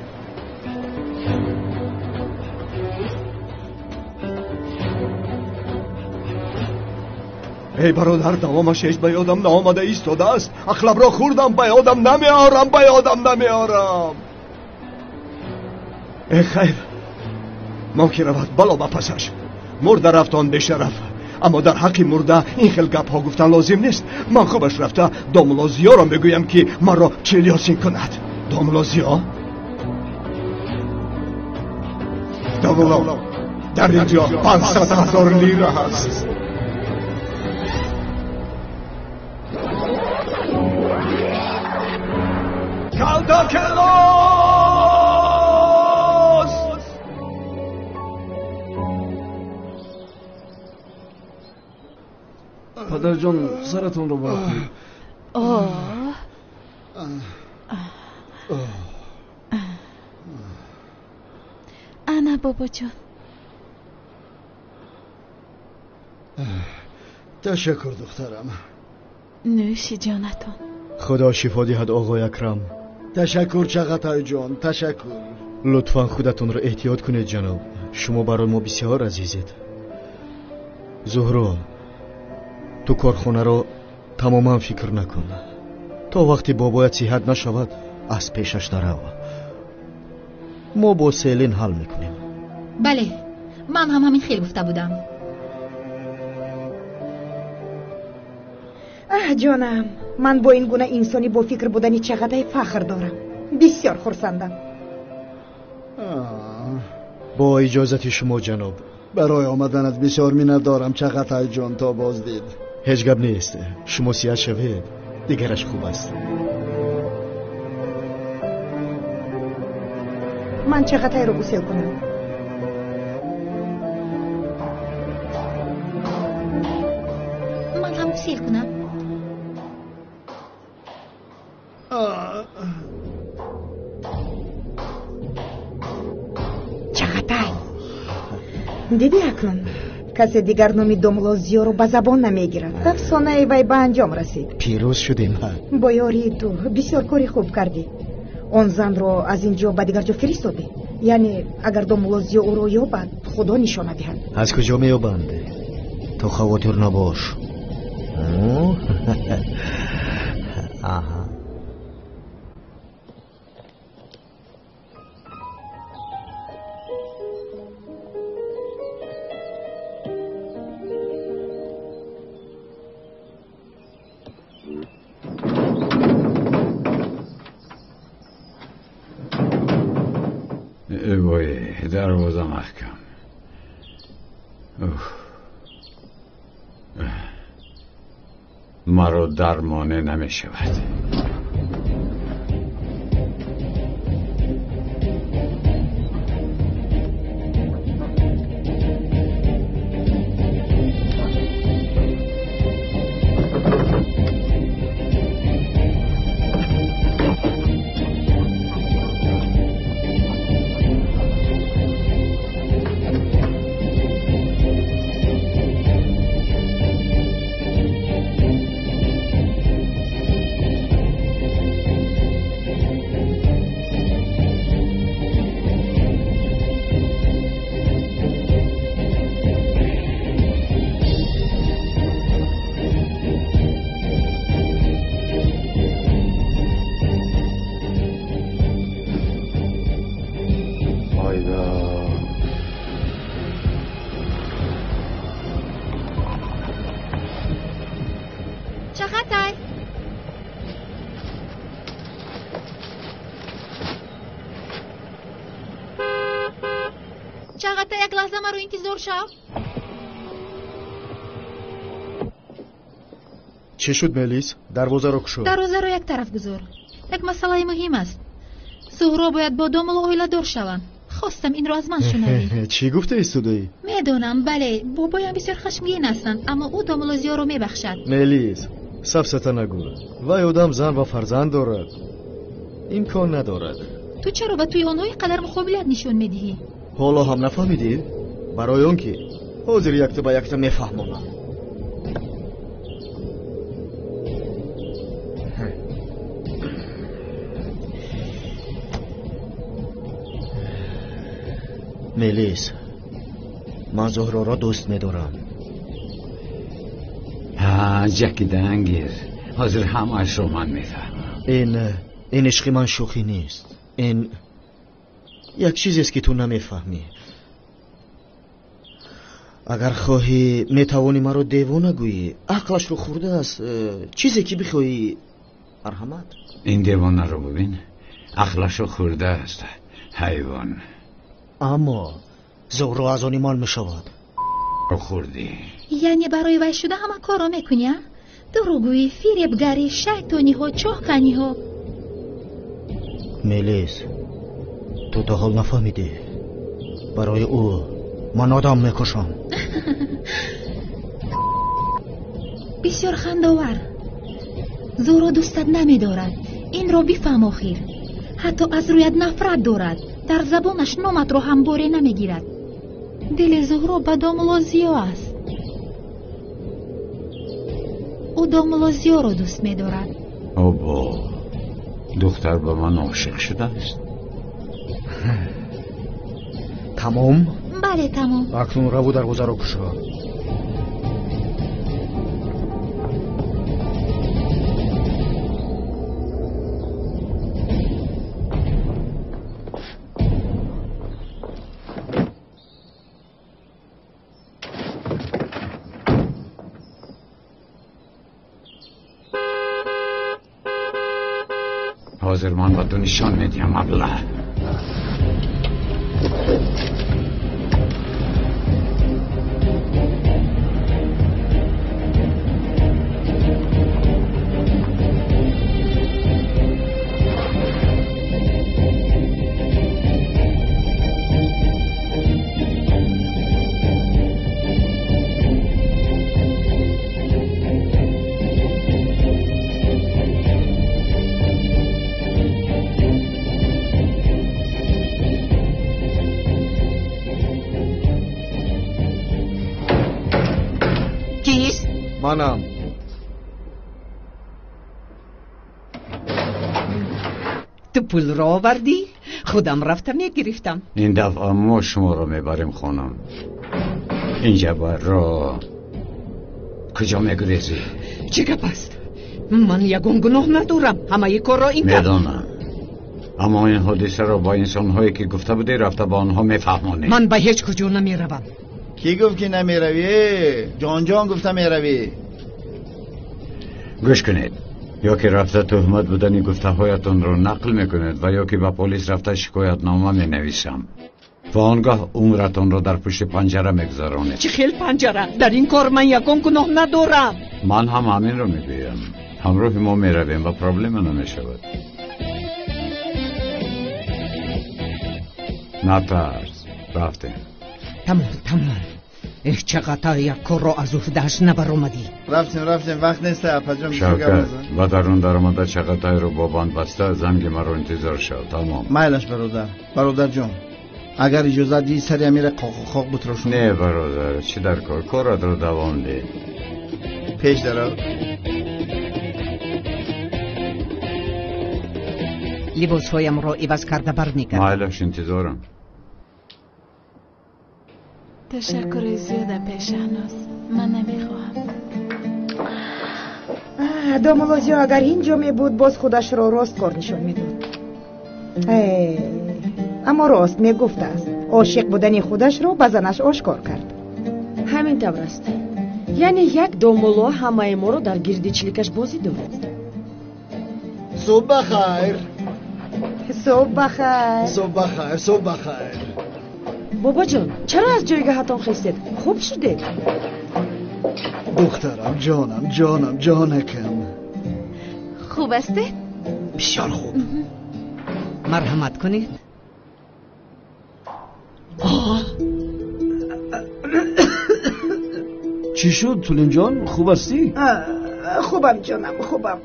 Speaker 13: ای برادر دوامش هیچ به یادم نامده ایستاده است. اخلب را خوردم به یادم نمیارم، به یادم نمیارم. ای خیر ما که رود بلا بپسش. مرده رفتان بشرف، اما در حق مرده این خیل گپ ها گفتن لازم نیست. من خوبش رفته داملازیا را بگویم که من را چلیاسین کند. داملازیا در اینجا 500,000 لیره هست.
Speaker 8: پدر جان سرتون رو برکنید.
Speaker 6: انا بابا جان.
Speaker 12: تشکر دخترم.
Speaker 6: نوش جانتون.
Speaker 12: خدا شفا دهد آقای اکرم. تشکر چغتای جان، تشکر. لطفا خودتون رو احتیاط کنید جناب، شما برای ما بسیار عزیزید. زهرا تو کارخانه رو تماما فکر نکن. تا وقتی بابایت صحت نشود از پیشش درو. ما با سیلین حل میکنیم.
Speaker 11: بله من هم همین خیلی گفته بودم.
Speaker 7: جانم، من با این گونه انسانی با فکر بودنی چقدر فخر دارم. بسیار خرسندم.
Speaker 12: با اجازت شما جناب، برای آمدنت بسیار منت دارم چقدر جان. تا باز دید هیچ گپ نیست. شما سیاه شوید دیگرش خوب است.
Speaker 7: من چقدر رو بسیار کنم.
Speaker 11: من هم بسیار کنم.
Speaker 7: چقدر دیدی اکنون کسی دیگر نامی داملازیا رو به زبان نمیگیرد. افسانه وی به انجام رسید.
Speaker 12: پیروز شدیم.
Speaker 7: با یاری تو بسیار کاری خوب کردی. آن زن رو از اینجا به دیگر جا فرستادی. یعنی اگر داملازیا او رو یابد خدا نشانه دهد.
Speaker 12: از کجا میابند؟ تو خاطر نباش. آها.
Speaker 3: وای دروازه محکم. مرا درمانه نمی شود.
Speaker 11: چقدر یک لحظه ما رو انتظار شو.
Speaker 13: چه شد ملیس؟ دروازه رو کشو.
Speaker 11: دروازه رو یک طرف گذار. یک مسئله مهم است. زهرا باید با دامل و اویلا دور شوند. خواستم این رو از من شنوی.
Speaker 13: چی گفته ایستوده‌ای؟
Speaker 11: میدونم بله بابایم بسیار خشمگین هستند اما او دامل و زیا رو میبخشد.
Speaker 13: ملیس سفسته نگو. وای آدم زن و فرزند دارد. امکان ندارد.
Speaker 11: تو چرا به توی آنها اینقدر مقابلیت نشون میدهی؟
Speaker 13: حالا هم نفهمیدی؟ برای اون که حاضر یکتا با یکتا میفهمونم. ملیس من زهرا را دوست میدارم.
Speaker 3: جکی دنگیر حاضر همش رو من میفهمم.
Speaker 13: این عشق من شوخی نیست. این یک چیزی است که تو نمیفهمی. اگر خواهی میتوانی مرا دیوانه گویی. عقلش رو خورده است. چیزی که بخواهی مرحمت.
Speaker 3: این دیوانه رو ببین عقلش رو خورده است حیوان.
Speaker 13: اما زهرا از آن مال میشود.
Speaker 3: خوردی
Speaker 11: یعنی برای وی شده همه کار رو میکنی؟ دروگویی، فریبگری، شیطانی ها، چاقنی ها.
Speaker 13: ملیس تو تا حال نفهمیدی. برای او من آدم میکشم.
Speaker 11: بسیار خنده‌آور. زهرا دوستت نمیدارد. این را بفهم آخر. حتی از رویت نفرت دارد. در زبانش نامت رو هم باره نمیگیرد. دل زهرا به دامل و زیا است. او دامل و زیا رو دوست میدارد.
Speaker 3: بابا دختر به من عاشق شده است.
Speaker 13: تمام؟
Speaker 11: بله تمام.
Speaker 13: اکنون رو دروازه رو کشا.
Speaker 3: حاضر من با تو نشان میدیم ابله.
Speaker 13: منم.
Speaker 2: تو پول را آوردی؟ خودم رفتم گرفتم.
Speaker 3: این دفعه ما شما رو میبریم خانم. اینجا بر را کجا میگریزی؟
Speaker 2: چه گپ است؟ من یگان گناه ندارم. همه کار را این
Speaker 3: میدانم اما این حادثه را با انسان‌هایی که گفته بودی رفته با آنها میفهمانی.
Speaker 2: من به هیچ کجا نمیروم.
Speaker 5: کی گفت که نمیروی؟ جان گفته میروی.
Speaker 3: گوش کنید، یا که رفته تهمت بودنی گفته هایتون رو نقل میکنید و یا که به پلیس رفته شکایت نامه مینویسم و آنگاه عمرتون رو در پشت پنجره میگذارونید.
Speaker 2: چه خیل پنجره؟ در این کار من یکم گناه ندارم.
Speaker 3: من هم همین رو میگویم. همراه ما میرویم و پرابلم نمیشود. نترس، رفتیم.
Speaker 2: تمام. چقدر یک کار را از افدهش نبر اومدی.
Speaker 5: رفتیم وقت نیست. اپجا
Speaker 3: شوکت و درون در آمده چقدر رو با بند بسته زنگ مرا انتظار شد. تمام.
Speaker 5: مایلش برادر جان اگر اجازه دی سری امیر قاق بتراشون.
Speaker 3: نه برادر چی در کارت رو دوام ده.
Speaker 5: پیش درو.
Speaker 2: لباس هایم را عوض کرده برمیگردم.
Speaker 3: مایلش انتظارم.
Speaker 6: تشکر زیاده پیشنهاد. من نمیخواهم.
Speaker 7: دامولوزیو اگر اینجا می بود باز خودش را راست کار نشون میداد. اما راست می گفته است. عاشق بودن خودش را به زنش آشکار کرد.
Speaker 4: همین طور است. یعنی یک دامولو همه ما رو در گردیچلیکش بازی دارد.
Speaker 5: صبح بخیر.
Speaker 4: بابا جان چرا از جایگاهتان خیستید؟ خوب شدید؟
Speaker 12: دخترم جانم جانکم
Speaker 6: خوب استید؟
Speaker 12: بسیار خوب.
Speaker 2: مرحمت کنید.
Speaker 8: چی شد تولین جان؟ خوب هستی؟
Speaker 7: خوبم جانم خوبم.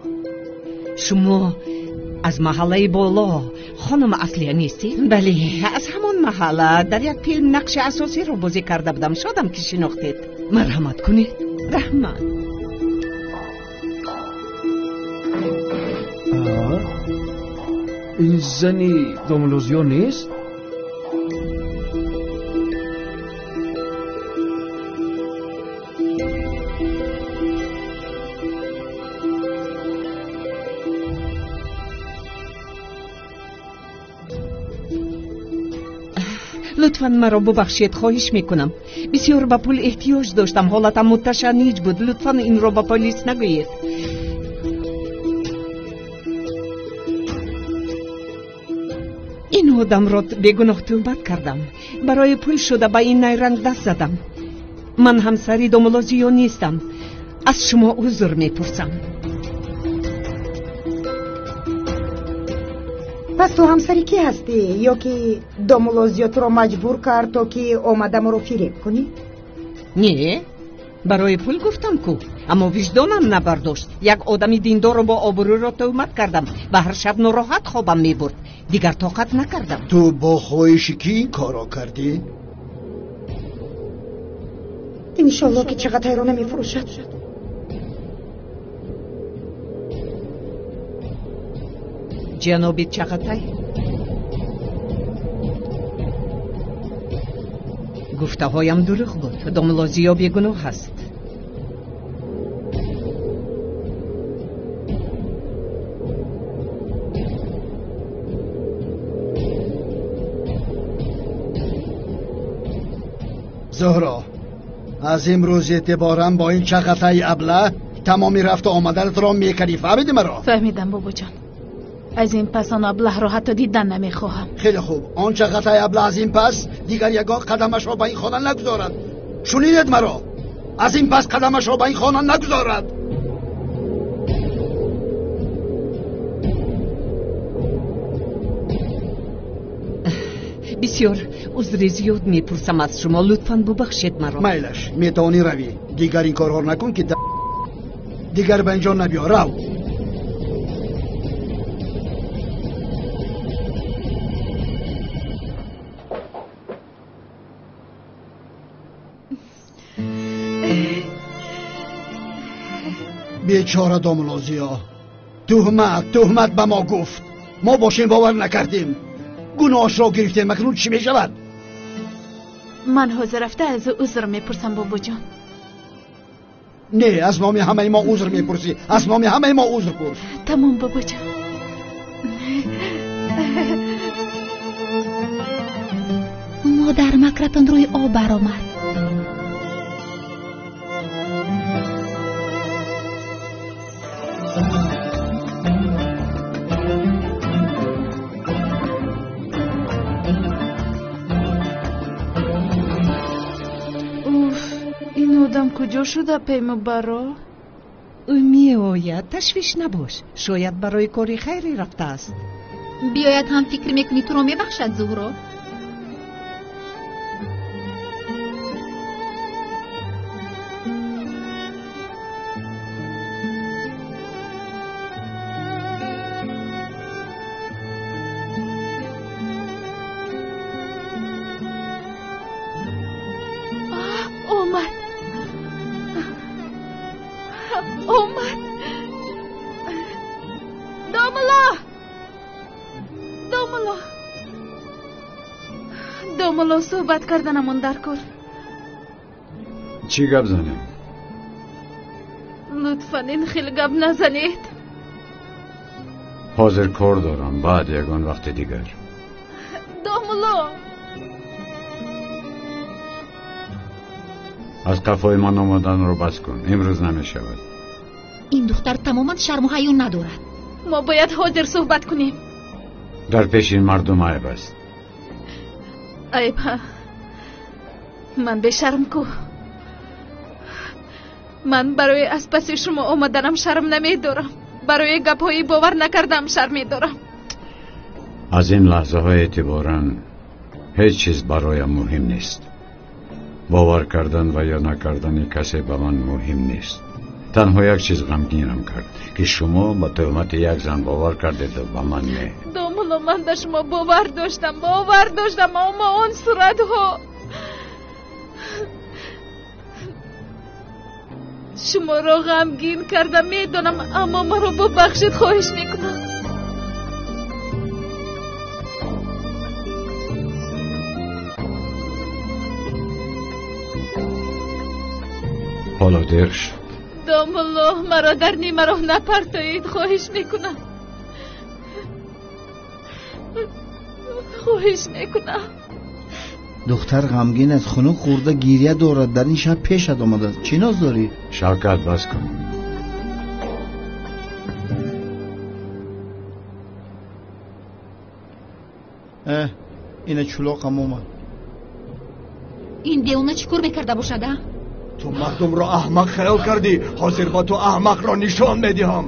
Speaker 2: شما از محله بالا خانم اصلیه نیستی؟ بله از همون محله در یک فیلم نقش اساسی رو بازی کرده بودم. شادم که شناختید. مرحمت کنید. رحمت.
Speaker 8: این زنی دوملوزیو نیست؟
Speaker 2: لطفاً مرا ببخشید خواهش میکنم. بسیار به پول احتیاج داشتم. حالتم متشنج بود. لطفاً این را به پلیس نگویید. این آدم را بیگناه تهمت کردم. برای پول شده به این نیرنگ دست زدم. من همسری دوملوزیو نیستم. از شما عذر میپرسم.
Speaker 7: پس تو همسری کی هستی؟ یا که دوملوزیو تو را مجبور کرد تا که آمده ما رو فریب کنی؟
Speaker 2: نه برای پول گفتم کو، اما وجدانم نبرداشت. یک آدمی دیندار رو با آبرو را تهمت کردم و هر شب ناراحت خوابم میبرد. دیگر طاقت نکردم.
Speaker 12: تو با خواهش کی این کارا کردی؟
Speaker 7: انشالله که چقدر رو نمیفروشد.
Speaker 2: جنابی چغتای گفته هایم دروغ بود. دوملوزیو بیگناه هست.
Speaker 12: زهرا از امروز اعتبارم با این چغتای ابله تمامی رفت و آمدنت را میکنی. فهمیدی مرا؟
Speaker 6: فهمیدم بابا جان. از این پس آن ابله را حتی دیدن نمیخواهم.
Speaker 12: خیلی خوب. آن چغتای ابله از این پس دیگر یگان قدمش را به این خانه نگذارد. شنیدید مرا؟ از این پس قدمش را به این خانه نگذارد.
Speaker 2: بسیار عذر زیاد میپرسم از شما. لطفاً ببخشید مرا.
Speaker 12: میلش میتونی روی. دیگر این کارها نکن که دیگر به اینجا نبیا. رو. بیچاره دوملوزیا تهمت به ما گفت. ما باشیم باور نکردیم. گناهش را گرفتیم. مکنون چی می شود؟
Speaker 6: من حاضر رفته از عذر میپرسم بابا جان.
Speaker 12: نه از ما همه ما عذر میپرسی. از ما همه ما عذر پرس.
Speaker 6: تمام بابا جان.
Speaker 11: مادر مکرتان روی آب برآمد.
Speaker 6: کجا شده پیمو برا؟
Speaker 2: او می آید. تشویش نباش. شاید برای کاری خیری رفته است.
Speaker 11: بیاید هم فکر میکنی تو رو میبخشد زهرا؟
Speaker 6: دوملو صحبت کردنمون در کار.
Speaker 3: چی گپ زنیم؟
Speaker 6: لطفاً این خیلی گپ نزنید.
Speaker 3: حاضر کار دارم. بعد یگان وقت دیگر.
Speaker 6: دوملو
Speaker 3: از قفای من آمدن رو بس کن. امروز نمی شود.
Speaker 11: این دختر تماما شرم و حیا ندارد.
Speaker 6: ما باید حاضر صحبت کنیم.
Speaker 3: در پیش این مردم عیب است.
Speaker 6: عیب من بشرم کو. من برای از پس شما آمدنم شرم نمیدارم. برای گپ‌های باور نکردم شرم میدارم.
Speaker 3: از این لحظه های اعتباراً هیچ چیز برایم مهم نیست. باور کردن و یا نکردن کسی به من مهم نیست. تنها یک چیز غمگینم کرد که شما با تهمت یک زن باور کردید و به من نه.
Speaker 6: داملا من به شما باور داشتم اما اون صورت ها شما را غمگین کردم میدونم، اما مرا ببخشید خواهش میکنم.
Speaker 3: حالا دیر شد.
Speaker 6: دام الله مرا در نیمه راه نپرتایید خواهش میکنم. خواهش میکنم.
Speaker 5: دختر غمگین از خنک خورده گریه دارد. در این شب پیشت آمده. چی ناز داری؟
Speaker 3: شوکت بس کن.
Speaker 5: اینه چلاقم اومد.
Speaker 11: این دیونه چیکار میکرده باشده؟
Speaker 13: تو مردم را احمق خیال کردی. حاضر با تو احمق را نشان میدهم.